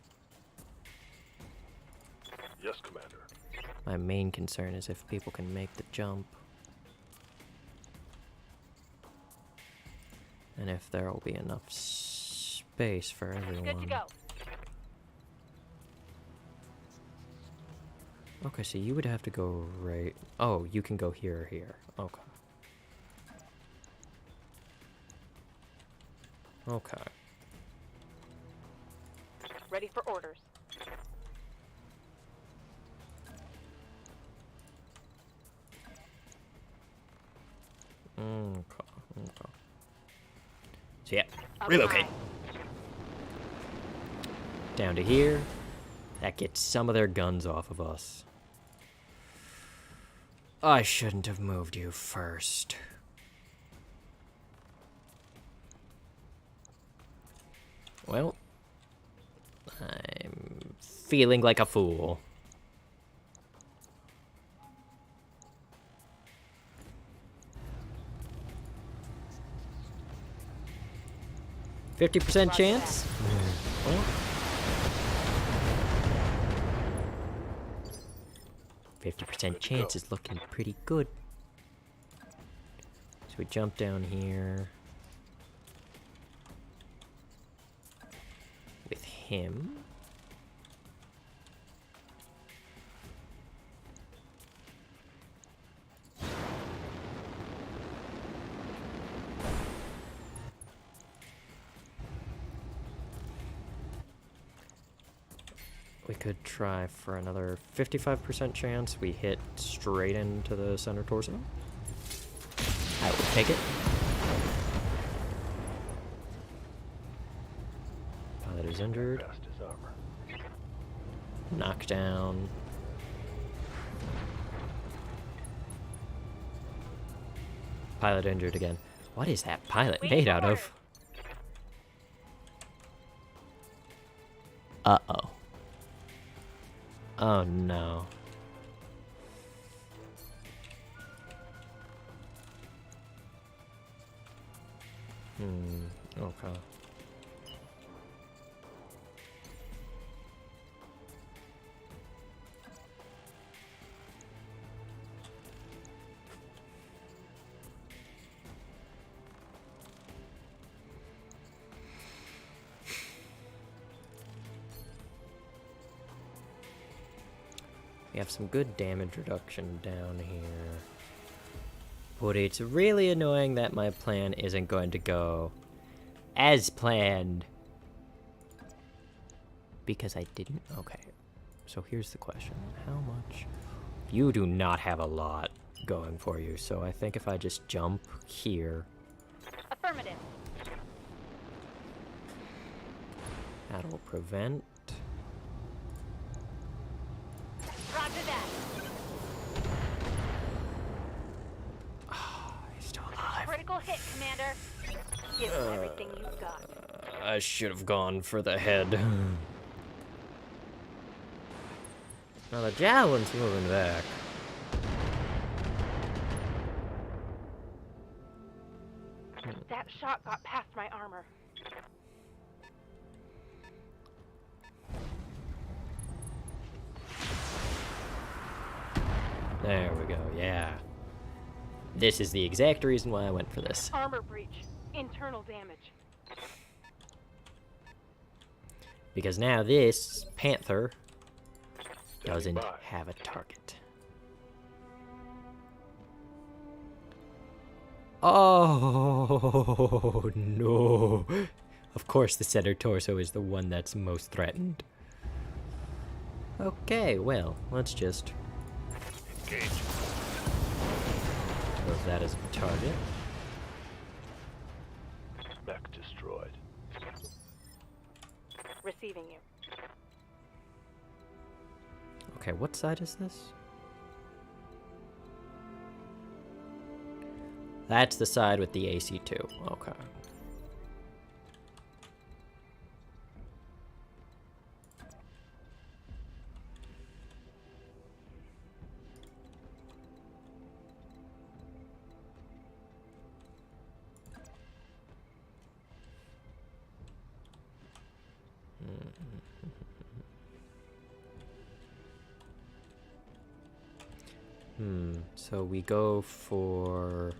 Yes, Commander. My main concern is if people can make the jump. And if there will be enough space for everyone. Good to go. Okay, so you would have to go right... Oh, you can go here or here. Okay. Okay. Ready for orders. Okay. Okay. So yeah, relocate. Down to here. That gets some of their guns off of us. I shouldn't have moved you first. Well, I'm feeling like a fool. %50 chance? Well, 50% chance is looking pretty good. So we jump down here with him. We could try for another 55% chance we hit straight into the center torso. I will take it. Pilot is injured. Past his armor. Knockdown. Pilot injured again. What is that pilot made out of? Uh-oh. Oh no. Okay. We have some good damage reduction down here. But it's really annoying that my plan isn't going to go as planned. Because I didn't... Okay. So here's the question. How much... You do not have a lot going for you, so I think if I just jump here... Affirmative. That'll prevent... Roger that. He's still alive. Critical hit, Commander. Give him everything you've got. I should have gone for the head. Now the javelin's moving back. That shot got past my armor. There we go, yeah. This is the exact reason why I went for this. Armor breach. Internal damage. Because now this Panther doesn't have a target. Oh no. Of course the center torso is the one that's most threatened. Okay, well, let's just Engage. use that as a target. Mech destroyed. Receiving you. Okay, what side is this? That's the side with the AC-2. Okay. So we go for...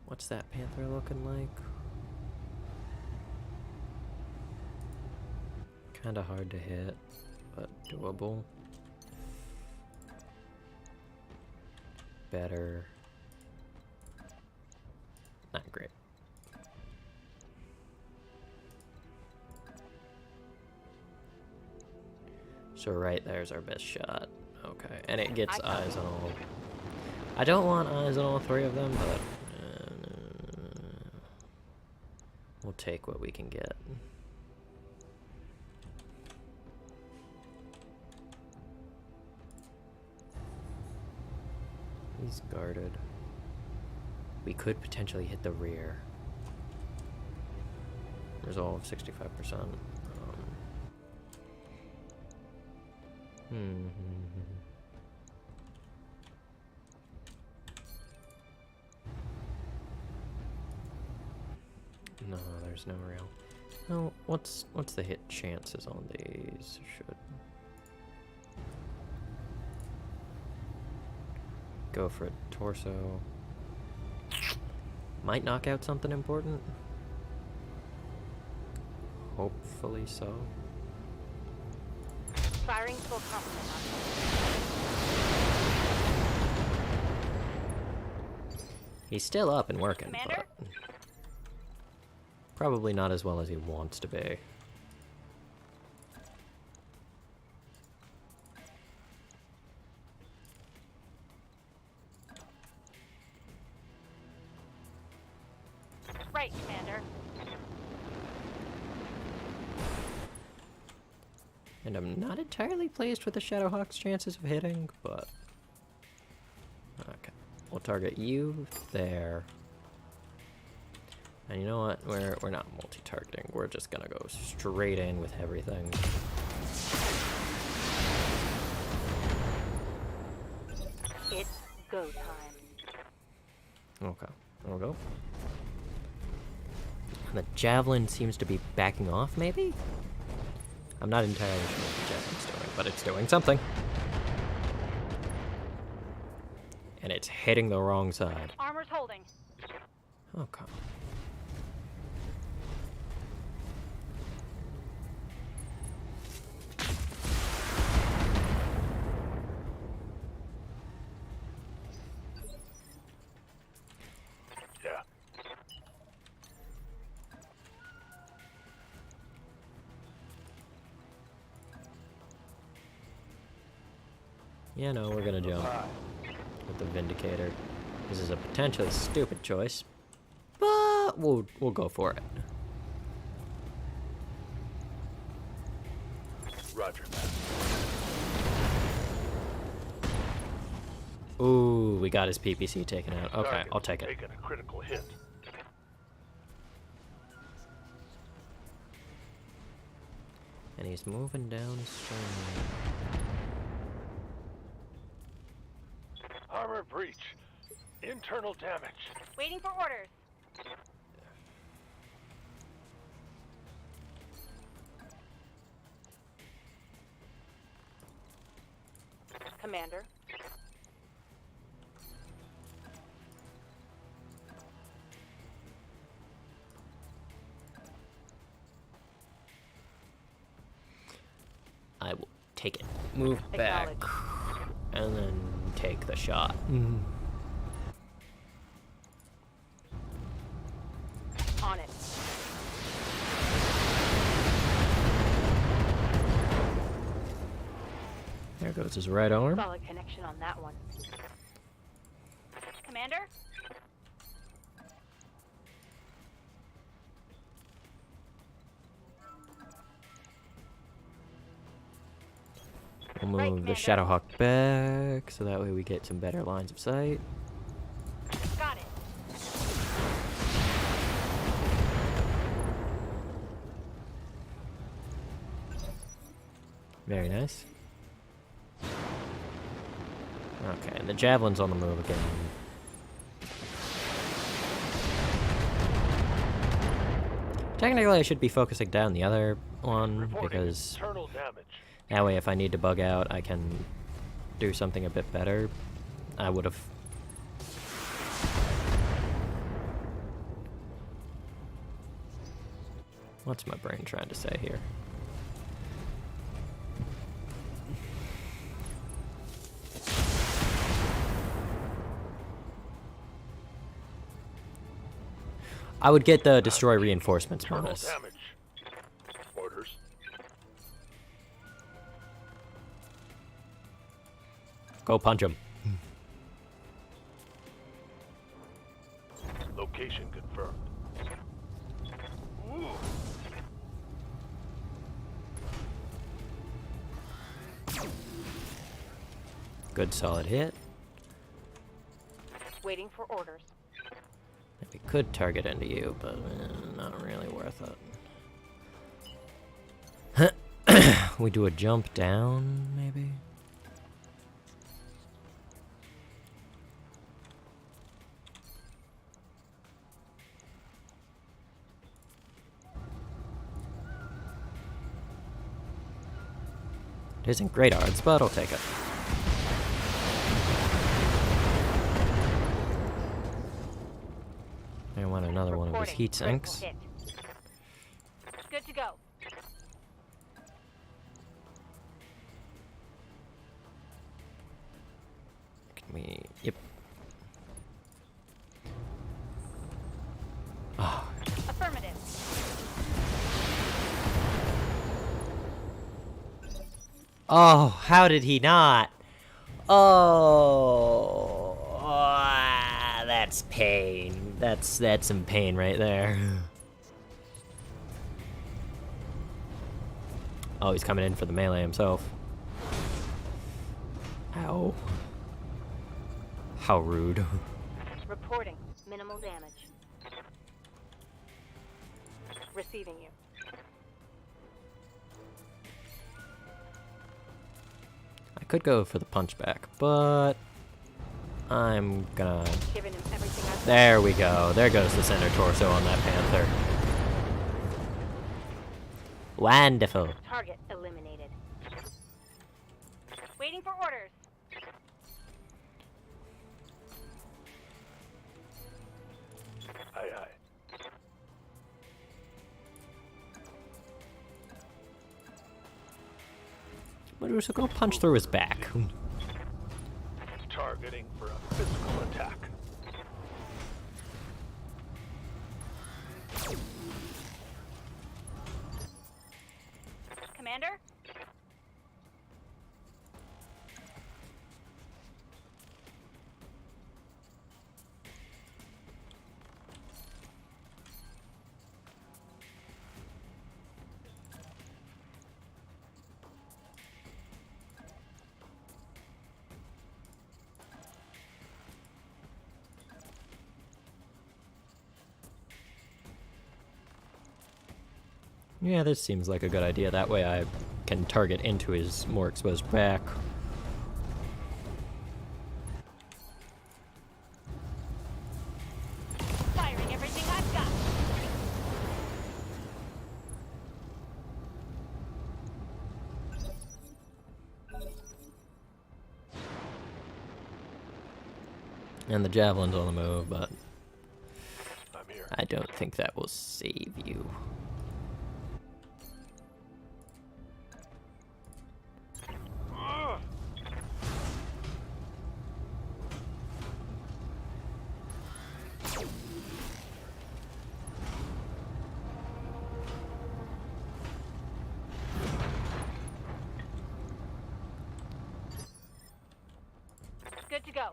What's that Panther looking like? Kinda hard to hit, but doable. Better. Not great. So right there's our best shot. Okay, and it gets eyes on all. I don't want eyes on all three of them, but we'll take what we can get. He's guarded. We could potentially hit the rear. Resolve 65%. No, there's no real. Oh, what's the hit chances on these? Should go for a torso. Might knock out something important. Hopefully so. Firing full complement on. He's still up and working, Commander? but probably not as well as he wants to be. Right, Commander. And I'm not entirely pleased with the Shadowhawk's chances of hitting, but... Okay. We'll target you there. And you know what? We're not multi-targeting. We're just gonna go straight in with everything. It's go time. Okay. There we go. And the javelin seems to be backing off, maybe? I'm not entirely sure what the javelin's doing, but it's doing something. And it's hitting the wrong side. Armor's holding. Okay. Yeah, no, we're gonna jump with the Vindicator. This is a potentially stupid choice, but we'll go for it. Roger that. Ooh, we got his PPC taken out. Okay, Target I'll take it. taking a critical hit. And he's moving downstream. Armor breach. Internal damage. Waiting for orders. Commander. I will take it. Move back. And then take the shot. On it. There goes his right arm. Solid connection on that one. Commander? We'll move the Shadowhawk back, so that way we get some better lines of sight. Got it. Very nice. Okay, and the Javelin's on the move again. Technically, I should be focusing down the other one, because Internal damage. that way if I need to bug out, I can do something a bit better. I would have... What's my brain trying to say here? I would get the destroy reinforcements bonus. Damage. Orders. Go punch him. Location confirmed. Ooh. Good solid hit. Waiting for orders. We could target into you, but not really worth it. We do a jump down, maybe? It isn't great odds, but I'll take it. I want another one of his heat sinks. Good to go. Can we... Yep. Oh. Affirmative. Oh, how did he not? Oh, that's pain. That's some pain right there. Oh, he's coming in for the melee himself. Ow. How rude. Reporting. Minimal damage. Receiving you. I could go for the punchback, but I'm gonna... Giving him everything I've got. There we go. There goes the center torso on that panther. Wonderful. Target eliminated. Waiting for orders. Aye, aye. Medusa, go punch through his back. Targeting for a physical attack. Commander? Yeah, this seems like a good idea. That way I can target into his more exposed back. Firing everything I've got. And the javelin's on the move, but I'm here. I don't think that will save you. Good to go.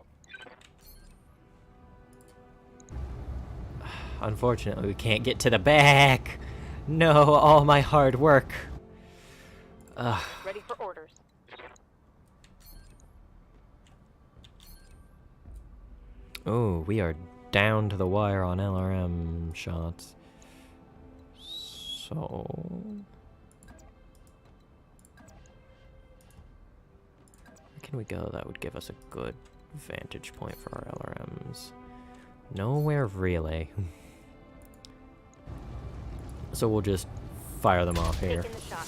Unfortunately, we can't get to the back. No, all my hard work. Ready for orders. Oh, we are down to the wire on LRM shots. So... where can we go that would give us a good vantage point for our LRMs? Nowhere really. So we'll just fire them off here. Taking the shot.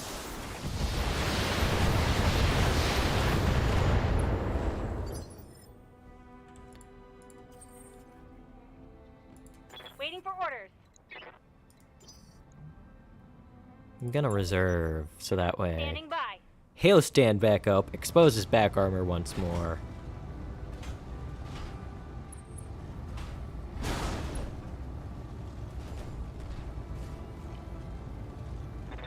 Waiting for orders. I'm gonna reserve so that way Standing by. he'll stand back up, expose his back armor once more.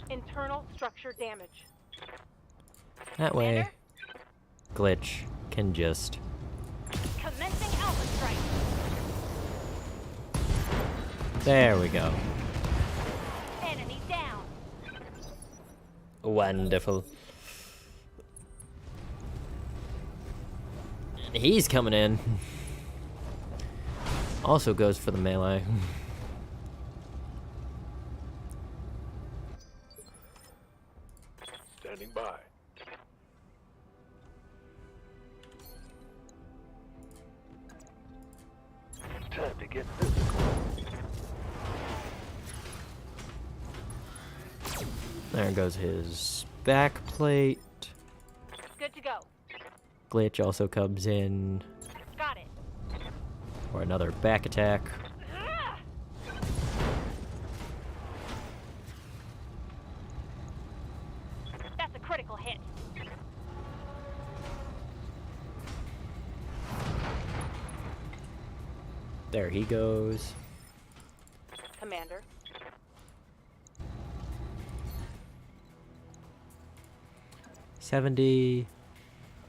Internal structure damage. That way, Glitch can just... Commencing Alpha Strike. there we go. Enemy down. Wonderful. And he's coming in. Also goes for the melee. Standing by. Time to get physical. There goes his back plate. Good to go. Glitch also comes in Got it. for another back attack. That's a critical hit. There he goes. Commander. $70.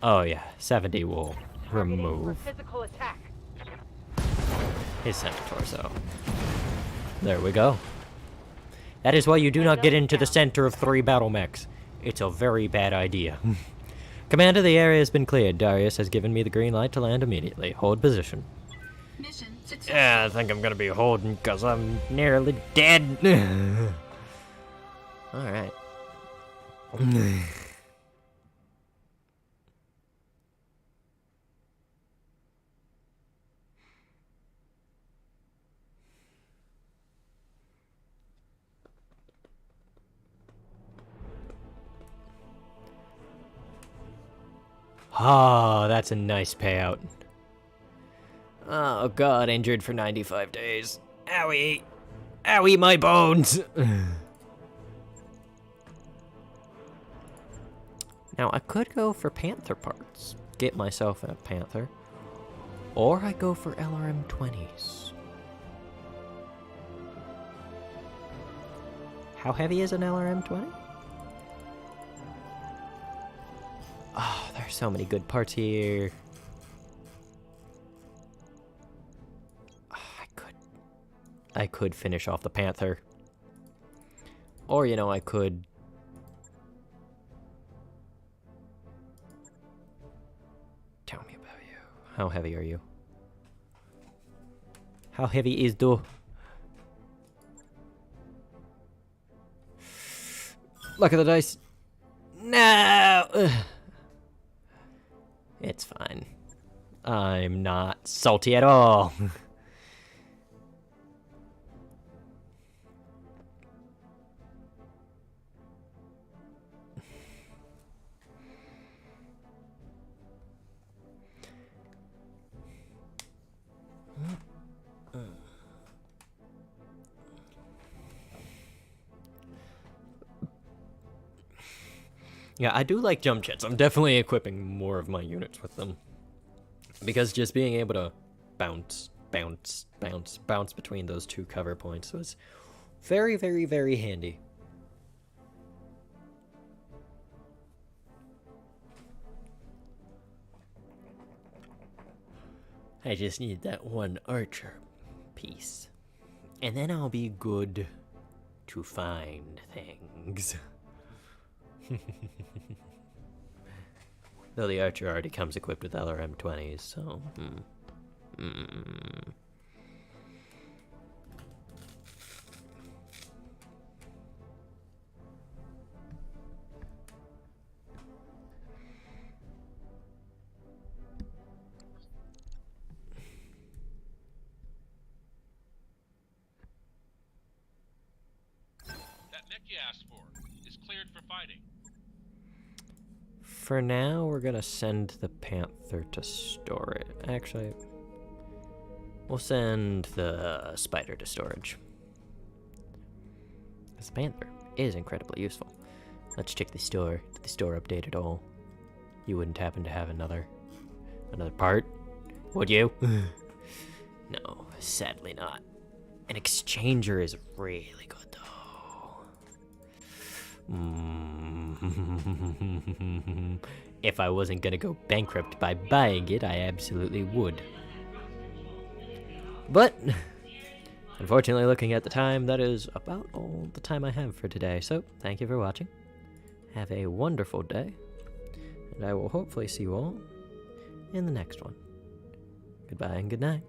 Oh yeah, 70 will Targeting remove for physical attack. his center torso. There we go. That is why you do not get into the center of 3 battle mechs. It's a very bad idea. Command of the area has been cleared. Darius has given me the green light to land immediately. Hold position. Mission successful. Yeah, I think I'm gonna be holding because I'm nearly dead. Alright. Ah, that's a nice payout. Oh god, injured for 95 days. Owie! Owie, my bones! Now, I could go for Panther parts. Get myself a Panther. Or I go for LRM 20s. How heavy is an LRM 20? Oh, there's so many good parts here. Oh, I could finish off the Panther. Or, you know, I could... Tell me about you. How heavy are you? How heavy is the... Luck of the dice. No! Ugh. It's fine. I'm not salty at all. Yeah, I do like jump jets. I'm definitely equipping more of my units with them. Because just being able to bounce between those two cover points was very, very, very handy. I just need that one archer piece. And then I'll be good to find things. Though the archer already comes equipped with LRM-20s, so... That mech you asked for is cleared for fighting. For now, we're gonna send the Panther to storage. Actually, we'll send the Spider to storage. This Panther is incredibly useful. Let's check the store. Did the store update at all? You wouldn't happen to have another part, would you? No, sadly not. An exchanger is really good though. If I wasn't gonna go bankrupt by buying it, I absolutely would. But, unfortunately, looking at the time, that is about all the time I have for today. So, thank you for watching. Have a wonderful day. And I will hopefully see you all in the next one. Goodbye and good night.